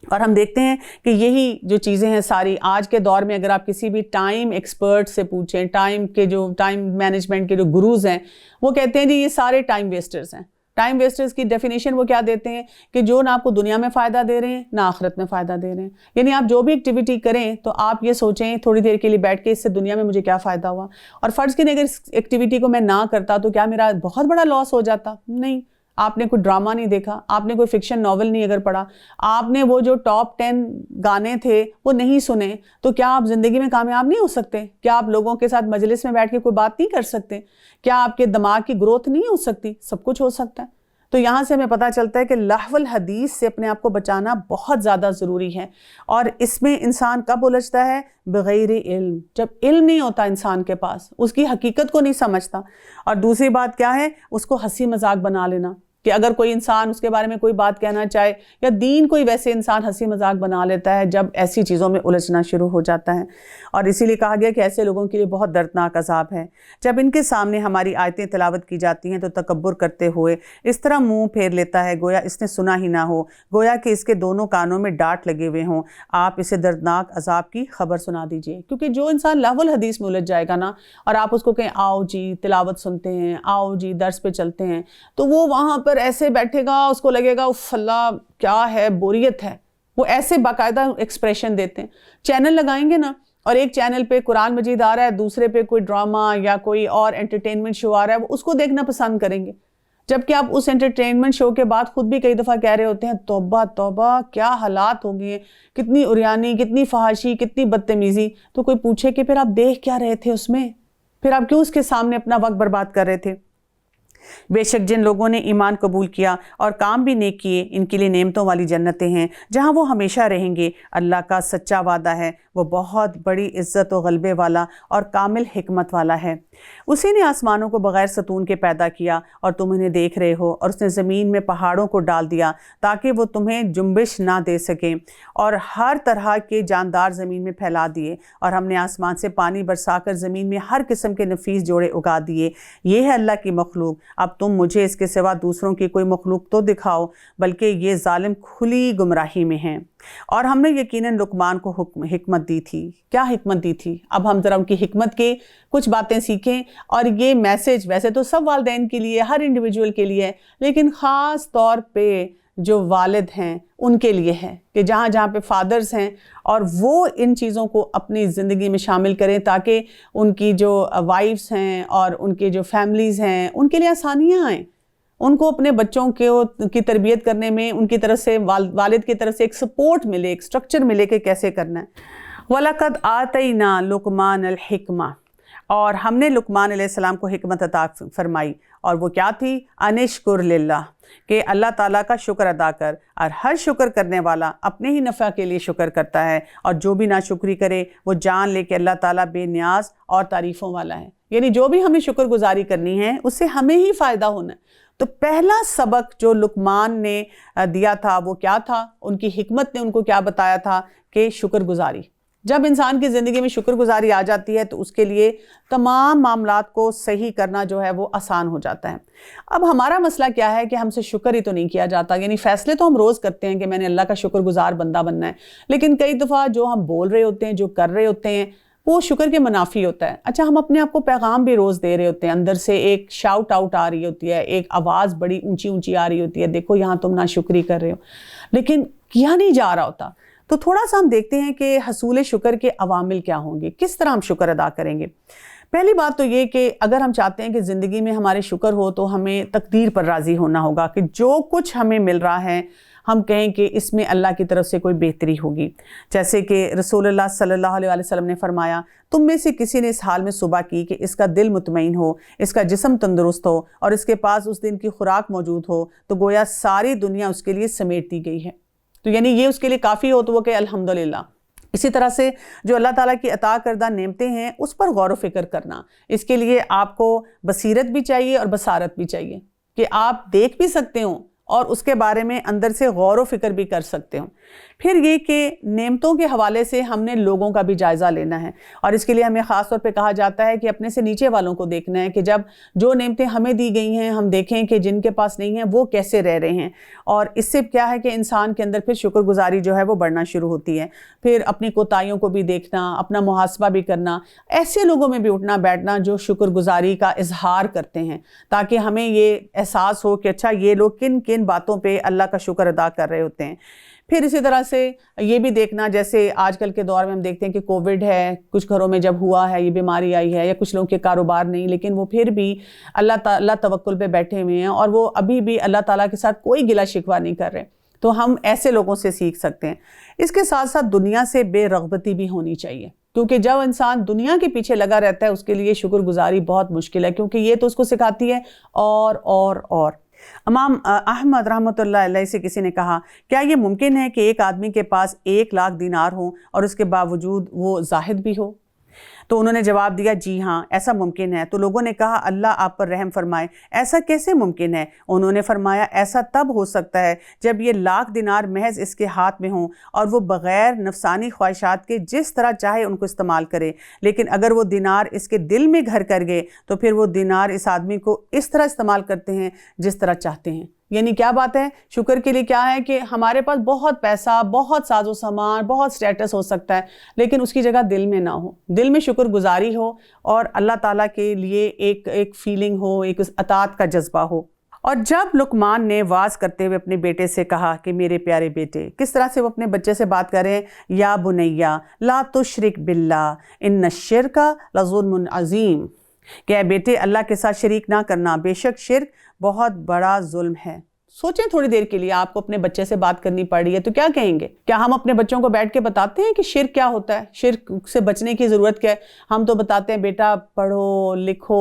اور ہم دیکھتے ہیں کہ یہی جو چیزیں ہیں ساری آج کے دور میں اگر آپ کسی بھی ٹائم ایکسپرٹ سے پوچھیں، ٹائم مینجمنٹ کے جو گروز ہیں، وہ کہتے ہیں جی یہ سارے ٹائم ویسٹرز ہیں۔ ٹائم ویسٹرز کی ڈیفینیشن وہ کیا دیتے ہیں کہ جو نہ آپ کو دنیا میں فائدہ دے رہے ہیں نہ آخرت میں فائدہ دے رہے ہیں، یعنی آپ جو بھی ایکٹیویٹی کریں تو آپ یہ سوچیں تھوڑی دیر کے لیے بیٹھ کے اس سے دنیا میں مجھے کیا فائدہ ہوا، اور فرض کریں اگر اس ایکٹیویٹی کو میں نہ کرتا تو کیا میرا بہت بڑا لاس ہو جاتا؟ نہیں۔ آپ نے کوئی ڈرامہ نہیں دیکھا، آپ نے کوئی فکشن ناول نہیں اگر پڑھا، آپ نے وہ جو ٹاپ 10 گانے تھے وہ نہیں سنے، تو کیا آپ زندگی میں کامیاب نہیں ہو سکتے؟ کیا آپ لوگوں کے ساتھ مجلس میں بیٹھ کے کوئی بات نہیں کر سکتے؟ کیا آپ کے دماغ کی گروتھ نہیں ہو سکتی؟ سب کچھ ہو سکتا ہے۔ تو یہاں سے ہمیں پتہ چلتا ہے کہ لہو الحدیث سے اپنے آپ کو بچانا بہت زیادہ ضروری ہے، اور اس میں انسان کب الجھتا ہے؟ بغیر علم، جب علم نہیں ہوتا انسان کے پاس، اس کی حقیقت کو نہیں سمجھتا۔ اور دوسری بات کیا ہے؟ اس کو ہنسی مذاق بنا لینا، کہ اگر کوئی انسان اس کے بارے میں کوئی بات کہنا چاہے یا دین کوئی ویسے انسان ہنسی مذاق بنا لیتا ہے جب ایسی چیزوں میں الجھنا شروع ہو جاتا ہے۔ اور اسی لیے کہا گیا کہ ایسے لوگوں کے لیے بہت دردناک عذاب ہے۔ جب ان کے سامنے ہماری آیتیں تلاوت کی جاتی ہیں تو تکبر کرتے ہوئے اس طرح منہ پھیر لیتا ہے گویا اس نے سنا ہی نہ ہو، گویا کہ اس کے دونوں کانوں میں ڈانٹ لگے ہوئے ہوں۔ آپ اسے دردناک عذاب کی خبر سنا دیجئے، کیونکہ جو انسان لہو الحدیث میں الجھ جائے گا نا، اور آپ اس کو کہیں آؤ جی تلاوت سنتے ہیں، آؤ جی درس پہ چلتے ہیں، تو وہ وہاں پر ایسے بیٹھے گا، اس کو لگے گا اف اللہ کیا ہے، بوریت ہے۔ وہ ایسے باقاعدہ ایکسپریشن دیتے ہیں۔ چینل لگائیں گے نا، اور ایک چینل پہ قرآن مجید آ رہا ہے، دوسرے پہ کوئی ڈرامہ یا کوئی اور انٹرٹینمنٹ شو آ رہا ہے، وہ اس کو دیکھنا پسند کریں گے، جبکہ آپ اس انٹرٹینمنٹ شو کے بعد خود بھی کئی دفعہ کہہ رہے ہوتے ہیں توبہ توبہ کیا حالات ہو گئے ہیں، کتنی اریانی، کتنی فحاشی، کتنی بدتمیزی۔ تو کوئی پوچھے کہ پھر آپ دیکھ کیا رہے تھے اس میں؟ پھر آپ کیوں اس کے سامنے اپنا وقت برباد کر رہے تھے؟ بے شک جن لوگوں نے ایمان قبول کیا اور کام بھی نیک کیے، ان کے لیے نعمتوں والی جنتیں ہیں جہاں وہ ہمیشہ رہیں گے۔ اللہ کا سچا وعدہ ہے، وہ بہت بڑی عزت و غلبے والا اور کامل حکمت والا ہے۔ اسی نے آسمانوں کو بغیر ستون کے پیدا کیا اور تم انہیں دیکھ رہے ہو، اور اس نے زمین میں پہاڑوں کو ڈال دیا تاکہ وہ تمہیں جنبش نہ دے سکیں، اور ہر طرح کے جاندار زمین میں پھیلا دیے، اور ہم نے آسمان سے پانی برسا کر زمین میں ہر قسم کے نفیس جوڑے اگا دیے۔ یہ ہے اللہ کی مخلوق، اب تم مجھے اس کے سوا دوسروں کی کوئی مخلوق تو دکھاؤ، بلکہ یہ ظالم کھلی گمراہی میں ہیں۔ اور ہم نے یقیناً لقمان کو حکمت دی تھی۔ کیا حکمت دی تھی؟ اب ہم ذرا ان کی حکمت کے کچھ باتیں سیکھیں، اور یہ میسج ویسے تو سب والدین کے لیے، ہر انڈیویجول کے لیے ہے، لیکن خاص طور پہ جو والد ہیں ان کے لیے ہے کہ جہاں جہاں پہ فادرز ہیں، اور وہ ان چیزوں کو اپنی زندگی میں شامل کریں تاکہ ان کی جو وائفز ہیں اور ان کے جو فیملیز ہیں ان کے لیے آسانیاں آئیں، ان کو اپنے بچوں کی تربیت کرنے میں ان کی طرف سے والد کی طرف سے ایک سپورٹ ملے، ایک سٹرکچر ملے کہ کیسے کرنا ہے۔ وَلَقَدْ آتَيْنَا لُقْمَانَ الْحِكْمَةَ، اور ہم نے لقمان علیہ السلام کو حکمت عطا فرمائی، اور وہ کیا تھی؟ انشکر للہ، کہ اللہ تعالیٰ کا شکر ادا کر، اور ہر شکر کرنے والا اپنے ہی نفع کے لیے شکر کرتا ہے، اور جو بھی ناشکری کرے وہ جان لے کہ اللہ تعالیٰ بے نیاز اور تعریفوں والا ہے۔ یعنی جو بھی ہمیں شکر گزاری کرنی ہے اس سے ہمیں ہی فائدہ ہونا ہے۔ تو پہلا سبق جو لقمان نے دیا تھا وہ کیا تھا؟ ان کی حکمت نے ان کو کیا بتایا تھا کہ شکر گزاری۔ جب انسان کی زندگی میں شکر گزاری آ جاتی ہے تو اس کے لیے تمام معاملات کو صحیح کرنا جو ہے وہ آسان ہو جاتا ہے۔ اب ہمارا مسئلہ کیا ہے کہ ہم سے شکر ہی تو نہیں کیا جاتا، یعنی فیصلے تو ہم روز کرتے ہیں کہ میں نے اللہ کا شکر گزار بندہ بننا ہے، لیکن کئی دفعہ جو ہم بول رہے ہوتے ہیں، جو کر رہے ہوتے ہیں، وہ شکر کے منافی ہوتا ہے۔ اچھا، ہم اپنے آپ کو پیغام بھی روز دے رہے ہوتے ہیں، اندر سے ایک شاؤٹ آؤٹ آ رہی ہوتی ہے، ایک آواز بڑی اونچی اونچی آ رہی ہوتی ہے، دیکھو یہاں تم ناشکری کر رہے ہو، لیکن کیا نہیں جا رہا ہوتا۔ تو تھوڑا سا ہم دیکھتے ہیں کہ حصول شکر کے عوامل کیا ہوں گے، کس طرح ہم شکر ادا کریں گے۔ پہلی بات تو یہ کہ اگر ہم چاہتے ہیں کہ زندگی میں ہمارے شکر ہو تو ہمیں تقدیر پر راضی ہونا ہوگا، کہ جو کچھ ہمیں مل رہا ہے ہم کہیں کہ اس میں اللہ کی طرف سے کوئی بہتری ہوگی۔ جیسے کہ رسول اللہ صلی اللہ علیہ وسلم نے فرمایا، تم میں سے کسی نے اس حال میں صبح کی کہ اس کا دل مطمئن ہو، اس کا جسم تندرست ہو، اور اس کے پاس اس دن کی خوراک موجود ہو، تو گویا ساری دنیا اس کے لیے سمیٹ دی گئی ہے۔ تو یعنی یہ اس کے لیے کافی ہو تو وہ کہ الحمدللہ۔ اسی طرح سے جو اللہ تعالیٰ کی عطا کردہ نعمتیں ہیں اس پر غور و فکر کرنا، اس کے لیے آپ کو بصیرت بھی چاہیے اور بصارت بھی چاہیے، کہ آپ دیکھ بھی سکتے ہوں اور اس کے بارے میں اندر سے غور و فکر بھی کر سکتے ہوں۔ پھر یہ کہ نعمتوں کے حوالے سے ہم نے لوگوں کا بھی جائزہ لینا ہے، اور اس کے لیے ہمیں خاص طور پہ کہا جاتا ہے کہ اپنے سے نیچے والوں کو دیکھنا ہے کہ جب جو نعمتیں ہمیں دی گئی ہیں ہم دیکھیں کہ جن کے پاس نہیں ہیں وہ کیسے رہ رہے ہیں، اور اس سے کیا ہے کہ انسان کے اندر پھر شکر گزاری جو ہے وہ بڑھنا شروع ہوتی ہے۔ پھر اپنی کوتاہیوں کو بھی دیکھنا، اپنا محاسبہ بھی کرنا، ایسے لوگوں میں بھی اٹھنا بیٹھنا جو شکر گزاری کا اظہار کرتے ہیں، تاکہ ہمیں یہ احساس ہو کہ اچھا یہ لوگ کن کن باتوں پہ اللہ کا شکر ادا کر رہے ہوتے ہیں۔ پھر اسی طرح سے یہ بھی دیکھنا، جیسے آج کل کے دور میں ہم دیکھتے ہیں کہ کووڈ ہے، کچھ گھروں میں جب ہوا ہے یہ بیماری آئی ہے، یا کچھ لوگوں کے کاروبار نہیں، لیکن وہ پھر بھی اللہ توکل پہ بیٹھے ہوئے ہیں، اور وہ ابھی بھی اللہ تعالیٰ کے ساتھ کوئی گلہ شکوہ نہیں کر رہے، تو ہم ایسے لوگوں سے سیکھ سکتے ہیں۔ اس کے ساتھ ساتھ دنیا سے بے رغبتی بھی ہونی چاہیے، کیونکہ جب انسان دنیا کے پیچھے لگا رہتا ہے اس کے لیے شکر گزاری بہت مشکل ہے، کیونکہ یہ تو اس کو سکھاتی ہے اور امام احمد رحمۃ اللہ علیہ سے کسی نے کہا، کیا یہ ممکن ہے کہ ایک آدمی کے پاس 1,00,000 دینار ہوں اور اس کے باوجود وہ زاہد بھی ہو؟ تو انہوں نے جواب دیا، جی ہاں ایسا ممکن ہے۔ تو لوگوں نے کہا، اللہ آپ پر رحم فرمائے، ایسا کیسے ممکن ہے؟ انہوں نے فرمایا، ایسا تب ہو سکتا ہے جب یہ 1,00,000 دینار محض اس کے ہاتھ میں ہوں اور وہ بغیر نفسانی خواہشات کے جس طرح چاہے ان کو استعمال کرے، لیکن اگر وہ دینار اس کے دل میں گھر کر گئے تو پھر وہ دینار اس آدمی کو اس طرح استعمال کرتے ہیں جس طرح چاہتے ہیں۔ یعنی کیا بات ہے؟ شکر کے لیے کیا ہے کہ ہمارے پاس بہت پیسہ، بہت ساز و سامان، بہت سٹیٹس ہو سکتا ہے، لیکن اس کی جگہ دل میں نہ ہو، دل میں شکر گزاری ہو، اور اللہ تعالیٰ کے لیے ایک فیلنگ ہو، ایک اطاعت کا جذبہ ہو۔ اور جب لقمان نے واز کرتے ہوئے اپنے بیٹے سے کہا کہ میرے پیارے بیٹے، کس طرح سے وہ اپنے بچے سے بات کریں، یا بنیا لا تشرک باللہ ان الشرک لظلم عظیم، کہ اے بیٹے اللہ کے ساتھ شریک نہ کرنا، بے شک شرک بہت بڑا ظلم ہے۔ سوچیں تھوڑی دیر کے لیے، آپ کو اپنے بچے سے بات کرنی پڑ رہی ہے تو کیا کہیں گے؟ کیا ہم اپنے بچوں کو بیٹھ کے بتاتے ہیں کہ شرک کیا ہوتا ہے، شرک سے بچنے کی ضرورت کیا ہے؟ ہم تو بتاتے ہیں بیٹا پڑھو لکھو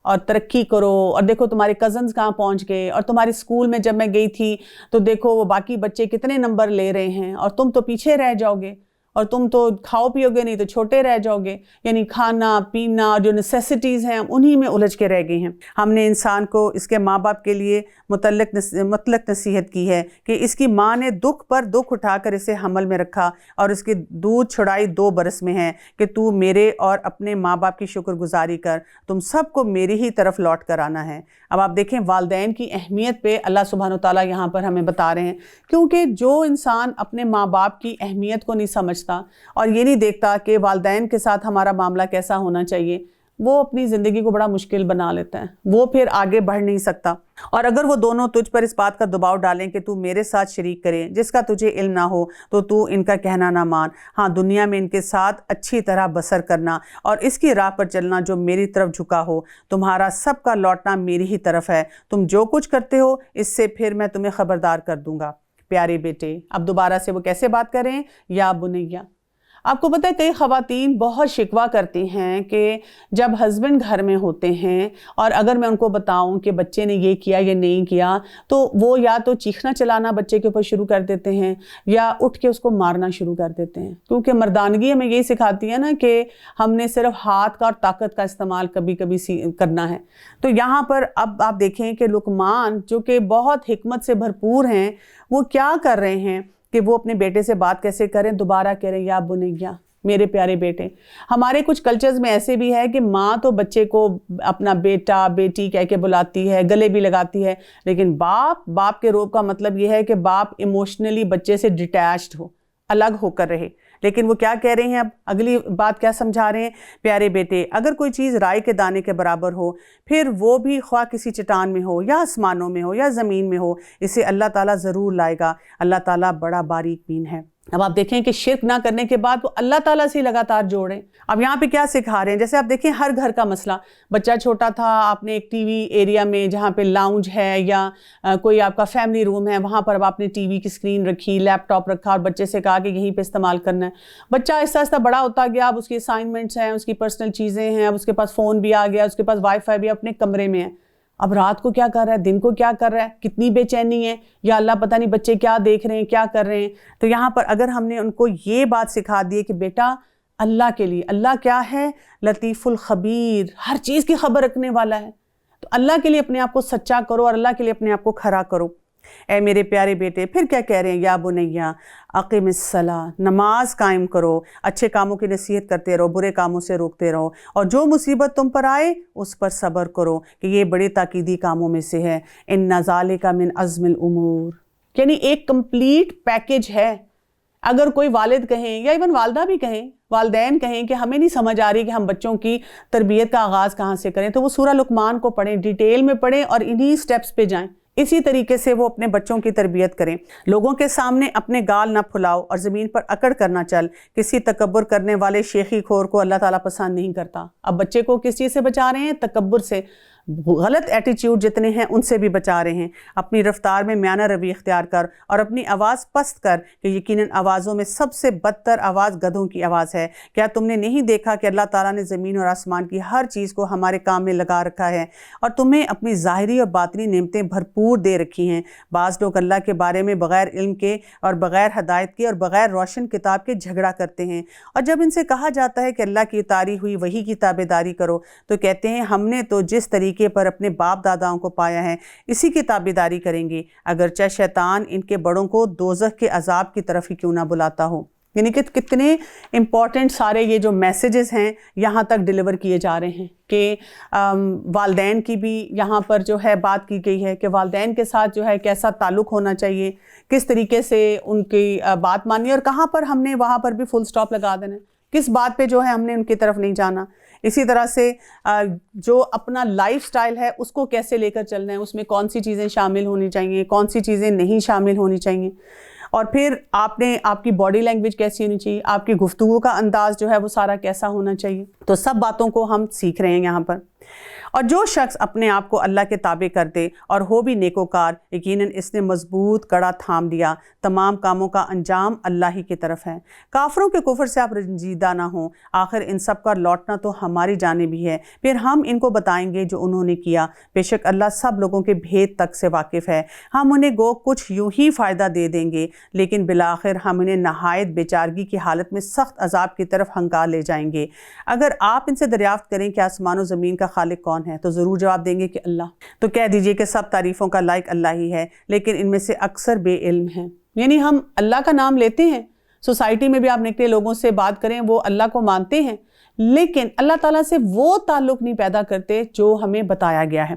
اور ترقی کرو، اور دیکھو تمہارے کزنز کہاں پہنچ گئے، اور تمہاری سکول میں جب میں گئی تھی تو دیکھو وہ باقی بچے کتنے نمبر لے رہے ہیں اور تم تو پیچھے رہ جاؤ گے، اور تم تو کھاؤ پیو گے نہیں تو چھوٹے رہ جاؤ گے۔ یعنی کھانا پینا جو نیسیسٹیز ہیں انہی میں الجھ کے رہ گئے ہیں۔ ہم نے انسان کو اس کے ماں باپ کے لیے مطلق نصیحت کی ہے کہ اس کی ماں نے دکھ پر دکھ اٹھا کر اسے حمل میں رکھا اور اس کی دودھ چھڑائی 2 برس میں ہے کہ تو میرے اور اپنے ماں باپ کی شکر گزاری کر، تم سب کو میری ہی طرف لوٹ کر آنا ہے۔ اب آپ دیکھیں والدین کی اہمیت پہ اللہ سبحانہ وتعالیٰ یہاں پر ہمیں بتا رہے ہیں، کیونکہ جو انسان اپنے ماں باپ کی اہمیت کو نہیں سمجھتا اور یہ نہیں دیکھتا کہ والدین کے ساتھ ہمارا معاملہ کیسا ہونا چاہیے، وہ اپنی زندگی کو بڑا مشکل بنا لیتا ہے، وہ پھر آگے بڑھ نہیں سکتا۔ اور اگر وہ دونوں تجھ پر اس بات کا دباؤ ڈالیں کہ تو میرے ساتھ شریک کرے جس کا تجھے علم نہ ہو، تو ان کا کہنا نہ مان، ہاں دنیا میں ان کے ساتھ اچھی طرح بسر کرنا اور اس کی راہ پر چلنا جو میری طرف جھکا ہو، تمہارا سب کا لوٹنا میری ہی طرف ہے، تم جو کچھ کرتے ہو اس سے پھر میں تمہیں خبردار کر دوں گا۔ پیارے بیٹے، اب دوبارہ سے وہ کیسے بات کر رہے ہیں، یا بنیا۔ آپ کو پتہ ہے کئی خواتین بہت شکوہ کرتی ہیں کہ جب ہسبینڈ گھر میں ہوتے ہیں اور اگر میں ان کو بتاؤں کہ بچے نے یہ کیا یا نہیں کیا تو وہ یا تو چیخنا چلانا بچے کے اوپر شروع کر دیتے ہیں یا اٹھ کے اس کو مارنا شروع کر دیتے ہیں، کیونکہ مردانگی ہمیں یہی سکھاتی ہے نا کہ ہم نے صرف ہاتھ کا اور طاقت کا استعمال کبھی کبھی کرنا ہے۔ تو یہاں پر اب آپ دیکھیں کہ لقمان جو کہ بہت حکمت سے بھرپور ہیں، وہ کیا کر رہے ہیں کہ وہ اپنے بیٹے سے بات کیسے کریں، دوبارہ کہہ رہے ہیں، یا بنیا، میرے پیارے بیٹے۔ ہمارے کچھ کلچرز میں ایسے بھی ہے کہ ماں تو بچے کو اپنا بیٹا بیٹی کہہ کے بلاتی ہے، گلے بھی لگاتی ہے، لیکن باپ کے روب کا مطلب یہ ہے کہ باپ ایموشنلی بچے سے ڈیٹیچڈ ہو، الگ ہو کر رہے۔ لیکن وہ کیا کہہ رہے ہیں، اب اگلی بات کیا سمجھا رہے ہیں، پیارے بیٹے اگر کوئی چیز رائے کے دانے کے برابر ہو، پھر وہ بھی خواہ کسی چٹان میں ہو یا آسمانوں میں ہو یا زمین میں ہو، اسے اللہ تعالیٰ ضرور لائے گا۔ اللہ تعالیٰ بڑا باریک بین ہے۔ اب آپ دیکھیں کہ شرک نہ کرنے کے بعد وہ اللہ تعالیٰ سے لگاتار جوڑیں۔ اب یہاں پہ کیا سکھا رہے ہیں، جیسے آپ دیکھیں ہر گھر کا مسئلہ، بچہ چھوٹا تھا، آپ نے ایک ٹی وی ایریا میں جہاں پہ لاؤنج ہے یا کوئی آپ کا فیملی روم ہے، وہاں پر اب آپ نے ٹی وی کی اسکرین رکھی، لیپ ٹاپ رکھا اور بچے سے کہا کہ یہیں پہ استعمال کرنا ہے۔ بچہ آہستہ آہستہ بڑا ہوتا گیا، اب اس کی اسائنمنٹس ہیں، اس کی پرسنل چیزیں ہیں، اب اس کے پاس فون بھی آ گیا، اس کے پاس وائی فائی بھی اپنے کمرے میں ہے۔ اب رات کو کیا کر رہا ہے، دن کو کیا کر رہا ہے، کتنی بے چینی ہے، یا اللہ پتہ نہیں بچے کیا دیکھ رہے ہیں، کیا کر رہے ہیں۔ تو یہاں پر اگر ہم نے ان کو یہ بات سکھا دی کہ بیٹا اللہ کے لیے، اللہ کیا ہے، لطیف الخبیر، ہر چیز کی خبر رکھنے والا ہے، تو اللہ کے لیے اپنے آپ کو سچا کرو اور اللہ کے لیے اپنے آپ کو کھڑا کرو۔ اے میرے پیارے بیٹے، پھر کیا کہہ رہے ہیں، یا بنیا اقیم الصلاۃ، نماز قائم کرو، اچھے کاموں کی نصیحت کرتے رہو، برے کاموں سے روکتے رہو، اور جو مصیبت تم پر آئے اس پر صبر کرو کہ یہ بڑے تاکیدی کاموں میں سے ہے، ان ذالک من عزم الامور، یعنی ایک کمپلیٹ پیکج ہے۔ اگر کوئی والد کہیں یا ایون والدہ بھی کہیں، والدین کہیں کہ ہمیں نہیں سمجھ آ رہی کہ ہم بچوں کی تربیت کا آغاز کہاں سے کریں، تو وہ سورہ لقمان کو پڑھیں، ڈیٹیل میں پڑھیں اور انہی سٹیپس پہ جائیں، اسی طریقے سے وہ اپنے بچوں کی تربیت کریں۔ لوگوں کے سامنے اپنے گال نہ پھلاؤ اور زمین پر اکڑ کر نہ چل، کسی تکبر کرنے والے شیخی خور کو اللہ تعالیٰ پسند نہیں کرتا۔ اب بچے کو کس چیز سے بچا رہے ہیں؟ تکبر سے، غلط ایٹیچیوڈ جتنے ہیں ان سے بھی بچا رہے ہیں۔ اپنی رفتار میں میانہ روی اختیار کر اور اپنی آواز پست کر کہ یقیناً آوازوں میں سب سے بدتر آواز گدھوں کی آواز ہے۔ کیا تم نے نہیں دیکھا کہ اللہ تعالیٰ نے زمین اور آسمان کی ہر چیز کو ہمارے کام میں لگا رکھا ہے اور تمہیں اپنی ظاہری اور باطنی نعمتیں بھرپور دے رکھی ہیں۔ بعض لوگ اللہ کے بارے میں بغیر علم کے اور بغیر ہدایت کے اور بغیر روشن کتاب کے جھگڑا کرتے ہیں، اور جب ان سے کہا جاتا ہے کہ اللہ کی اتاری ہوئی وحی کی تابعداری کرو تو کہتے ہیں ہم نے تو جس طریقے پر اپنے باپ داداؤں کو پایا ہے اسی کی تابعداری کریں گے، اگرچہ شیطان ان کے بڑوں کو دوزخ کے عذاب کی طرف ہی کیوں نہ بلاتا ہو۔ یعنی کہ کتنے امپورٹنٹ سارے یہ جو میسیجز ہیں یہاں تک ڈیلیور کیے جا رہے ہیں کہ والدین کی بھی یہاں پر جو ہے بات کی گئی ہے کہ والدین کے ساتھ جو ہے کیسا تعلق ہونا چاہیے، کس طریقے سے ان کی بات مانی، اور کہاں پر ہم نے وہاں پر بھی فل سٹاپ لگا دینا ہے، کس بات پہ جو ہے ہم نے ان کی طرف نہیں جانا۔ اسی طرح سے جو اپنا لائف سٹائل ہے اس کو کیسے لے کر چلنا ہے، اس میں کون سی چیزیں شامل ہونی چاہیے، کون سی چیزیں نہیں شامل ہونی چاہیے، اور پھر آپ کی باڈی لینگویج کیسی ہونی چاہیے، آپ کی گفتگو کا انداز جو ہے وہ سارا کیسا ہونا چاہیے۔ تو سب باتوں کو ہم سیکھ رہے ہیں یہاں پر۔ اور جو شخص اپنے آپ کو اللہ کے تابع کر دے اور ہو بھی نیکوکار، یقیناً اس نے مضبوط کڑا تھام دیا، تمام کاموں کا انجام اللہ ہی کی طرف ہے۔ کافروں کے کفر سے آپ رنجیدہ نہ ہوں، آخر ان سب کا لوٹنا تو ہماری جانب ہی ہے، پھر ہم ان کو بتائیں گے جو انہوں نے کیا، بے شک اللہ سب لوگوں کے بھید تک سے واقف ہے۔ ہم انہیں گو کچھ یوں ہی فائدہ دے دیں گے، لیکن بالآخر ہم انہیں نہایت بیچارگی کی حالت میں سخت عذاب کی طرف ہنکا لے جائیں گے۔ اگر آپ ان سے دریافت کریں کہ آسمان و زمین کا خالق کون ہے تو ضرور جواب دیں گے کہ اللہ۔ تو کہہ دیجئے کہ سب تعریفوں کا لائق اللہ ہی ہے، لیکن ان میں سے اکثر بے علم ہیں۔ یعنی ہم اللہ کا نام لیتے ہیں، سوسائٹی میں بھی آپ نکلے لوگوں سے بات کریں وہ اللہ کو مانتے ہیں، لیکن اللہ تعالیٰ سے وہ تعلق نہیں پیدا کرتے جو ہمیں بتایا گیا ہے۔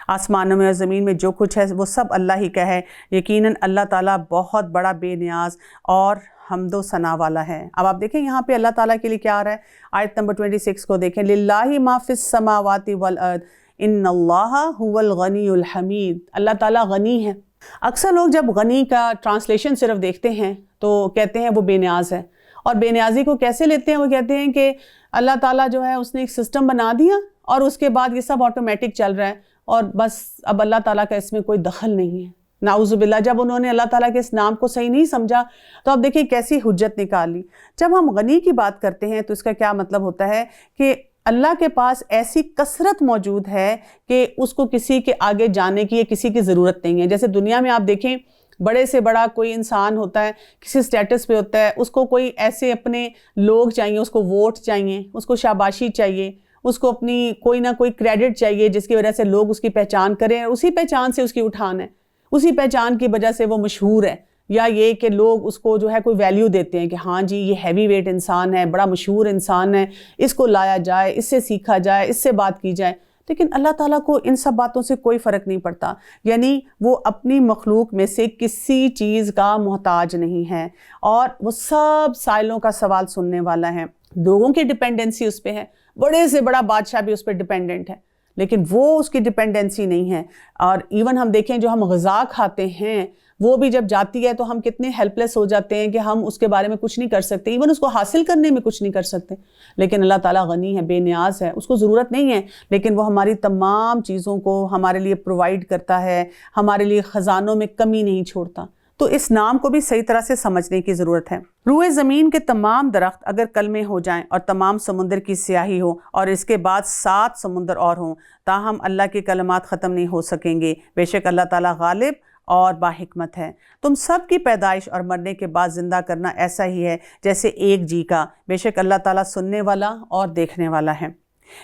آسمانوں میں اور زمین میں جو کچھ ہے وہ سب اللہ ہی کا ہے، یقیناً اللہ تعالیٰ بہت بڑا بے نیاز اور حمد و ثنا والا ہے۔ اب آپ دیکھیں یہاں پہ اللہ تعالیٰ کے لیے کیا آ رہا ہے، آیت نمبر 26 کو دیکھیں، للہ ما فی السماوات والارض ان اللہ هو الغنی الحمید، اللہ تعالیٰ غنی ہے۔ اکثر لوگ جب غنی کا ٹرانسلیشن صرف دیکھتے ہیں تو کہتے ہیں وہ بے نیاز ہے، اور بے نیازی کو کیسے لیتے ہیں؟ وہ کہتے ہیں کہ اللہ تعالیٰ جو ہے اس نے ایک سسٹم بنا دیا اور اس کے بعد یہ سب آٹومیٹک چل رہا ہے اور بس اب اللہ تعالیٰ کا اس میں کوئی دخل نہیں ہے۔ نعوذ باللہ، جب انہوں نے اللہ تعالیٰ کے اس نام کو صحیح نہیں سمجھا تو اب دیکھیں کیسی حجت نکال لی۔ جب ہم غنی کی بات کرتے ہیں تو اس کا کیا مطلب ہوتا ہے کہ اللہ کے پاس ایسی کثرت موجود ہے کہ اس کو کسی کے آگے جانے کی یا کسی کی ضرورت نہیں ہے۔ جیسے دنیا میں آپ دیکھیں بڑے سے بڑا کوئی انسان ہوتا ہے، کسی سٹیٹس پہ ہوتا ہے، اس کو کوئی ایسے اپنے لوگ چاہیے، اس کو ووٹ چاہیے، اس کو شاباشی چاہیے، اس کو اپنی کوئی نہ کوئی کریڈٹ چاہیے جس کی وجہ سے لوگ اس کی پہچان کریں، اسی پہچان سے اس کی اٹھان ہے، اسی پہچان کی وجہ سے وہ مشہور ہے، یا یہ کہ لوگ اس کو جو ہے کوئی ویلیو دیتے ہیں کہ ہاں جی یہ ہیوی ویٹ انسان ہے، بڑا مشہور انسان ہے، اس کو لایا جائے، اس سے سیکھا جائے، اس سے بات کی جائے۔ لیکن اللہ تعالیٰ کو ان سب باتوں سے کوئی فرق نہیں پڑتا، یعنی وہ اپنی مخلوق میں سے کسی چیز کا محتاج نہیں ہے، اور وہ سب سائلوں کا سوال سننے والا ہے۔ لوگوں کی ڈیپینڈنسی اس پہ ہے، بڑے سے بڑا بادشاہ بھی اس پہ ڈیپینڈنٹ ہے، لیکن وہ اس کی ڈیپینڈنسی نہیں ہے۔ اور ایون ہم دیکھیں جو ہم غذا کھاتے ہیں وہ بھی جب جاتی ہے تو ہم کتنے ہیلپ لیس ہو جاتے ہیں کہ ہم اس کے بارے میں کچھ نہیں کر سکتے، ایون اس کو حاصل کرنے میں کچھ نہیں کر سکتے۔ لیکن اللہ تعالیٰ غنی ہے، بے نیاز ہے، اس کو ضرورت نہیں ہے، لیکن وہ ہماری تمام چیزوں کو ہمارے لیے پرووائڈ کرتا ہے، ہمارے لیے خزانوں میں کمی نہیں چھوڑتا۔ تو اس نام کو بھی صحیح طرح سے سمجھنے کی ضرورت ہے۔ روئے زمین کے تمام درخت اگر کلمے ہو جائیں اور تمام سمندر کی سیاہی ہو اور اس کے بعد 7 سمندر اور ہوں، تاہم اللہ کے کلمات ختم نہیں ہو سکیں گے، بے شک اللہ تعالیٰ غالب اور باحکمت ہے۔ تم سب کی پیدائش اور مرنے کے بعد زندہ کرنا ایسا ہی ہے جیسے ایک جی کا، بے شک اللہ تعالیٰ سننے والا اور دیکھنے والا ہے۔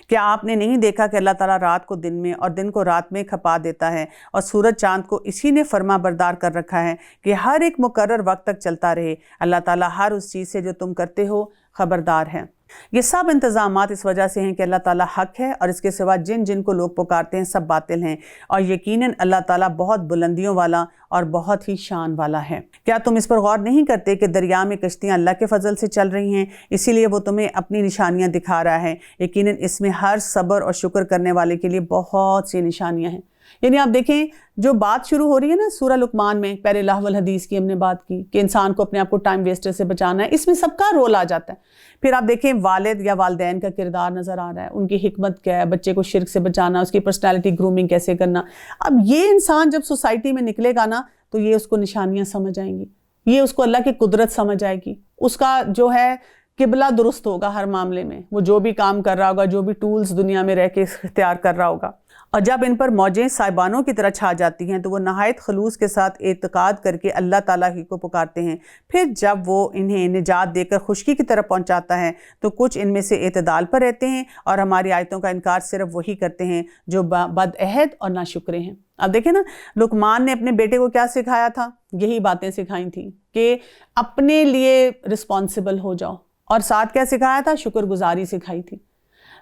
کیا آپ نے نہیں دیکھا کہ اللہ تعالیٰ رات کو دن میں اور دن کو رات میں کھپا دیتا ہے، اور سورج چاند کو اسی نے فرما بردار کر رکھا ہے کہ ہر ایک مقرر وقت تک چلتا رہے۔ اللہ تعالیٰ ہر اس چیز سے جو تم کرتے ہو خبردار ہے۔ یہ سب انتظامات اس وجہ سے ہیں کہ اللہ تعالیٰ حق ہے، اور اس کے سوا جن جن کو لوگ پکارتے ہیں سب باطل ہیں، اور یقیناً اللہ تعالیٰ بہت بلندیوں والا اور بہت ہی شان والا ہے۔ کیا تم اس پر غور نہیں کرتے کہ دریا میں کشتیاں اللہ کے فضل سے چل رہی ہیں، اسی لیے وہ تمہیں اپنی نشانیاں دکھا رہا ہے۔ یقیناً اس میں ہر صبر اور شکر کرنے والے کے لیے بہت سی نشانیاں ہیں۔ یعنی آپ دیکھیں جو بات شروع ہو رہی ہے نا سورہ لقمان میں، پہلے اللہ والحدیث کی ہم نے بات کی کہ انسان کو اپنے آپ کو ٹائم ویسٹر سے بچانا ہے، اس میں سب کا رول آ جاتا ہے۔ پھر آپ دیکھیں والد یا والدین کا کردار نظر آ رہا ہے، ان کی حکمت کیا ہے، بچے کو شرک سے بچانا، اس کی پرسنالٹی گرومنگ کیسے کرنا۔ اب یہ انسان جب سوسائٹی میں نکلے گا نا تو یہ اس کو نشانیاں سمجھ آئیں گی، یہ اس کو اللہ کی قدرت سمجھ آئے گی، اس کا جو ہے قبلہ درست ہوگا ہر معاملے میں، وہ جو بھی کام کر رہا ہوگا، جو بھی ٹولز دنیا میں رہ کے اختیار کر رہا ہوگا۔ اور جب ان پر موجیں سائبانوں کی طرح چھا جاتی ہیں تو وہ نہایت خلوص کے ساتھ اعتقاد کر کے اللہ تعالیٰ ہی کو پکارتے ہیں۔ پھر جب وہ انہیں نجات دے کر خشکی کی طرف پہنچاتا ہے تو کچھ ان میں سے اعتدال پر رہتے ہیں اور ہماری آیتوں کا انکار صرف وہی کرتے ہیں جو بد عہد اور ناشکرے ہیں۔ اب دیکھیں نا لقمان نے اپنے بیٹے کو کیا سکھایا تھا؟ یہی باتیں سکھائی تھیں کہ اپنے لیے رسپانسبل ہو جاؤ، اور ساتھ کیا سکھایا تھا؟ شکر گزاری سکھائی تھی۔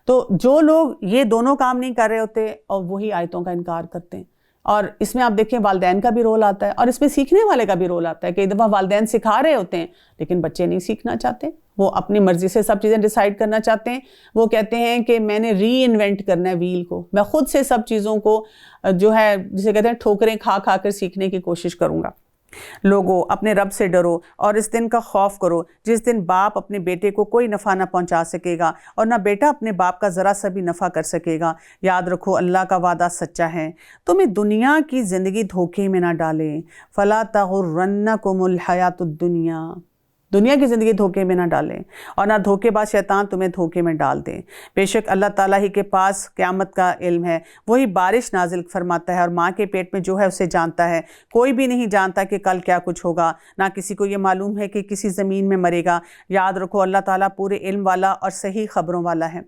تو جو لوگ یہ دونوں کام نہیں کر رہے ہوتے اور وہی آیتوں کا انکار کرتے ہیں، اور اس میں آپ دیکھیں والدین کا بھی رول آتا ہے اور اس میں سیکھنے والے کا بھی رول آتا ہے۔ کئی دفعہ والدین سکھا رہے ہوتے ہیں لیکن بچے نہیں سیکھنا چاہتے، وہ اپنی مرضی سے سب چیزیں ڈیسائیڈ کرنا چاہتے ہیں۔ وہ کہتے ہیں کہ میں نے ری انوینٹ کرنا ہے ویل کو، میں خود سے سب چیزوں کو جو ہے جسے کہتے ہیں ٹھوکریں کھا کھا کر سیکھنے کی کوشش کروں گا۔ لوگوں اپنے رب سے ڈرو اور اس دن کا خوف کرو جس دن باپ اپنے بیٹے کو کوئی نفع نہ پہنچا سکے گا اور نہ بیٹا اپنے باپ کا ذرا سا بھی نفع کر سکے گا۔ یاد رکھو اللہ کا وعدہ سچا ہے، تمہیں دنیا کی زندگی دھوکے میں نہ ڈالے۔ فلا تغرنکم الحیات الدنیا، دنیا کی زندگی دھوکے میں نہ ڈالیں اور نہ دھوکے باز شیطان تمہیں دھوکے میں ڈال دے۔ بے شک اللہ تعالیٰ ہی کے پاس قیامت کا علم ہے، وہی بارش نازل فرماتا ہے اور ماں کے پیٹ میں جو ہے اسے جانتا ہے۔ کوئی بھی نہیں جانتا کہ کل کیا کچھ ہوگا، نہ کسی کو یہ معلوم ہے کہ کسی زمین میں مرے گا۔ یاد رکھو اللہ تعالیٰ پورے علم والا اور صحیح خبروں والا ہے۔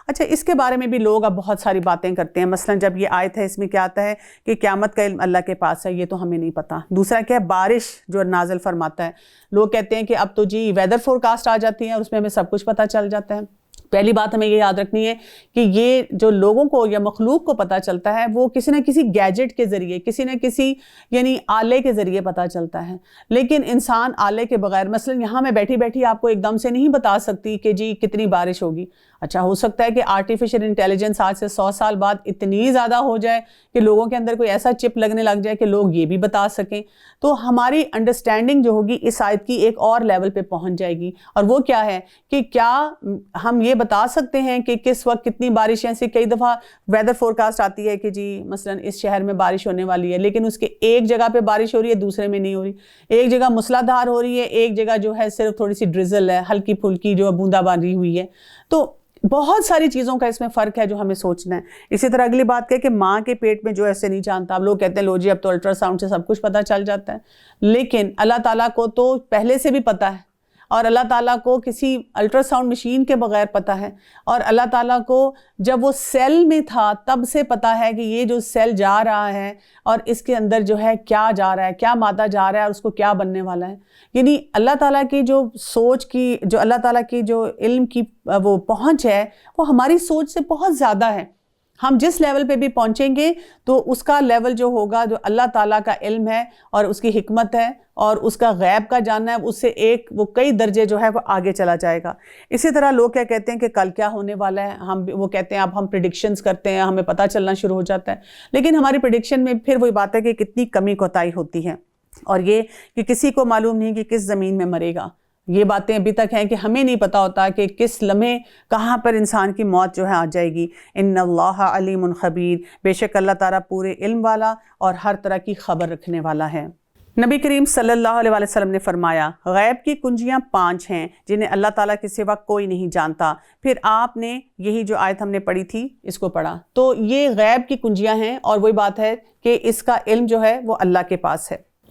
اچھا اس کے بارے میں بھی لوگ اب بہت ساری باتیں کرتے ہیں، مثلا جب یہ آیت ہے اس میں کیا آتا ہے کہ قیامت کا علم اللہ کے پاس ہے، یہ تو ہمیں نہیں پتہ۔ دوسرا کیا ہے؟ بارش جو نازل فرماتا ہے، لوگ کہتے ہیں کہ اب تو جی ویدر فور کاسٹ آ جاتی ہے اور اس میں ہمیں سب کچھ پتہ چل جاتا ہے۔ پہلی بات ہمیں یہ یاد رکھنی ہے کہ یہ جو لوگوں کو یا مخلوق کو پتہ چلتا ہے وہ کسی نہ کسی گیجٹ کے ذریعے، کسی نہ کسی یعنی آلے کے ذریعے پتہ چلتا ہے، لیکن انسان آلے کے بغیر، مثلا یہاں میں بیٹھی بیٹھی آپ کو ایک دم سے نہیں بتا سکتی کہ جی کتنی بارش ہوگی۔ اچھا ہو سکتا ہے کہ آرٹیفیشل انٹیلیجنس آج سے 100 سال بعد اتنی زیادہ ہو جائے کہ لوگوں کے اندر کوئی ایسا چپ لگنے لگ جائے کہ لوگ یہ بھی بتا سکیں، تو ہماری انڈرسٹینڈنگ جو ہوگی اس آیت کی ایک اور لیول پہ پہنچ جائے گی۔ اور وہ کیا ہے کہ کیا ہم یہ بتا سکتے ہیں کہ کس وقت کتنی بارش ہے؟ سے کئی دفعہ ویدر فورکاسٹ آتی ہے کہ جی مثلا اس شہر میں بارش ہونے والی ہے، لیکن اس کے ایک جگہ پہ بارش ہو رہی ہے دوسرے میں نہیں ہو رہی، ایک جگہ مسلح دھار ہو رہی ہے، ایک جگہ جو ہے صرف تھوڑی سی ڈرزل ہے، ہلکی پھلکی جو بوندا باندی ہوئی ہے۔ تو بہت ساری چیزوں کا اس میں فرق ہے جو ہمیں سوچنا ہے۔ اسی طرح اگلی بات کہ ماں کے پیٹ میں جو ایسے نہیں جانتا، اب لوگ کہتے ہیں لو جی اب تو الٹرا ساؤنڈ سے سب کچھ پتہ چل جاتا ہے، لیکن اللہ تعالیٰ کو تو پہلے سے بھی پتہ ہے، اور اللہ تعالیٰ کو کسی الٹرا ساؤنڈ مشین کے بغیر پتہ ہے، اور اللہ تعالیٰ کو جب وہ سیل میں تھا تب سے پتہ ہے کہ یہ جو سیل جا رہا ہے اور اس کے اندر جو ہے کیا جا رہا ہے، کیا مادہ جا رہا ہے اور اس کو کیا بننے والا ہے۔ یعنی اللہ تعالیٰ کی جو سوچ کی، جو اللہ تعالیٰ کی جو علم کی وہ پہنچ ہے وہ ہماری سوچ سے بہت زیادہ ہے۔ ہم جس لیول پہ بھی پہنچیں گے تو اس کا لیول جو ہوگا جو اللہ تعالیٰ کا علم ہے اور اس کی حکمت ہے اور اس کا غیب کا جاننا ہے، اس سے وہ کئی درجے جو ہے وہ آگے چلا جائے گا۔ اسی طرح لوگ کیا کہتے ہیں کہ کل کیا ہونے والا ہے، وہ کہتے ہیں اب ہم پریڈکشنز کرتے ہیں، ہمیں پتہ چلنا شروع ہو جاتا ہے، لیکن ہماری پریڈکشن میں پھر وہی بات ہے کہ کتنی کمی کوتاہی ہوتی ہے، اور یہ کہ کسی کو معلوم نہیں کہ کس زمین میں مرے گا۔ یہ باتیں ابھی تک ہیں کہ ہمیں نہیں پتہ ہوتا کہ کس لمحے کہاں پر انسان کی موت جو ہے آ جائے گی۔ ان اللہ علیم خبیر، بے شک اللہ تعالیٰ پورے علم والا اور ہر طرح کی خبر رکھنے والا ہے۔ نبی کریم صلی اللہ علیہ وسلم نے فرمایا غیب کی کنجیاں 5 ہیں جنہیں اللہ تعالیٰ کے سوا کوئی نہیں جانتا۔ پھر آپ نے یہی جو آیت ہم نے پڑھی تھی اس کو پڑھا، تو یہ غیب کی کنجیاں ہیں اور وہی بات ہے کہ اس کا علم جو ہے وہ اللہ کے پاس ہے۔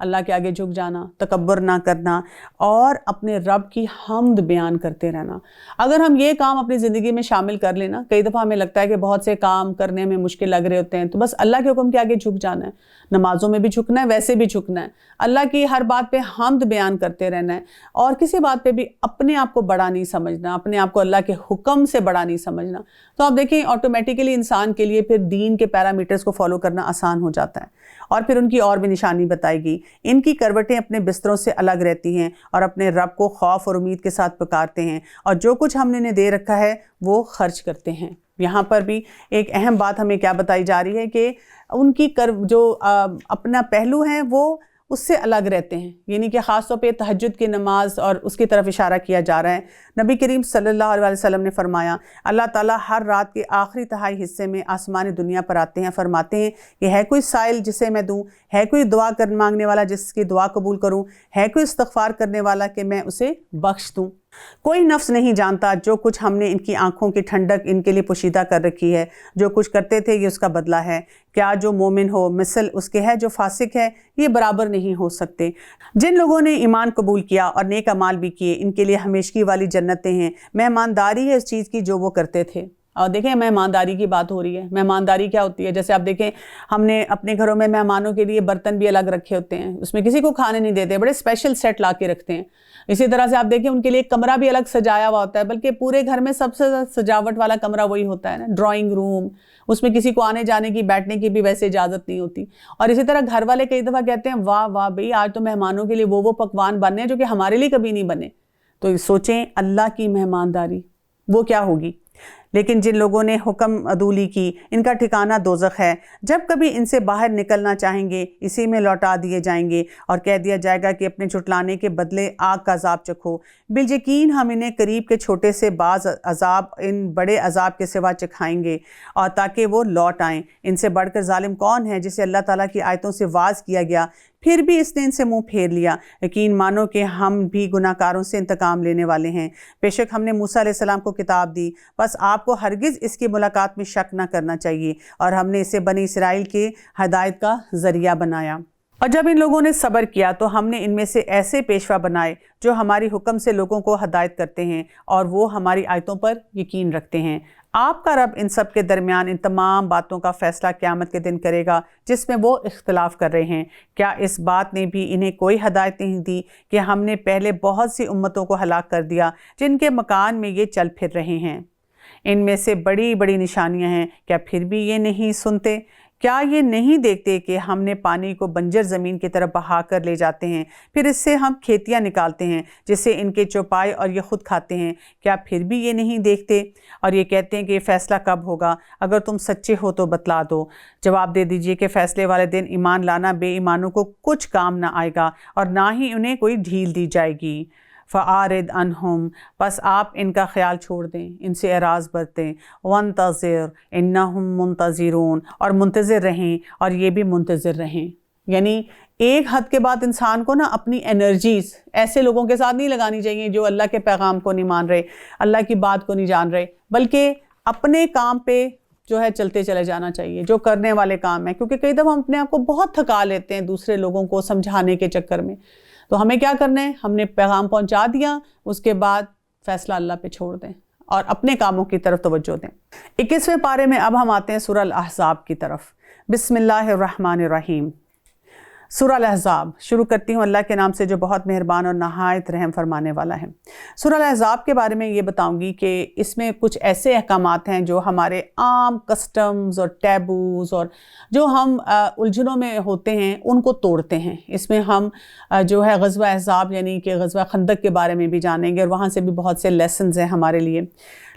اللہ کے آگے جھک جانا، تکبر نہ کرنا اور اپنے رب کی حمد بیان کرتے رہنا۔ اگر ہم یہ کام اپنی زندگی میں شامل کر لینا، کئی دفعہ ہمیں لگتا ہے کہ بہت سے کام کرنے میں مشکل لگ رہے ہوتے ہیں، تو بس اللہ کے حکم کے آگے جھک جانا ہے، نمازوں میں بھی جھکنا ہے، ویسے بھی جھکنا ہے، اللہ کی ہر بات پہ حمد بیان کرتے رہنا ہے، اور کسی بات پہ بھی اپنے آپ کو بڑا نہیں سمجھنا، اپنے آپ کو اللہ کے حکم سے بڑا نہیں سمجھنا۔ تو آپ دیکھیں آٹومیٹیکلی انسان کے لیے پھر دین کے پیرامیٹرز کو فالو کرنا آسان ہو جاتا ہے۔ اور پھر ان کی اور بھی نشانی بتائی گئی، ان کی کروٹیں اپنے بستروں سے الگ رہتی ہیں اور اپنے رب کو خوف اور امید کے ساتھ پکارتے ہیں، اور جو کچھ ہم نے انہیں دے رکھا ہے وہ خرچ کرتے ہیں۔ یہاں پر بھی ایک اہم بات ہمیں کیا بتائی جا رہی ہے کہ ان کی جو اپنا پہلو ہیں وہ اس سے الگ رہتے ہیں، یعنی کہ خاص طور پہ تہجد کی نماز اور اس کی طرف اشارہ کیا جا رہا ہے۔ نبی کریم صلی اللہ علیہ وسلم نے فرمایا، اللہ تعالیٰ ہر رات کے آخری تہائی حصے میں آسمان دنیا پر آتے ہیں، فرماتے ہیں کہ ہے کوئی سائل جسے میں دوں، ہے کوئی دعا مانگنے والا جس کی دعا قبول کروں، ہے کوئی استغفار کرنے والا کہ میں اسے بخش دوں۔ کوئی نفس نہیں جانتا جو کچھ ہم نے ان کی آنکھوں کی ٹھنڈک ان کے لیے پوشیدہ کر رکھی ہے، جو کچھ کرتے تھے یہ اس کا بدلہ ہے۔ کیا جو مومن ہو مثل اس کے ہے جو فاسق ہے؟ یہ برابر نہیں ہو سکتے۔ جن لوگوں نے ایمان قبول کیا اور نیک اعمال بھی کیے، ان کے لیے ہمیشگی والی جنتیں ہیں، مہمانداری ہے اس چیز کی جو وہ کرتے تھے۔ اور دیکھیں مہمانداری کی بات ہو رہی ہے، مہمانداری کیا ہوتی ہے؟ جیسے آپ دیکھیں ہم نے اپنے گھروں میں مہمانوں کے لیے برتن بھی الگ رکھے ہوتے ہیں، اس میں کسی کو کھانے نہیں دیتے، بڑے اسپیشل سیٹ لا کے رکھتے ہیں۔ اسی طرح سے آپ دیکھیں ان کے لیے ایک کمرہ بھی الگ سجایا ہوا ہوتا ہے، بلکہ پورے گھر میں سب سے سجاوٹ والا کمرہ وہی ہوتا ہے نا، ڈرائنگ روم، اس میں کسی کو آنے جانے کی بیٹھنے کی بھی ویسے اجازت نہیں ہوتی۔ اور اسی طرح گھر والے کئی دفعہ کہتے ہیں واہ واہ بھئی آج تو مہمانوں کے لیے وہ پکوان بننے ہیں جو کہ ہمارے لیے کبھی نہیں بنے۔ تو سوچیں اللہ کی مہمانداری وہ کیا ہوگی۔ لیکن جن لوگوں نے حکم عدولی کی ان کا ٹھکانہ دوزخ ہے، جب کبھی ان سے باہر نکلنا چاہیں گے اسی میں لوٹا دیے جائیں گے اور کہہ دیا جائے گا کہ اپنے جھٹلانے کے بدلے آگ کا عذاب چکھو۔ بالیقین ہم انہیں قریب کے چھوٹے سے بعض عذاب ان بڑے عذاب کے سوا چکھائیں گے اور تاکہ وہ لوٹ آئیں۔ ان سے بڑھ کر ظالم کون ہے جسے اللہ تعالیٰ کی آیتوں سے واعظ کیا گیا پھر بھی اس نے ان سے منہ پھیر لیا۔ یقین مانو کہ ہم بھی گناہ کاروں سے انتقام لینے والے ہیں۔ بے شک ہم نے موسیٰ علیہ السلام کو کتاب دی، بس آپ کو ہرگز اس کی ملاقات میں شک نہ کرنا چاہیے، اور ہم نے اسے بنی اسرائیل کے ہدایت کا ذریعہ بنایا۔ اور جب ان لوگوں نے صبر کیا تو ہم نے ان میں سے ایسے پیشوا بنائے جو ہماری حکم سے لوگوں کو ہدایت کرتے ہیں اور وہ ہماری آیتوں پر یقین رکھتے ہیں۔ آپ کا رب ان سب کے درمیان ان تمام باتوں کا فیصلہ قیامت کے دن کرے گا جس میں وہ اختلاف کر رہے ہیں۔ کیا اس بات نے بھی انہیں کوئی ہدایت نہیں دی کہ ہم نے پہلے بہت سی امتوں کو ہلاک کر دیا جن کے مکان میں یہ چل پھر رہے ہیں؟ ان میں سے بڑی بڑی نشانیاں ہیں، کیا پھر بھی یہ نہیں سنتے؟ کیا یہ نہیں دیکھتے کہ ہم نے پانی کو بنجر زمین کی طرف بہا کر لے جاتے ہیں، پھر اس سے ہم کھیتیاں نکالتے ہیں جس سے ان کے چوپائے اور یہ خود کھاتے ہیں؟ کیا پھر بھی یہ نہیں دیکھتے؟ اور یہ کہتے ہیں کہ یہ فیصلہ کب ہوگا؟ اگر تم سچے ہو تو بتلا دو۔ جواب دے دیجئے کہ فیصلے والے دن ایمان لانا بے ایمانوں کو کچھ کام نہ آئے گا اور نہ ہی انہیں کوئی ڈھیل دی جائے گی۔ فَأَعْرِضْ عَنْهُمْ، بس آپ ان کا خیال چھوڑ دیں، ان سے اعراض برتیں۔ وَانتَظِرْ إِنَّهُمْ مُنتَظِرُونَ، اور منتظر رہیں اور یہ بھی منتظر رہیں۔ یعنی ایک حد کے بعد انسان کو نا اپنی انرجیز ایسے لوگوں کے ساتھ نہیں لگانی چاہیے جو اللہ کے پیغام کو نہیں مان رہے، اللہ کی بات کو نہیں جان رہے، بلکہ اپنے کام پہ جو ہے چلتے چلے جانا چاہیے، جو کرنے والے کام ہیں، کیونکہ کئی دفعہ ہم اپنے آپ کو بہت تھکا لیتے ہیں دوسرے لوگوں کو سمجھانے کے چکر میں۔ تو ہمیں کیا کرنا ہے؟ ہم نے پیغام پہنچا دیا، اس کے بعد فیصلہ اللہ پہ چھوڑ دیں اور اپنے کاموں کی طرف توجہ دیں۔ 21ویں پارے میں اب ہم آتے ہیں سورہ الاحزاب کی طرف۔ بسم اللہ الرحمن الرحیم۔ سورہ الاحزاب شروع کرتی ہوں اللہ کے نام سے جو بہت مہربان اور نہایت رحم فرمانے والا ہے۔ سورہ الاحزاب کے بارے میں یہ بتاؤں گی کہ اس میں کچھ ایسے احکامات ہیں جو ہمارے عام کسٹمز اور ٹیبوز اور جو ہم الجھنوں میں ہوتے ہیں ان کو توڑتے ہیں۔ اس میں ہم جو ہے غزوہ احزاب یعنی کہ غزوہ خندق کے بارے میں بھی جانیں گے اور وہاں سے بھی بہت سے لیسنز ہیں ہمارے لیے،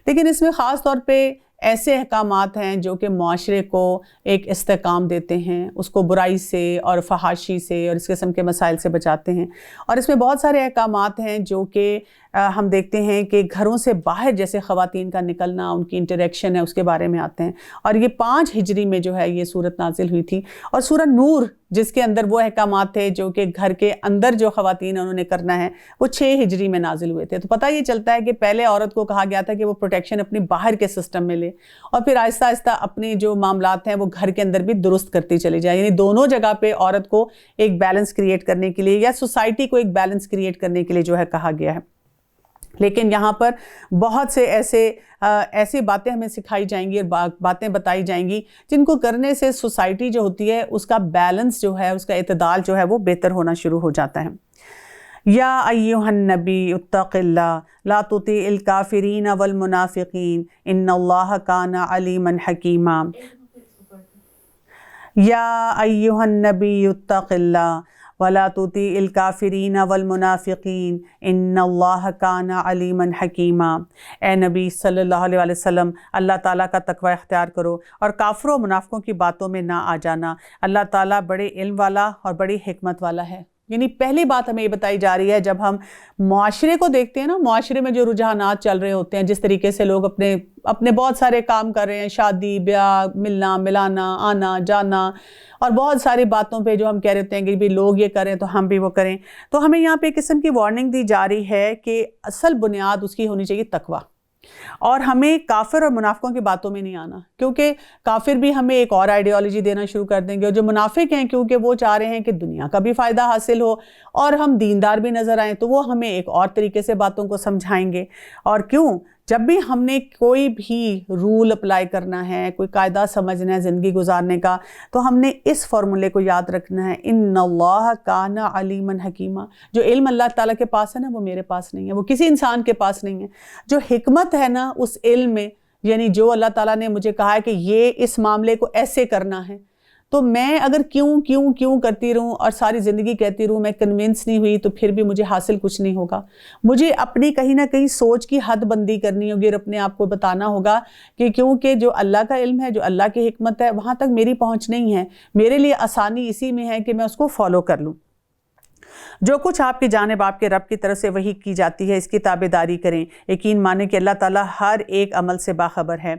لیکن اس میں خاص طور پہ ایسے احکامات ہیں جو کہ معاشرے کو ایک استحکام دیتے ہیں، اس کو برائی سے اور فحاشی سے اور اس قسم کے مسائل سے بچاتے ہیں۔ اور اس میں بہت سارے احکامات ہیں جو کہ ہم دیکھتے ہیں کہ گھروں سے باہر جیسے خواتین کا نکلنا، ان کی انٹریکشن ہے، اس کے بارے میں آتے ہیں. اور یہ 5 ہجری میں جو ہے یہ صورت نازل ہوئی تھی. اور سورہ نور جس کے اندر وہ احکامات تھے جو کہ گھر کے اندر جو خواتین انہوں نے کرنا ہے، وہ 6 ہجری میں نازل ہوئے تھے. تو پتہ یہ چلتا ہے کہ پہلے عورت کو کہا گیا تھا کہ وہ پروٹیکشن اپنی باہر کے سسٹم میں لے، اور پھر آہستہ آہستہ اپنے جو معاملات ہیں وہ گھر کے اندر بھی درست کرتی چلی جائے. یعنی دونوں جگہ پہ عورت کو ایک بیلنس کریٹ کرنے کے لیے یا سوسائٹی کو ایک بیلنس کریٹ کرنے کے لیے جو ہے کہا گیا ہے. لیکن یہاں پر بہت سے ایسی باتیں ہمیں سکھائی جائیں گی اور باتیں بتائی جائیں گی جن کو کرنے سے سوسائٹی جو ہوتی ہے اس کا بیلنس جو ہے، اس کا اعتدال جو ہے وہ بہتر ہونا شروع ہو جاتا ہے. یا ایھا النبی اتق اللہ لا تطیع الکافرین والمنافقین ان اللہ کان علیما حکیما. یا ایھا النبی اتق اللہ ولا تطیع الکافرین والمنافقین ان اللہ کان علیما حکیما. اے نبی صلی اللہ علیہ وسلم، اللہ تعالیٰ کا تقوی اختیار کرو اور کافروں و منافقوں کی باتوں میں نہ آ جانا. اللہ تعالیٰ بڑے علم والا اور بڑی حکمت والا ہے. یعنی پہلی بات ہمیں یہ بتائی جا رہی ہے، جب ہم معاشرے کو دیکھتے ہیں نا، معاشرے میں جو رجحانات چل رہے ہوتے ہیں، جس طریقے سے لوگ اپنے بہت سارے کام کر رہے ہیں، شادی بیاہ، ملنا ملانا، آنا جانا، اور بہت ساری باتوں پہ جو ہم کہہ رہے ہیں کہ بھی لوگ یہ کریں تو ہم بھی وہ کریں. تو ہمیں یہاں پہ ایک قسم کی وارننگ دی جا رہی ہے کہ اصل بنیاد اس کی ہونی چاہیے تقوی، اور ہمیں کافر اور منافقوں کی باتوں میں نہیں آنا، کیونکہ کافر بھی ہمیں ایک اور آئیڈیالوجی دینا شروع کر دیں گے، اور جو منافق ہیں کیونکہ وہ چاہ رہے ہیں کہ دنیا کا بھی فائدہ حاصل ہو اور ہم دیندار بھی نظر آئیں، تو وہ ہمیں ایک اور طریقے سے باتوں کو سمجھائیں گے. اور کیوں؟ جب بھی ہم نے کوئی بھی رول اپلائی کرنا ہے، کوئی قاعدہ سمجھنا ہے زندگی گزارنے کا، تو ہم نے اس فارمولے کو یاد رکھنا ہے، ان اللہ کان علیما حکیما. جو علم اللہ تعالیٰ کے پاس ہے نا، وہ میرے پاس نہیں ہے، وہ کسی انسان کے پاس نہیں ہے. جو حکمت ہے نا اس علم میں، یعنی جو اللہ تعالیٰ نے مجھے کہا ہے کہ یہ اس معاملے کو ایسے کرنا ہے، تو میں اگر کیوں کرتی رہوں اور ساری زندگی کہتی رہوں میں کنونس نہیں ہوئی، تو پھر بھی مجھے حاصل کچھ نہیں ہوگا. مجھے اپنی کہیں نہ کہیں سوچ کی حد بندی کرنی ہوگی اور اپنے آپ کو بتانا ہوگا کہ کیونکہ جو اللہ کا علم ہے، جو اللہ کی حکمت ہے، وہاں تک میری پہنچ نہیں ہے. میرے لیے آسانی اسی میں ہے کہ میں اس کو فالو کر لوں. جو کچھ آپ کی جانب آپ کے رب کی طرف سے وحی کی جاتی ہے، اس کی تابعداری کریں. یقین مانیں کہ اللہ تعالیٰ ہر ایک عمل سے باخبر ہے،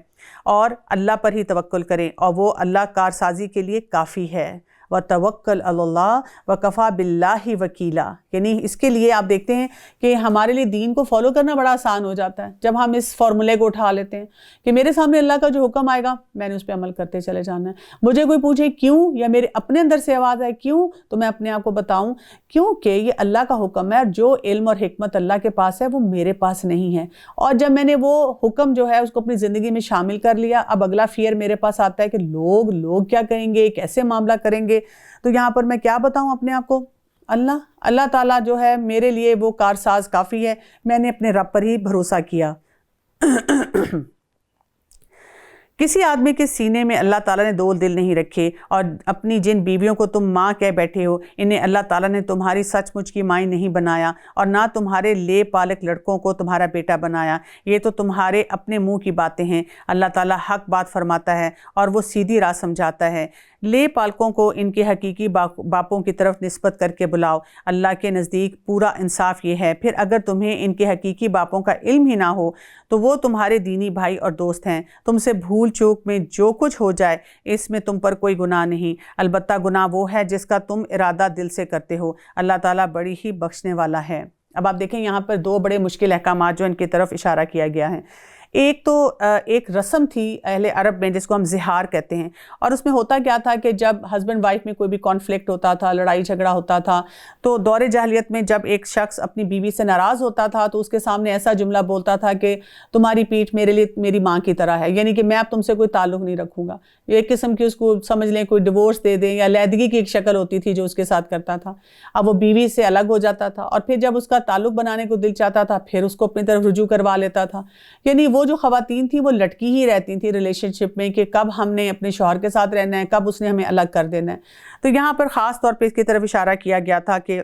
اور اللہ پر ہی توکل کریں، اور وہ اللہ کارسازی کے لیے کافی ہے. وَتَوَكَّلْ عَلَى اللَّهِ وَكَفَى بِاللَّهِ وَكِيلًا. یعنی اس کے لیے آپ دیکھتے ہیں کہ ہمارے لیے دین کو فالو کرنا بڑا آسان ہو جاتا ہے جب ہم اس فارمولے کو اٹھا لیتے ہیں کہ میرے سامنے اللہ کا جو حکم آئے گا میں نے اس پہ عمل کرتے چلے جانا ہے. مجھے کوئی پوچھے کیوں، یا میرے اپنے اندر سے آواز آئے کیوں، تو میں اپنے آپ کو بتاؤں کیونکہ یہ اللہ کا حکم ہے، اور جو علم اور حکمت اللہ کے پاس ہے وہ میرے پاس نہیں ہے. اور جب میں نے وہ حکم جو ہے اس کو اپنی زندگی میں شامل کر لیا، اب اگلا فیئر میرے پاس آتا ہے کہ لوگ کیا کہیں گے، کیسے معاملہ کریں گے. تو یہاں پر میں کیا بتاؤں اپنے آپ کو؟ اللہ تعالیٰ جو ہے میرے لیے وہ کارساز کافی ہے. میں نے اپنے رب پر ہی بھروسہ کیا. کسی آدمی کے سینے میں اللہ تعالیٰ نے 2 دل نہیں رکھے، اور اپنی جن بیویوں کو تم ماں کہہ بیٹھے ہو، انہیں اللہ تعالیٰ نے تمہاری سچ مچ کی مائیں نہیں بنایا، اور نہ تمہارے لے پالک لڑکوں کو تمہارا بیٹا بنایا. یہ تو تمہارے اپنے منہ کی باتیں ہیں. اللہ تعالیٰ حق بات فرماتا ہے اور وہ سیدھی راہ سمجھاتا ہے. لے پالکوں کو ان کے حقیقی باپوں کی طرف نسبت کر کے بلاؤ. اللہ کے نزدیک پورا انصاف یہ ہے. پھر اگر تمہیں ان کے حقیقی باپوں کا علم ہی نہ ہو تو وہ تمہارے دینی بھائی اور دوست ہیں. تم سے بھول چوک میں جو کچھ ہو جائے اس میں تم پر کوئی گناہ نہیں، البتہ گناہ وہ ہے جس کا تم ارادہ دل سے کرتے ہو. اللہ تعالیٰ بڑی ہی بخشنے والا ہے. اب آپ دیکھیں یہاں پر 2 بڑے مشکل احکامات جو ان کی طرف اشارہ کیا گیا ہے. ایک تو ایک رسم تھی اہل عرب میں جس کو ہم زہار کہتے ہیں، اور اس میں ہوتا کیا تھا کہ جب ہسبینڈ وائف میں کوئی بھی کانفلکٹ ہوتا تھا، لڑائی جھگڑا ہوتا تھا، تو دور جاہلیت میں جب ایک شخص اپنی بیوی سے ناراض ہوتا تھا تو اس کے سامنے ایسا جملہ بولتا تھا کہ تمہاری پیٹھ میرے لیے میری ماں کی طرح ہے، یعنی کہ میں اب تم سے کوئی تعلق نہیں رکھوں گا. ایک قسم کی اس کو سمجھ لیں کوئی ڈیورس دے دیں، یا علیحدگی کی ایک شکل ہوتی تھی جو اس کے ساتھ کرتا تھا. اب وہ بیوی سے الگ ہو جاتا تھا، اور پھر جب اس کا تعلق بنانے کو دل چاہتا تھا پھر اس کو اپنی طرف رجوع کروا لیتا تھا. یعنی وہ جو خواتین تھیں وہ لٹکی ہی رہتی تھی ریلیشن شپ میں کہ کب ہم نے اپنے شوہر کے ساتھ رہنا ہے، کب اس نے ہمیں الگ کر دینا ہے. تو یہاں پر خاص طور پہ اس کی طرف اشارہ کیا گیا تھا کہ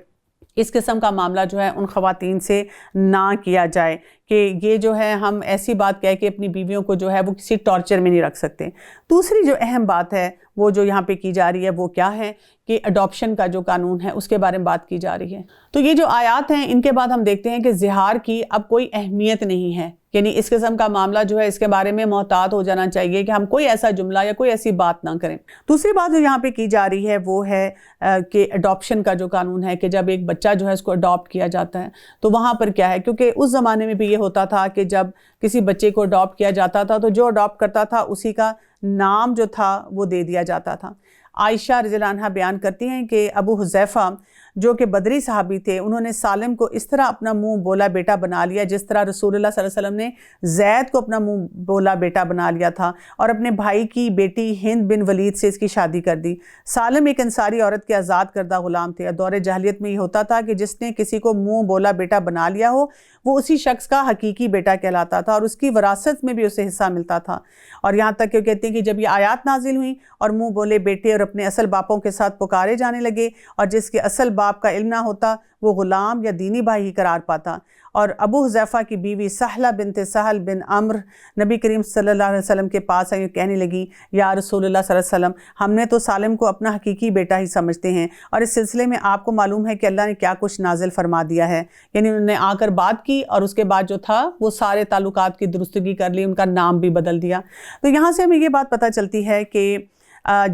اس قسم کا معاملہ جو ہے ان خواتین سے نہ کیا جائے کہ یہ جو ہے ہم ایسی بات کہہ کے اپنی بیویوں کو جو ہے وہ کسی ٹارچر میں نہیں رکھ سکتے۔ دوسری جو اہم بات ہے وہ جو یہاں پہ کی جا رہی ہے وہ کیا ہے کہ اڈاپشن کا جو قانون ہے اس کے بارے میں بات کی جا رہی ہے۔ تو یہ جو آیات ہیں ان کے بعد ہم دیکھتے ہیں کہ زہار کی اب کوئی اہمیت نہیں ہے، یعنی اس قسم کا معاملہ جو ہے اس کے بارے میں محتاط ہو جانا چاہیے کہ ہم کوئی ایسا جملہ یا کوئی ایسی بات نہ کریں۔ دوسری بات جو یہاں پہ کی جا رہی ہے وہ ہے کہ اڈاپشن کا جو قانون ہے کہ جب ایک بچہ جو ہے اس کو اڈاپٹ کیا جاتا ہے تو وہاں پر کیا ہے، کیونکہ اس زمانے میں بھی یہ ہوتا تھا کہ جب کسی بچے کو اڈاپٹ کیا جاتا تھا تو جو اڈاپٹ کرتا تھا اسی کا نام جو تھا وہ دے دیا جاتا تھا۔ عائشہ رضی اللہ عنہا بیان کرتی ہیں کہ ابو حذیفہ جو کہ بدری صحابی تھے، انہوں نے سالم کو اس طرح اپنا منہ بولا بیٹا بنا لیا جس طرح رسول اللہ صلی اللہ علیہ وسلم نے زید کو اپنا منہ بولا بیٹا بنا لیا تھا، اور اپنے بھائی کی بیٹی ہند بن ولید سے اس کی شادی کر دی۔ سالم ایک انصاری عورت کے آزاد کردہ غلام تھے، اور دور جاہلیت میں یہ ہوتا تھا کہ جس نے کسی کو منہ بولا بیٹا بنا لیا ہو وہ اسی شخص کا حقیقی بیٹا کہلاتا تھا، اور اس کی وراثت میں بھی اسے حصہ ملتا تھا۔ اور یہاں تک کہ کہتے ہیں کہ جب یہ آیات نازل ہوئیں اور منہ بولے بیٹے اور اپنے اصل باپوں کے ساتھ پکارے جانے لگے، اور جس کے اصل باپ کا علم نہ ہوتا وہ غلام یا دینی بھائی ہی قرار پاتا۔ اور ابو حذیفہ کی بیوی سہلہ بنت سہل بن عمر نبی کریم صلی اللہ علیہ وسلم کے پاس آئی، کہنے لگی یا رسول اللہ صلی اللہ علیہ وسلم، ہم نے تو سالم کو اپنا حقیقی بیٹا ہی سمجھتے ہیں، اور اس سلسلے میں آپ کو معلوم ہے کہ اللہ نے کیا کچھ نازل فرما دیا ہے۔ یعنی انہوں نے آ کر بات کی اور اس کے بعد جو تھا وہ سارے تعلقات کی درستگی کر لی، ان کا نام بھی بدل دیا۔ تو یہاں سے ہمیں یہ بات پتہ چلتی ہے کہ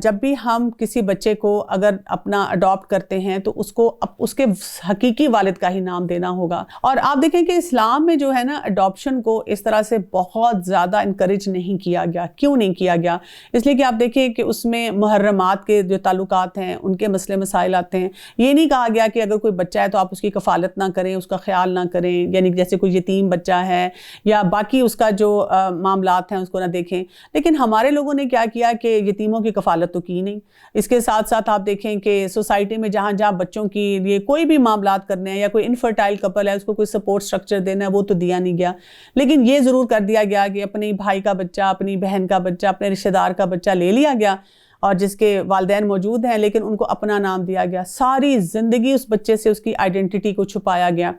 جب بھی ہم کسی بچے کو اگر اپنا اڈاپٹ کرتے ہیں تو اس کو اس کے حقیقی والد کا ہی نام دینا ہوگا۔ اور آپ دیکھیں کہ اسلام میں جو ہے نا اڈاپشن کو اس طرح سے بہت زیادہ انکریج نہیں کیا گیا۔ کیوں نہیں کیا گیا؟ اس لیے کہ آپ دیکھیں کہ اس میں محرمات کے جو تعلقات ہیں ان کے مسئلے مسائل آتے ہیں۔ یہ نہیں کہا گیا کہ اگر کوئی بچہ ہے تو آپ اس کی کفالت نہ کریں، اس کا خیال نہ کریں، یعنی جیسے کوئی یتیم بچہ ہے یا باقی اس کا جو معاملات ہیں اس کو نہ دیکھیں۔ لیکن ہمارے لوگوں نے کیا کیا کہ یتیموں کی کفالت تو کی نہیں۔ اس کے ساتھ ساتھ آپ دیکھیں کہ سوسائٹی میں جہاں جہاں بچوں کی لیے کوئی بھی معاملات کرنے ہیں یا کوئی انفرٹائل کپل ہے اس کو کوئی سپورٹ سٹرکچر دینا ہے وہ تو دیا نہیں گیا، لیکن یہ ضرور کر دیا گیا کہ اپنی بھائی کا بچہ، اپنی بہن کا بچہ، اپنے رشتہ دار کا بچہ لے لیا گیا اور جس کے والدین موجود ہیں لیکن ان کو اپنا نام دیا گیا۔ ساری زندگی اس بچے سے اس کی آئیڈینٹی کو چھپایا گیا،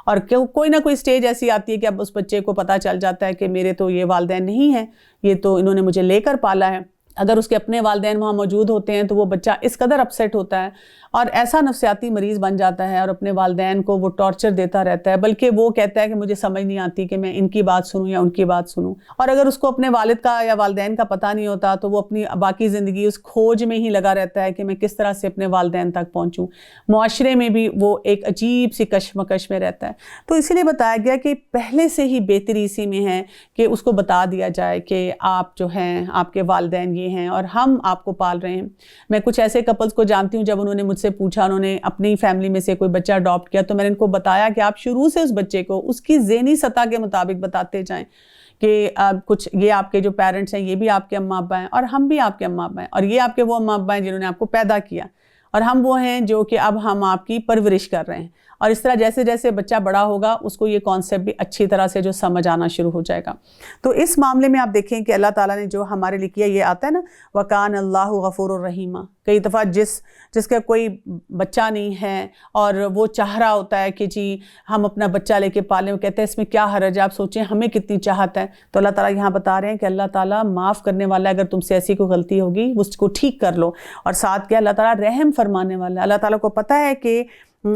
اور کوئی نہ کوئی سٹیج ایسی آتی ہے کہ اب اس بچے کو پتہ چل جاتا ہے کہ میرے تو یہ والدین نہیں ہیں، یہ تو انہوں نے مجھے لے کر پالا ہے۔ اگر اس کے اپنے والدین وہاں موجود ہوتے ہیں تو وہ بچہ اس قدر اپسیٹ ہوتا ہے اور ایسا نفسیاتی مریض بن جاتا ہے اور اپنے والدین کو وہ ٹارچر دیتا رہتا ہے، بلکہ وہ کہتا ہے کہ مجھے سمجھ نہیں آتی کہ میں ان کی بات سنوں یا ان کی بات سنوں۔ اور اگر اس کو اپنے والد کا یا والدین کا پتہ نہیں ہوتا تو وہ اپنی باقی زندگی اس کھوج میں ہی لگا رہتا ہے کہ میں کس طرح سے اپنے والدین تک پہنچوں۔ معاشرے میں بھی وہ ایک عجیب سی کشمکش میں رہتا ہے۔ تو اسی لیے بتایا گیا کہ پہلے سے ہی بہتری اسی میں ہے کہ اس کو بتا دیا جائے کہ آپ جو ہیں آپ کے والدین یہ ہیں اور ہم آپ کو پال رہے ہیں۔ میں کچھ ایسے کپلز کو جانتی ہوں جب انہوں نے مجھ سے پوچھا، انہوں نے اپنی فیملی میں سے کوئی بچہ اڈاپٹ کیا تو میں نے ان کو بتایا کہ آپ شروع سے اس بچے کو اس کی ذہنی سطح کے مطابق بتاتے جائیں کہ کچھ یہ آپ کے جو پیرنٹس ہیں یہ بھی آپ کے اماں ابا ہیں اور ہم بھی آپ کے اماں ابا ہیں، اور یہ آپ کے وہ اماں ابا ہیں جنہوں نے آپ کو پیدا کیا، اور ہم وہ ہیں جو کہ اب ہم آپ کی پرورش کر رہے ہیں۔ اور اس طرح جیسے جیسے بچہ بڑا ہوگا اس کو یہ کانسیپٹ بھی اچھی طرح سے جو سمجھ آنا شروع ہو جائے گا۔ تو اس معاملے میں آپ دیکھیں کہ اللہ تعالیٰ نے جو ہمارے لیے کیا، یہ آتا ہے نا وَكَانَ اللَّهُ غَفُورٌ رَحِيمًا۔ کئی دفعہ جس کا کوئی بچہ نہیں ہے اور وہ چاہ رہا ہوتا ہے کہ جی ہم اپنا بچہ لے کے پالیں، وہ کہتے ہیں اس میں کیا حرج ہے، آپ سوچیں ہمیں کتنی چاہت ہے۔ تو اللہ تعالیٰ یہاں بتا رہے ہیں کہ اللہ تعالیٰ معاف کرنے والا ہے، اگر تم سے ایسی کوئی غلطی ہوگی اس کو ٹھیک کر لو، اور ساتھ کیا اللہ تعالیٰ رحم فرمانے والا ہے۔ اللہ تعالیٰ کو پتہ ہے کہ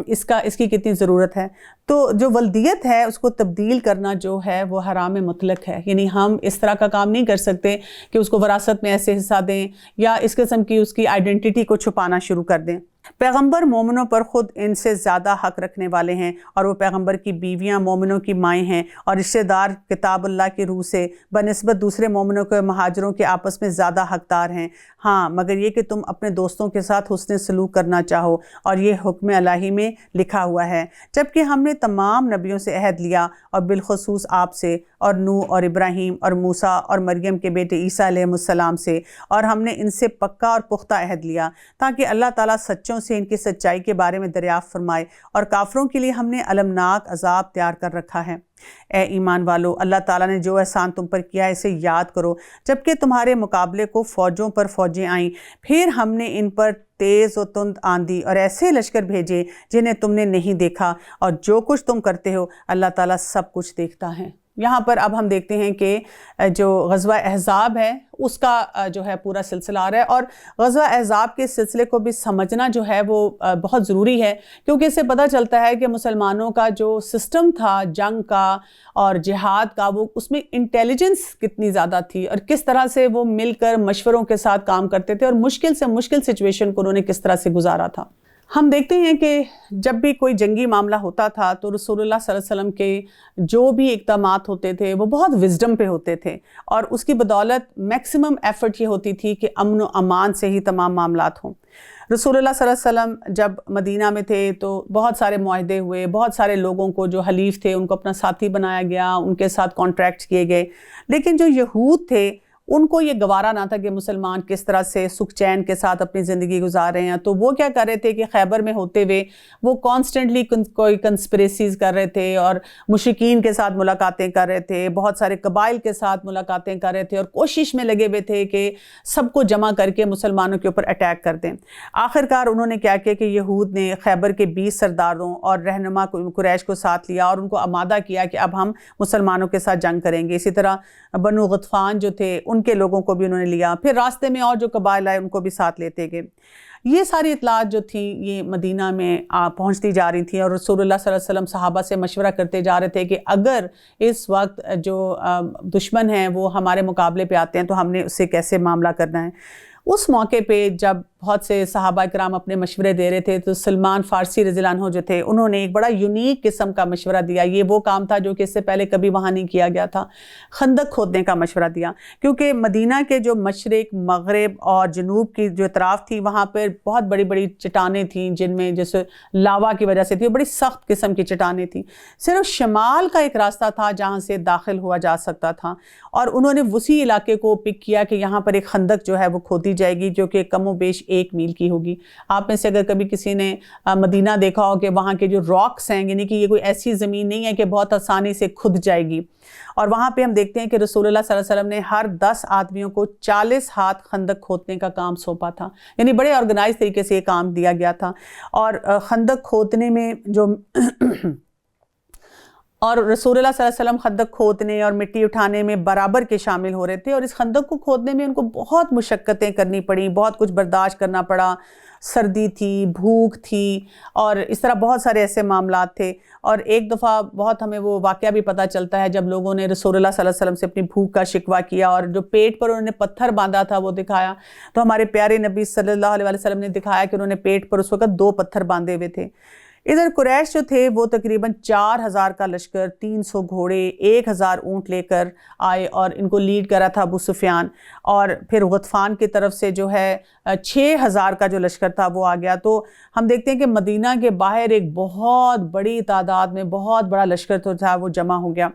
اس کی کتنی ضرورت ہے۔ تو جو ولدیت ہے اس کو تبدیل کرنا جو ہے وہ حرام مطلق ہے، یعنی ہم اس طرح کا کام نہیں کر سکتے کہ اس کو وراثت میں ایسے حصہ دیں یا اس قسم کی اس کی آئیڈینٹی کو چھپانا شروع کر دیں۔ پیغمبر مومنوں پر خود ان سے زیادہ حق رکھنے والے ہیں، اور وہ پیغمبر کی بیویاں مومنوں کی مائیں ہیں، اور رشتہ دار کتاب اللہ کی روح سے بنسبت دوسرے مومنوں کے مہاجروں کے آپس میں زیادہ حقدار ہیں، ہاں مگر یہ کہ تم اپنے دوستوں کے ساتھ حسن سلوک کرنا چاہو، اور یہ حکم الہی میں لکھا ہوا ہے۔ جبکہ ہم نے تمام نبیوں سے عہد لیا، اور بالخصوص آپ سے اور نوح اور ابراہیم اور موسیٰ اور مریم کے بیٹے عیسیٰ علیہ السلام سے، اور ہم نے ان سے پکا اور پختہ عہد لیا تاکہ اللہ تعالیٰ سچوں بچوں سے ان کی سچائی کے بارے میں دریافت فرمائے، اور کافروں کے لیے ہم نے المناک عذاب تیار کر رکھا ہے۔ اے ایمان والو، اللہ تعالیٰ نے جو احسان تم پر کیا ہے اسے یاد کرو، جبکہ تمہارے مقابلے کو فوجوں پر فوجیں آئیں، پھر ہم نے ان پر تیز و تند آندھی اور ایسے لشکر بھیجے جنہیں تم نے نہیں دیکھا، اور جو کچھ تم کرتے ہو اللہ تعالیٰ سب کچھ دیکھتا ہے۔ یہاں پر اب ہم دیکھتے ہیں کہ جو غزوہ احزاب ہے اس کا جو ہے پورا سلسلہ آ رہا ہے، اور غزوہ احزاب کے سلسلے کو بھی سمجھنا جو ہے وہ بہت ضروری ہے، کیونکہ اس سے پتہ چلتا ہے کہ مسلمانوں کا جو سسٹم تھا جنگ کا اور جہاد کا، وہ اس میں انٹیلیجنس کتنی زیادہ تھی، اور کس طرح سے وہ مل کر مشوروں کے ساتھ کام کرتے تھے، اور مشکل سے مشکل سچویشن کو انہوں نے کس طرح سے گزارا تھا۔ ہم دیکھتے ہیں کہ جب بھی کوئی جنگی معاملہ ہوتا تھا تو رسول اللہ صلی اللہ علیہ وسلم کے جو بھی اقدامات ہوتے تھے وہ بہت وزڈم پہ ہوتے تھے، اور اس کی بدولت میکسیمم ایفرٹ یہ ہوتی تھی کہ امن و امان سے ہی تمام معاملات ہوں۔ رسول اللہ صلی اللہ علیہ وسلم جب مدینہ میں تھے تو بہت سارے معاہدے ہوئے، بہت سارے لوگوں کو جو حلیف تھے ان کو اپنا ساتھی بنایا گیا، ان کے ساتھ کانٹریکٹ کیے گئے، لیکن جو یہود تھے ان کو یہ گوارا نہ تھا کہ مسلمان کس طرح سے سکھ چین کے ساتھ اپنی زندگی گزار رہے ہیں، تو وہ کیا کر رہے تھے کہ خیبر میں ہوتے ہوئے وہ کانسٹنٹلی کوئی کنسپریسیز کر رہے تھے، اور مشرکین کے ساتھ ملاقاتیں کر رہے تھے، بہت سارے قبائل کے ساتھ ملاقاتیں کر رہے تھے، اور کوشش میں لگے ہوئے تھے کہ سب کو جمع کر کے مسلمانوں کے اوپر اٹیک کر دیں۔ آخرکار انہوں نے کیا کیا کہ یہود نے خیبر کے 20 سرداروں اور رہنما قریش کو ساتھ لیا اور ان کو آمادہ کیا کہ اب ہم مسلمانوں کے ساتھ جنگ کریں گے۔ اسی طرح بنو غطفان جو تھے ان کے لوگوں کو بھی انہوں نے لیا، پھر راستے میں اور جو قبائل آئے ان کو بھی ساتھ لیتے گئے۔ یہ ساری اطلاعات جو تھیں یہ مدینہ میں پہنچتی جا رہی تھیں، اور رسول اللہ صلی اللہ علیہ وسلم صحابہ سے مشورہ کرتے جا رہے تھے کہ اگر اس وقت جو دشمن ہیں وہ ہمارے مقابلے پہ آتے ہیں تو ہم نے اس سے کیسے معاملہ کرنا ہے۔ اس موقع پہ جب بہت سے صحابہ کرام اپنے مشورے دے رہے تھے تو سلمان فارسی رضی اللہ عنہ جو تھے انہوں نے ایک بڑا یونیک قسم کا مشورہ دیا۔ یہ وہ کام تھا جو کہ اس سے پہلے کبھی وہاں نہیں کیا گیا تھا، خندق کھودنے کا مشورہ دیا، کیونکہ مدینہ کے جو مشرق، مغرب اور جنوب کی جو اطراف تھی وہاں پر بہت بڑی بڑی چٹانیں تھیں جن میں جیسے لاوا کی وجہ سے تھی، بڑی سخت قسم کی چٹانیں تھیں۔ صرف شمال کا ایک راستہ تھا جہاں سے داخل ہوا جا سکتا تھا، اور انہوں نے وسیع علاقے کو پک کیا کہ یہاں پر ایک خندق جو ہے وہ کھودی جائے گی جو کہ کم و بیش 1 میل کی ہوگی۔ آپ میں سے اگر کبھی کسی نے مدینہ دیکھا ہو کہ وہاں کے جو راکس ہیں، یعنی کہ یہ کوئی ایسی زمین نہیں ہے کہ بہت آسانی سے کھد جائے گی، اور وہاں پہ ہم دیکھتے ہیں کہ رسول اللہ صلی اللہ علیہ وسلم نے ہر 10 آدمیوں کو 40 ہاتھ خندق کھودنے کا کام سونپا تھا، یعنی بڑے آرگنائز طریقے سے یہ کام دیا گیا تھا۔ اور خندق کھودنے میں اور رسول اللہ صلی اللہ علیہ وسلم خندق کھودنے اور مٹی اٹھانے میں برابر کے شامل ہو رہے تھے، اور اس خندق کو کھودنے میں ان کو بہت مشقتیں کرنی پڑیں، بہت کچھ برداشت کرنا پڑا، سردی تھی، بھوک تھی، اور اس طرح بہت سارے ایسے معاملات تھے۔ اور ایک دفعہ بہت ہمیں وہ واقعہ بھی پتہ چلتا ہے جب لوگوں نے رسول اللہ صلی اللہ علیہ وسلم سے اپنی بھوک کا شکوہ کیا اور جو پیٹ پر انہوں نے پتھر باندھا تھا وہ دکھایا، تو ہمارے پیارے نبی صلی اللہ علیہ وسلم نے دکھایا کہ انہوں نے پیٹ پر اس وقت 2 پتھر باندھے ہوئے تھے۔ ادھر قریش جو تھے وہ تقریباً 4000 کا لشکر، 300 گھوڑے، 1000 اونٹ لے کر آئے، اور ان کو لیڈ کرا تھا ابو سفیان، اور پھر غطفان کی طرف سے جو ہے 6000 کا جو لشکر تھا وہ آ گیا۔ تو ہم دیکھتے ہیں کہ مدینہ کے باہر ایک بہت بڑی تعداد میں بہت بڑا لشکر تو تھا وہ جمع ہو گیا،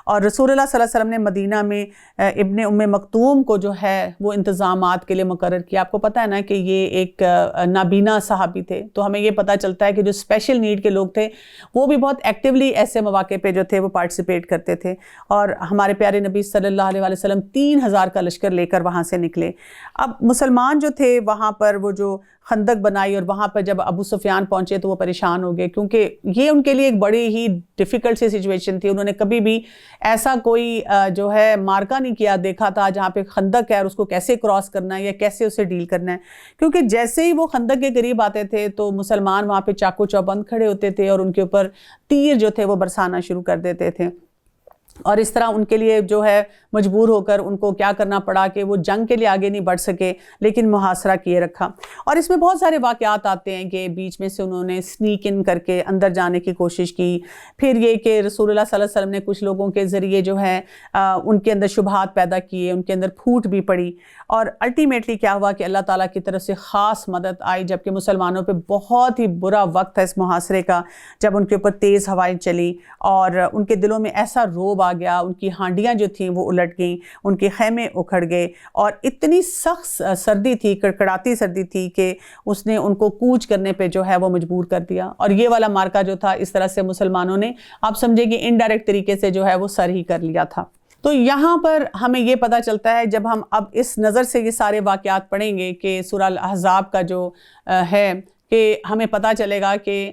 اور رسول اللہ صلی اللہ علیہ وسلم نے مدینہ میں ابن ام مکتوم کو جو ہے وہ انتظامات کے لیے مقرر کیا۔ آپ کو پتہ ہے نا کہ یہ ایک نابینا صحابی تھے، تو ہمیں یہ پتہ چلتا ہے کہ جو اسپیشل نیڈ کے لوگ تھے وہ بھی بہت ایکٹیولی ایسے مواقع پہ جو تھے وہ پارٹیسپیٹ کرتے تھے، اور ہمارے پیارے نبی صلی اللہ علیہ وسلم 3000 کا لشکر لے کر وہاں سے نکلے۔ اب مسلمان جو تھے وہاں پر وہ جو خندق بنائی، اور وہاں پر جب ابو سفیان پہنچے تو وہ پریشان ہو گئے، کیونکہ یہ ان کے لیے ایک بڑی ہی ڈیفیکلٹ سی سچویشن تھی۔ انہوں نے کبھی بھی ایسا کوئی جو ہے مارکا نہیں کیا دیکھا تھا جہاں پہ خندق ہے اور اس کو کیسے کراس کرنا ہے یا کیسے اسے ڈیل کرنا ہے، کیونکہ جیسے ہی وہ خندق کے قریب آتے تھے تو مسلمان وہاں پہ چاقو چوبند کھڑے ہوتے تھے اور ان کے اوپر تیر جو تھے وہ برسانا شروع کر دیتے تھے، اور اس طرح ان کے لیے جو ہے مجبور ہو کر ان کو کیا کرنا پڑا کہ وہ جنگ کے لیے آگے نہیں بڑھ سکے لیکن محاصرہ کیے رکھا۔ اور اس میں بہت سارے واقعات آتے ہیں کہ بیچ میں سے انہوں نے سنیک ان کر کے اندر جانے کی کوشش کی، پھر یہ کہ رسول اللہ صلی اللہ علیہ وسلم نے کچھ لوگوں کے ذریعے جو ہے ان کے اندر شبہات پیدا کیے، ان کے اندر پھوٹ بھی پڑی، اور الٹیمیٹلی کیا ہوا کہ اللہ تعالیٰ کی طرف سے خاص مدد آئی، جبکہ مسلمانوں پہ بہت ہی برا وقت ہے اس محاصرے کا، جب ان کے اوپر تیز ہوائیں چلی اور ان کے دلوں میں ایسا روب آ گیا، ان کی ہانڈیاں جو تھیں وہ الٹ گئیں، ان کے خیمے اکھڑ گئے، اور اتنی سخت سردی تھی، کڑکڑاتی سردی تھی کہ اس نے ان کو کوچ کرنے پہ جو ہے وہ مجبور کر دیا۔ اور یہ والا مارکا جو تھا اس طرح سے مسلمانوں نے آپ سمجھے کہ انڈائریکٹ طریقے سے جو ہے وہ سر ہی کر لیا تھا۔ تو یہاں پر ہمیں یہ پتہ چلتا ہے جب ہم اب اس نظر سے یہ سارے واقعات پڑھیں گے کہ سورہ الاحزاب کا جو ہے کہ ہمیں پتہ چلے گا کہ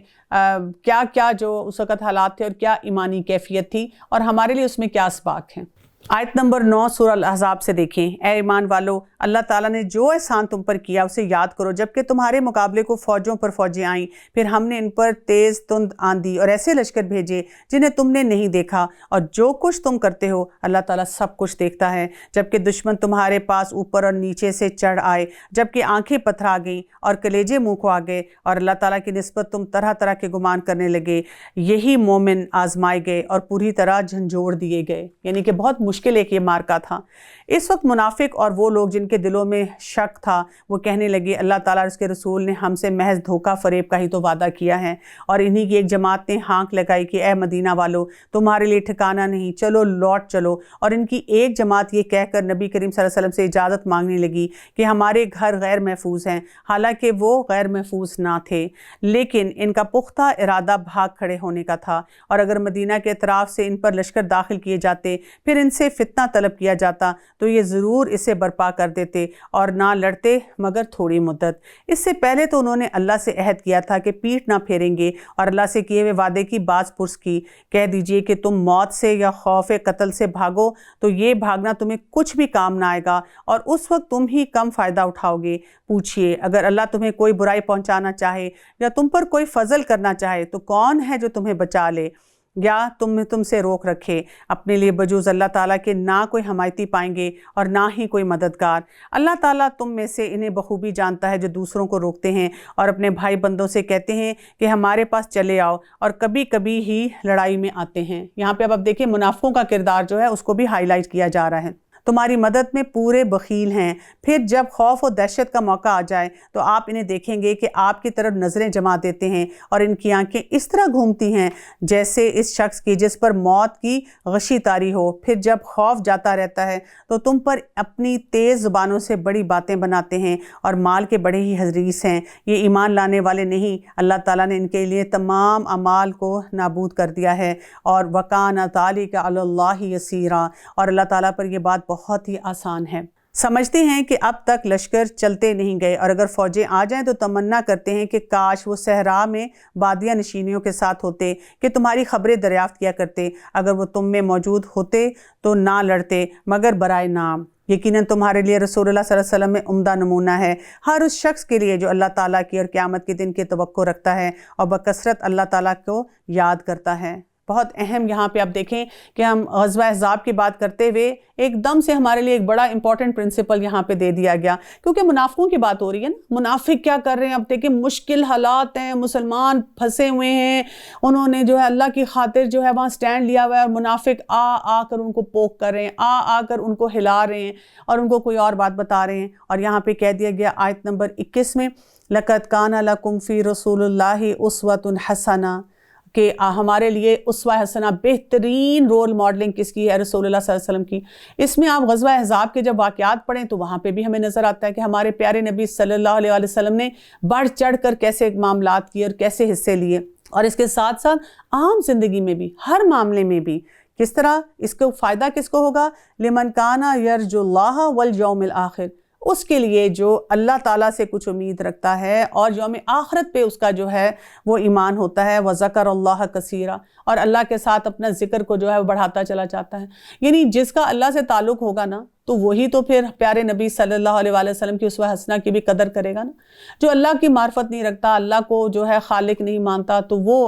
کیا کیا جو اس وقت حالات تھے اور کیا ایمانی کیفیت تھی اور ہمارے لیے اس میں کیا اسباق ہیں۔ آیت نمبر 9 سورہ الاحزاب سے دیکھیں، اے ایمان والو، اللہ تعالیٰ نے جو احسان تم پر کیا اسے یاد کرو، جبکہ تمہارے مقابلے کو فوجوں پر فوجیں آئیں، پھر ہم نے ان پر تیز تند آندھی اور ایسے لشکر بھیجے جنہیں تم نے نہیں دیکھا، اور جو کچھ تم کرتے ہو اللہ تعالیٰ سب کچھ دیکھتا ہے۔ جبکہ دشمن تمہارے پاس اوپر اور نیچے سے چڑھ آئے، جبکہ آنکھیں پتھرا گئیں اور کلیجے منہ کو آ گئے، اور اللہ تعالیٰ کی نسبت تم طرح طرح کے گمان کرنے لگے، یہی مومن آزمائے گئے اور پوری طرح جھنجھوڑ دیے گئے۔ یعنی کہ بہت مشکل ایک یہ مارکا تھا۔ اس وقت منافق اور وہ لوگ جن کے دلوں میں شک تھا وہ کہنے لگے اللہ تعالیٰ اور اس کے رسول نے ہم سے محض دھوکہ فریب کا ہی تو وعدہ کیا ہے، اور انہی کی ایک جماعت نے ہانک لگائی کہ اے مدینہ والو، تمہارے لیے ٹھکانہ نہیں، چلو لوٹ چلو، اور ان کی ایک جماعت یہ کہہ کر نبی کریم صلی اللہ علیہ وسلم سے اجازت مانگنے لگی کہ ہمارے گھر غیر محفوظ ہیں، حالانکہ وہ غیر محفوظ نہ تھے، لیکن ان کا پختہ ارادہ بھاگ کھڑے ہونے کا تھا، اور اگر مدینہ کے اطراف سے ان پر لشکر داخل کیے جاتے، پھر ان سے فتنہ طلب کیا جاتا تو یہ ضرور اسے برپا کر دیتے اور نہ لڑتے مگر تھوڑی مدت۔ اس سے پہلے تو انہوں نے اللہ سے عہد کیا تھا کہ پیٹھ نہ پھیریں گے، اور اللہ سے کیے ہوئے وعدے کی باز پرس کی۔ کہہ دیجئے کہ تم موت سے یا خوف قتل سے بھاگو تو یہ بھاگنا تمہیں کچھ بھی کام نہ آئے گا، اور اس وقت تم ہی کم فائدہ اٹھاؤ گے۔ پوچھئے اگر اللہ تمہیں کوئی برائی پہنچانا چاہے یا تم پر کوئی فضل کرنا چاہے تو کون ہے جو تمہیں بچا لے یا تم سے روک رکھے؟ اپنے لیے بجوز اللہ تعالیٰ کے نہ کوئی حمایتی پائیں گے اور نہ ہی کوئی مددگار۔ اللہ تعالیٰ تم میں سے انہیں بخوبی جانتا ہے جو دوسروں کو روکتے ہیں اور اپنے بھائی بندوں سے کہتے ہیں کہ ہمارے پاس چلے آؤ، اور کبھی کبھی ہی لڑائی میں آتے ہیں۔ یہاں پہ اب دیکھیں منافقوں کا کردار جو ہے اس کو بھی ہائی لائٹ کیا جا رہا ہے۔ تمہاری مدد میں پورے بخیل ہیں، پھر جب خوف و دہشت کا موقع آ جائے تو آپ انہیں دیکھیں گے کہ آپ کی طرف نظریں جما دیتے ہیں، اور ان کی آنکھیں اس طرح گھومتی ہیں جیسے اس شخص کی جس پر موت کی غشی طاری ہو۔ پھر جب خوف جاتا رہتا ہے تو تم پر اپنی تیز زبانوں سے بڑی باتیں بناتے ہیں اور مال کے بڑے ہی حریص ہیں۔ یہ ایمان لانے والے نہیں، اللہ تعالیٰ نے ان کے لیے تمام اعمال کو نابود کر دیا ہے، اور وَكَانَ ذَلِكَ عَلَى اللَّهِ يَسِيرًا، اور اللہ تعالیٰ پر یہ بات بہت ہی آسان ہے۔ سمجھتے ہیں کہ اب تک لشکر چلتے نہیں گئے، اور اگر فوجیں آ جائیں تو تمنا کرتے ہیں کہ کاش وہ صحرا میں بادیہ نشینیوں کے ساتھ ہوتے کہ تمہاری خبریں دریافت کیا کرتے، اگر وہ تم میں موجود ہوتے تو نہ لڑتے مگر برائے نام۔ یقیناً تمہارے لیے رسول اللہ صلی اللہ علیہ وسلم میں عمدہ نمونہ ہے ہر اس شخص کے لیے جو اللہ تعالیٰ کی اور قیامت کے دن کی توقع رکھتا ہے اور بکثرت اللہ تعالیٰ کو یاد کرتا ہے۔ بہت اہم یہاں پہ آپ دیکھیں کہ ہم غزوہ احزاب کی بات کرتے ہوئے ایک دم سے ہمارے لیے ایک بڑا امپورٹنٹ پرنسپل یہاں پہ دے دیا گیا، کیونکہ منافقوں کی بات ہو رہی ہے نا۔ منافق کیا کر رہے ہیں؟ اب دیکھیں مشکل حالات ہیں، مسلمان پھنسے ہوئے ہیں، انہوں نے جو ہے اللہ کی خاطر جو ہے وہاں سٹینڈ لیا ہوا ہے، اور منافق آ کر ان کو پوک کر رہے ہیں، آ کر ان کو ہلا رہے ہیں اور ان کو کوئی اور بات بتا رہے ہیں۔ اور یہاں پہ کہہ دیا گیا آیت نمبر 21 میں لَقَدْ كَانَ لَكُمْ فِي رَسُولِ اللَّهِ أُسْوَةٌ حَسَنَةٌ، کہ ہمارے لیے اسوہ حسنہ بہترین رول ماڈلنگ کس کی ہے؟ رسول اللہ صلی اللہ علیہ وسلم کی۔ اس میں آپ غزوہ احزاب کے جب واقعات پڑھیں تو وہاں پہ بھی ہمیں نظر آتا ہے کہ ہمارے پیارے نبی صلی اللہ علیہ وسلم نے بڑھ چڑھ کر کیسے معاملات کیے اور کیسے حصے لیے، اور اس کے ساتھ ساتھ عام زندگی میں بھی ہر معاملے میں بھی کس طرح اس کو فائدہ کس کو ہوگا؟ لمن کان یرجو اللہ والیوم الآخر، اس کے لیے جو اللہ تعالیٰ سے کچھ امید رکھتا ہے اور یوم آخرت پہ اس کا جو ہے وہ ایمان ہوتا ہے، وَذَكَرَ اللَّهَ كَثِيرًا، اور اللہ کے ساتھ اپنا ذکر کو جو ہے وہ بڑھاتا چلا جاتا ہے۔ یعنی جس کا اللہ سے تعلق ہوگا نا تو وہی تو پھر پیارے نبی صلی اللہ علیہ وسلم کی اسوہ حسنہ کی بھی قدر کرے گا نا۔ جو اللہ کی معرفت نہیں رکھتا، اللہ کو جو ہے خالق نہیں مانتا، تو وہ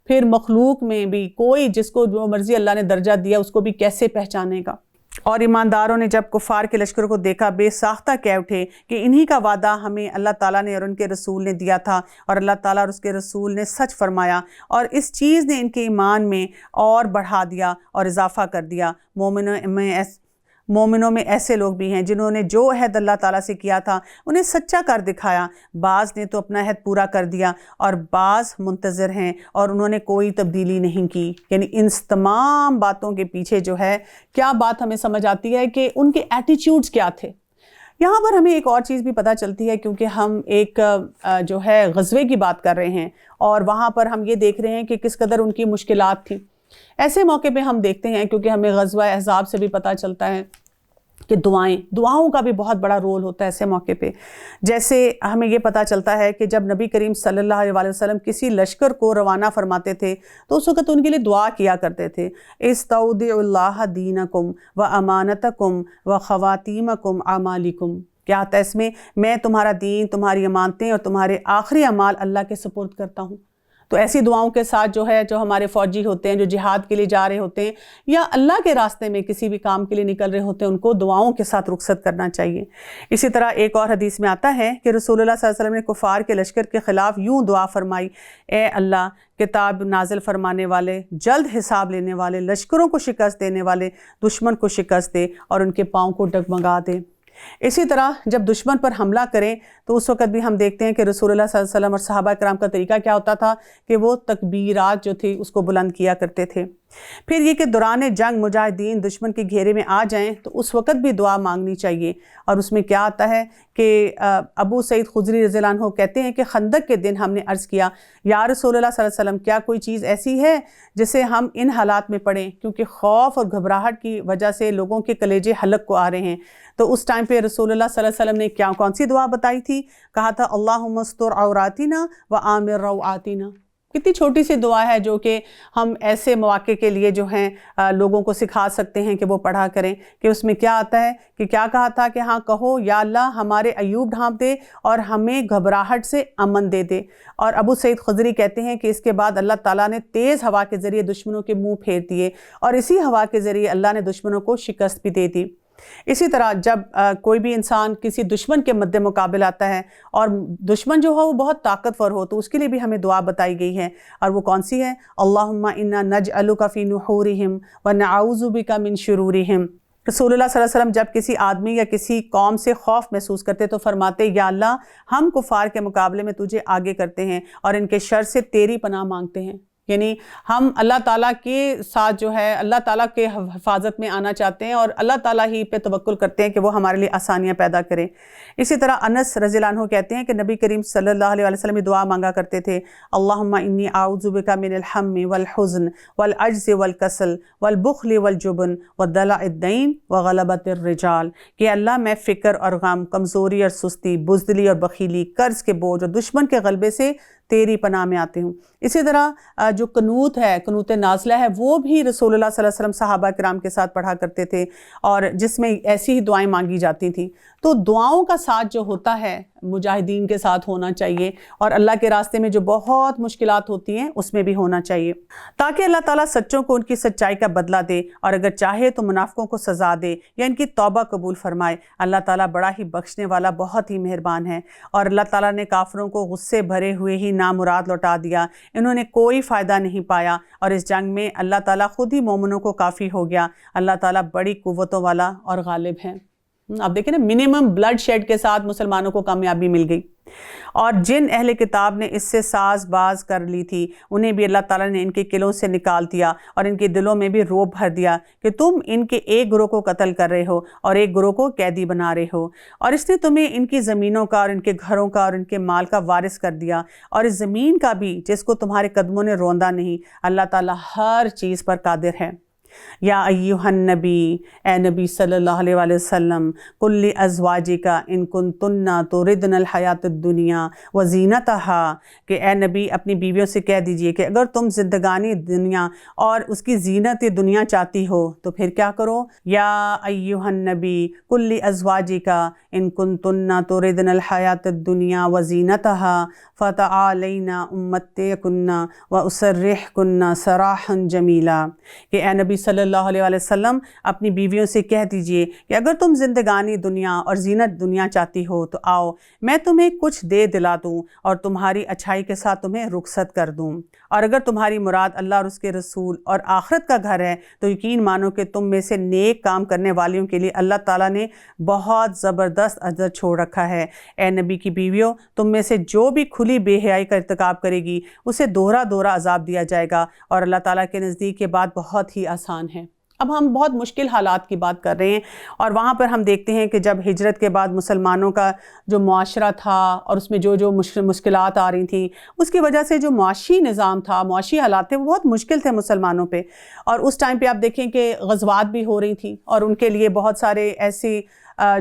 پھر مخلوق میں بھی کوئی جس کو جو مرضی اللہ نے درجہ دیا اس کو بھی کیسے پہچانے گا؟ اور ایمانداروں نے جب کفار کے لشکر کو دیکھا بے ساختہ کہہ اٹھے کہ انہی کا وعدہ ہمیں اللہ تعالیٰ نے اور ان کے رسول نے دیا تھا، اور اللہ تعالیٰ اور اس کے رسول نے سچ فرمایا، اور اس چیز نے ان کے ایمان میں اور بڑھا دیا اور اضافہ کر دیا۔ مومنوں میں مومنوں میں ایسے لوگ بھی ہیں جنہوں نے جو عہد اللہ تعالیٰ سے کیا تھا انہیں سچا کر دکھایا، بعض نے تو اپنا عہد پورا کر دیا اور بعض منتظر ہیں اور انہوں نے کوئی تبدیلی نہیں کی۔ یعنی ان تمام باتوں کے پیچھے جو ہے کیا بات ہمیں سمجھ آتی ہے کہ ان کے ایٹیٹیوڈز کیا تھے۔ یہاں پر ہمیں ایک اور چیز بھی پتہ چلتی ہے، کیونکہ ہم ایک جو ہے غزوے کی بات کر رہے ہیں اور وہاں پر ہم یہ دیکھ رہے ہیں کہ کس قدر ان کی مشکلات تھیں۔ ایسے موقع پہ ہم دیکھتے ہیں، کیونکہ ہمیں غزوہ احزاب سے بھی پتہ چلتا ہے کہ دعاؤں کا بھی بہت بڑا رول ہوتا ہے ایسے موقع پہ۔ جیسے ہمیں یہ پتہ چلتا ہے کہ جب نبی کریم صلی اللہ علیہ وسلم کسی لشکر کو روانہ فرماتے تھے تو اس وقت ان کے لیے دعا کیا کرتے تھے، استودع اللہ دینکم و امانتکم و خواتیمکم اعمالکم۔ کیا آتا ہے اس میں تمہارا دین، تمہاری امانتیں اور تمہارے آخری اعمال اللہ کے سپرد کرتا ہوں۔ تو ایسی دعاؤں کے ساتھ جو ہے جو ہمارے فوجی ہوتے ہیں، جو جہاد کے لیے جا رہے ہوتے ہیں یا اللہ کے راستے میں کسی بھی کام کے لیے نکل رہے ہوتے ہیں، ان کو دعاؤں کے ساتھ رخصت کرنا چاہیے۔ اسی طرح ایک اور حدیث میں آتا ہے کہ رسول اللہ صلی اللہ علیہ وسلم نے کفار کے لشکر کے خلاف یوں دعا فرمائی، اے اللہ، کتاب نازل فرمانے والے، جلد حساب لینے والے، لشکروں کو شکست دینے والے، دشمن کو شکست دے اور ان کے پاؤں کو ڈگمگا دے۔ اسی طرح جب دشمن پر حملہ کریں تو اس وقت بھی ہم دیکھتے ہیں کہ رسول اللہ صلی اللہ علیہ وسلم اور صحابہ کرام کا طریقہ کیا ہوتا تھا کہ وہ تکبیرات جو تھی اس کو بلند کیا کرتے تھے۔ پھر یہ کہ دوران جنگ مجاہدین دشمن کے گھیرے میں آ جائیں تو اس وقت بھی دعا مانگنی چاہیے، اور اس میں کیا آتا ہے کہ ابو سعید خدری رضی اللہ عنہ کہتے ہیں کہ خندق کے دن ہم نے عرض کیا، یا رسول اللہ صلی اللہ علیہ وسلم، کیا کوئی چیز ایسی ہے جسے ہم ان حالات میں پڑھیں، کیونکہ خوف اور گھبراہٹ کی وجہ سے لوگوں کے کلیجے حلق کو آ رہے ہیں۔ تو اس ٹائم پہ رسول اللہ صلی اللہ علیہ وسلم نے کون سی دعا بتائی تھی؟ کہا تھا اللہم استر عوراتنا و آمر روعاتنا۔ کتنی چھوٹی سی دعا ہے جو کہ ہم ایسے مواقع کے لیے جو ہیں لوگوں کو سکھا سکتے ہیں کہ وہ پڑھا کریں، کہ اس میں کیا آتا ہے کہ کیا کہا تھا کہ ہاں کہو، یا اللہ ہمارے عیوب ڈھانپ دے اور ہمیں گھبراہٹ سے امن دے دے۔ اور ابو سعید خدری کہتے ہیں کہ اس کے بعد اللہ تعالیٰ نے تیز ہوا کے ذریعے دشمنوں کے منہ پھیر دیے اور اسی ہوا کے ذریعے اللہ نے دشمنوں کو شکست بھی دے دی۔ اسی طرح جب کوئی بھی انسان کسی دشمن کے مد مقابل آتا ہے اور دشمن جو ہو وہ بہت طاقتور ہو تو اس کے لیے بھی ہمیں دعا بتائی گئی ہے، اور وہ کون سی ہے؟ اللہم انا نجعلک فی نحورہم ونعوذ بک من شرورہم۔ رسول اللہ صلی اللہ علیہ وسلم جب کسی آدمی یا کسی قوم سے خوف محسوس کرتے تو فرماتے، یا اللہ ہم کفار کے مقابلے میں تجھے آگے کرتے ہیں اور ان کے شر سے تیری پناہ مانگتے ہیں۔ یعنی ہم اللہ تعالیٰ کے ساتھ جو ہے اللہ تعالیٰ کے حفاظت میں آنا چاہتے ہیں اور اللہ تعالیٰ ہی پہ توکل کرتے ہیں کہ وہ ہمارے لیے آسانیاں پیدا کریں۔ اسی طرح انس رضی اللہ عنہ کہتے ہیں کہ نبی کریم صلی اللہ علیہ وسلم دعا مانگا کرتے تھے، اللہم انی اعوذ بک من الہم والحزن والعجز والکسل والبخل والجبن ودلع الدین وغلبۃ الرجال، کہ اللہ میں فکر اور غم، کمزوری اور سستی، بزدلی اور بخیلی، قرض کے بوجھ اور دشمن کے غلبے سے تیری پناہ میں آتے ہوں۔ اسی طرح جو قنوت ہے، قنوت نازلہ ہے، وہ بھی رسول اللہ صلی اللہ علیہ وسلم صحابہ کرام کے ساتھ پڑھا کرتے تھے اور جس میں ایسی ہی دعائیں مانگی جاتی تھیں۔ تو دعاؤں کا ساتھ جو ہوتا ہے مجاہدین کے ساتھ ہونا چاہیے، اور اللہ کے راستے میں جو بہت مشکلات ہوتی ہیں اس میں بھی ہونا چاہیے، تاکہ اللہ تعالیٰ سچوں کو ان کی سچائی کا بدلہ دے اور اگر چاہے تو منافقوں کو سزا دے یا ان کی توبہ قبول فرمائے۔ اللہ تعالیٰ بڑا ہی بخشنے والا، بہت ہی مہربان ہے۔ اور اللہ تعالیٰ نے کافروں کو غصے بھرے ہوئے ہی نامراد لوٹا دیا، انہوں نے کوئی فائدہ نہیں پایا، اور اس جنگ میں اللہ تعالیٰ خود ہی مومنوں کو کافی ہو گیا۔ اللہ تعالیٰ بڑی قوتوں والا اور غالب ہے۔ اب دیکھیں نا، منیمم بلڈ شیڈ کے ساتھ مسلمانوں کو کامیابی مل گئی، اور جن اہل کتاب نے اس سے ساز باز کر لی تھی انہیں بھی اللہ تعالیٰ نے ان کے قلعوں سے نکال دیا اور ان کے دلوں میں بھی رعب بھر دیا کہ تم ان کے ایک گروہ کو قتل کر رہے ہو اور ایک گروہ کو قیدی بنا رہے ہو، اور اس نے تمہیں ان کی زمینوں کا اور ان کے گھروں کا اور ان کے مال کا وارث کر دیا، اور اس زمین کا بھی جس کو تمہارے قدموں نے روندا نہیں۔ اللہ تعالیٰ ہر چیز پر قادر ہے۔ یا ایہا النبی، اے نبی صلی اللہ علیہ وآلہ وسلم، قل لازواجک ان کنتن تردن الحیات الدنیا وزینتہا، کہ اے نبی اپنی بیویوں سے کہہ دیجئے کہ اگر تم زندگانی دنیا اور اس کی زینت دنیا چاہتی ہو تو پھر کیا کرو؟ یا ایہا النبی قل لازواجک ان کنتن تردن الحیات الدنیا وزینتہا فتعالینا امتعکن واسرحکن سراحا جمیلا، کہ اے نبی صلی اللہ علیہ وسلم اپنی بیویوں سے کہہ دیجئے کہ اگر تم زندگانی دنیا اور زینت دنیا چاہتی ہو تو آؤ، میں تمہیں کچھ دے دلا دوں اور تمہاری اچھائی کے ساتھ تمہیں رخصت کر دوں، اور اگر تمہاری مراد اللہ اور اس کے رسول اور آخرت کا گھر ہے تو یقین مانو کہ تم میں سے نیک کام کرنے والیوں کے لیے اللہ تعالیٰ نے بہت زبردست اجر چھوڑ رکھا ہے۔ اے نبی کی بیویوں، تم میں سے جو بھی کھلی بے حیائی کا ارتکاب کرے گی اسے دوہرا دوہرا عذاب دیا جائے گا، اور اللہ تعالیٰ کے نزدیک یہ بات بہت ہی آسان ہے۔ اب ہم بہت مشکل حالات کی بات کر رہے ہیں، اور وہاں پر ہم دیکھتے ہیں کہ جب ہجرت کے بعد مسلمانوں کا جو معاشرہ تھا اور اس میں جو مشکلات آ رہی تھیں، اس کی وجہ سے جو معاشی نظام تھا، معاشی حالات تھے، وہ بہت مشکل تھے مسلمانوں پہ۔ اور اس ٹائم پہ آپ دیکھیں کہ غزوات بھی ہو رہی تھیں، اور ان کے لیے بہت سارے ایسی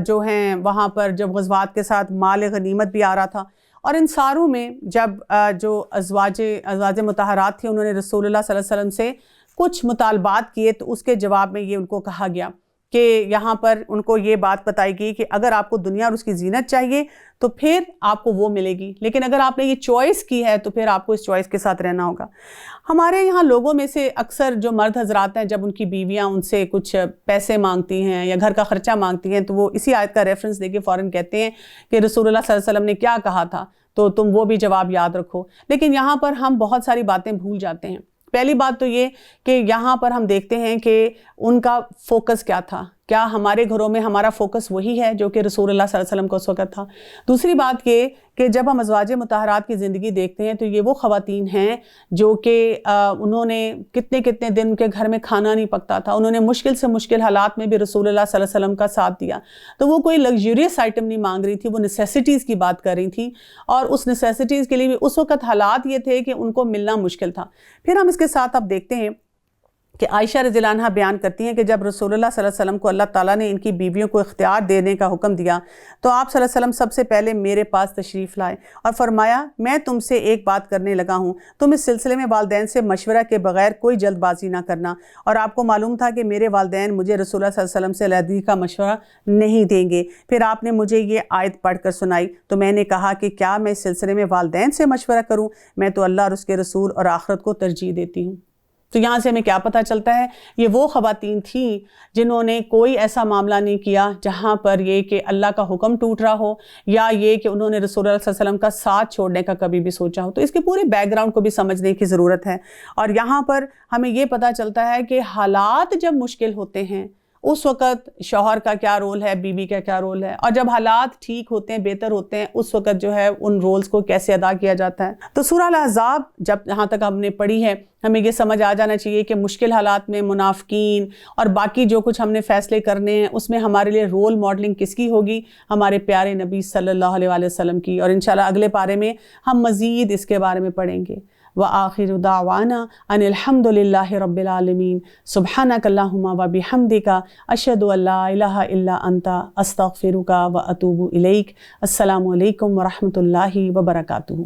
جو ہیں وہاں پر جب غزوات کے ساتھ مال غنیمت بھی آ رہا تھا، اور ان ساروں میں جب جو ازواج مطہرات تھے انہوں نے رسول اللہ صلی اللہ علیہ وسلم سے کچھ مطالبات کیے، تو اس کے جواب میں یہ ان کو کہا گیا کہ یہاں پر ان کو یہ بات بتائی گئی کہ اگر آپ کو دنیا اور اس کی زینت چاہیے تو پھر آپ کو وہ ملے گی، لیکن اگر آپ نے یہ چوائس کی ہے تو پھر آپ کو اس چوائس کے ساتھ رہنا ہوگا۔ ہمارے یہاں لوگوں میں سے اکثر جو مرد حضرات ہیں، جب ان کی بیویاں ان سے کچھ پیسے مانگتی ہیں یا گھر کا خرچہ مانگتی ہیں تو وہ اسی آیت کا ریفرنس دے کے فوراً کہتے ہیں کہ رسول اللہ صلی اللہ علیہ وسلم نے کیا کہا تھا، تو تم وہ بھی جواب یاد رکھو۔ لیکن یہاں پر ہم بہت ساری باتیں بھول جاتے ہیں۔ پہلی بات تو یہ کہ یہاں پر ہم دیکھتے ہیں کہ ان کا فوکس کیا تھا، کیا ہمارے گھروں میں ہمارا فوکس وہی ہے جو کہ رسول اللہ صلی اللہ علیہ وسلم کا اس وقت تھا؟ دوسری بات یہ کہ جب ہم ازواج مطہرات کی زندگی دیکھتے ہیں تو یہ وہ خواتین ہیں جو کہ انہوں نے کتنے دن ان کے گھر میں کھانا نہیں پکتا تھا، انہوں نے مشکل سے مشکل حالات میں بھی رسول اللہ صلی اللہ علیہ وسلم کا ساتھ دیا۔ تو وہ کوئی لگژریس آئٹم نہیں مانگ رہی تھی، وہ نیسیسٹیز کی بات کر رہی تھی، اور اس نیسیسٹیز کے لیے بھی اس وقت حالات یہ تھے کہ ان کو ملنا مشکل تھا۔ پھر ہم اس کے ساتھ اب دیکھتے ہیں کہ عائشہ رضی اللہ عنہ بیان کرتی ہیں کہ جب رسول اللہ صلی اللہ علیہ وسلم کو اللہ تعالیٰ نے ان کی بیویوں کو اختیار دینے کا حکم دیا تو آپ صلی اللہ علیہ وسلم سب سے پہلے میرے پاس تشریف لائے اور فرمایا، میں تم سے ایک بات کرنے لگا ہوں، تم اس سلسلے میں والدین سے مشورہ کے بغیر کوئی جلد بازی نہ کرنا، اور آپ کو معلوم تھا کہ میرے والدین مجھے رسول اللہ صلی اللہ علیہ وسلم سے علیحدگی کا مشورہ نہیں دیں گے۔ پھر آپ نے مجھے یہ آیت پڑھ کر سنائی تو میں نے کہا کہ کیا میں اس سلسلے میں والدین سے مشورہ کروں؟ میں تو اللہ اور اس کے رسول اور آخرت کو ترجیح دیتی ہوں۔ تو یہاں سے ہمیں کیا پتہ چلتا ہے؟ یہ وہ خواتین تھیں جنہوں نے کوئی ایسا معاملہ نہیں کیا جہاں پر یہ کہ اللہ کا حکم ٹوٹ رہا ہو، یا یہ کہ انہوں نے رسول اللہ صلی اللہ علیہ وسلم کا ساتھ چھوڑنے کا کبھی بھی سوچا ہو۔ تو اس کے پورے بیک گراؤنڈ کو بھی سمجھنے کی ضرورت ہے، اور یہاں پر ہمیں یہ پتہ چلتا ہے کہ حالات جب مشکل ہوتے ہیں اس وقت شوہر کا کیا رول ہے، بیوی کا کیا رول ہے، اور جب حالات ٹھیک ہوتے ہیں، بہتر ہوتے ہیں، اس وقت جو ہے ان رولز کو کیسے ادا کیا جاتا ہے۔ تو سورہ الاحزاب جب یہاں تک ہم نے پڑھی ہے، ہمیں یہ سمجھ آ جانا چاہیے کہ مشکل حالات میں منافقین اور باقی جو کچھ ہم نے فیصلے کرنے ہیں اس میں ہمارے لیے رول ماڈلنگ کس کی ہوگی؟ ہمارے پیارے نبی صلی اللہ علیہ وسلم کی، اور انشاءاللہ اگلے پارے میں ہم مزید اس کے بارے میں پڑھیں گے۔ وآخر دعوانا ان الحمد للہ رب العالمین، سبحانک اللہم وبحمدک، اشہد ان لا الہ الا انت، استغفرک واتوب الیک۔ السلام علیکم ورحمۃ اللہ وبرکاتہ۔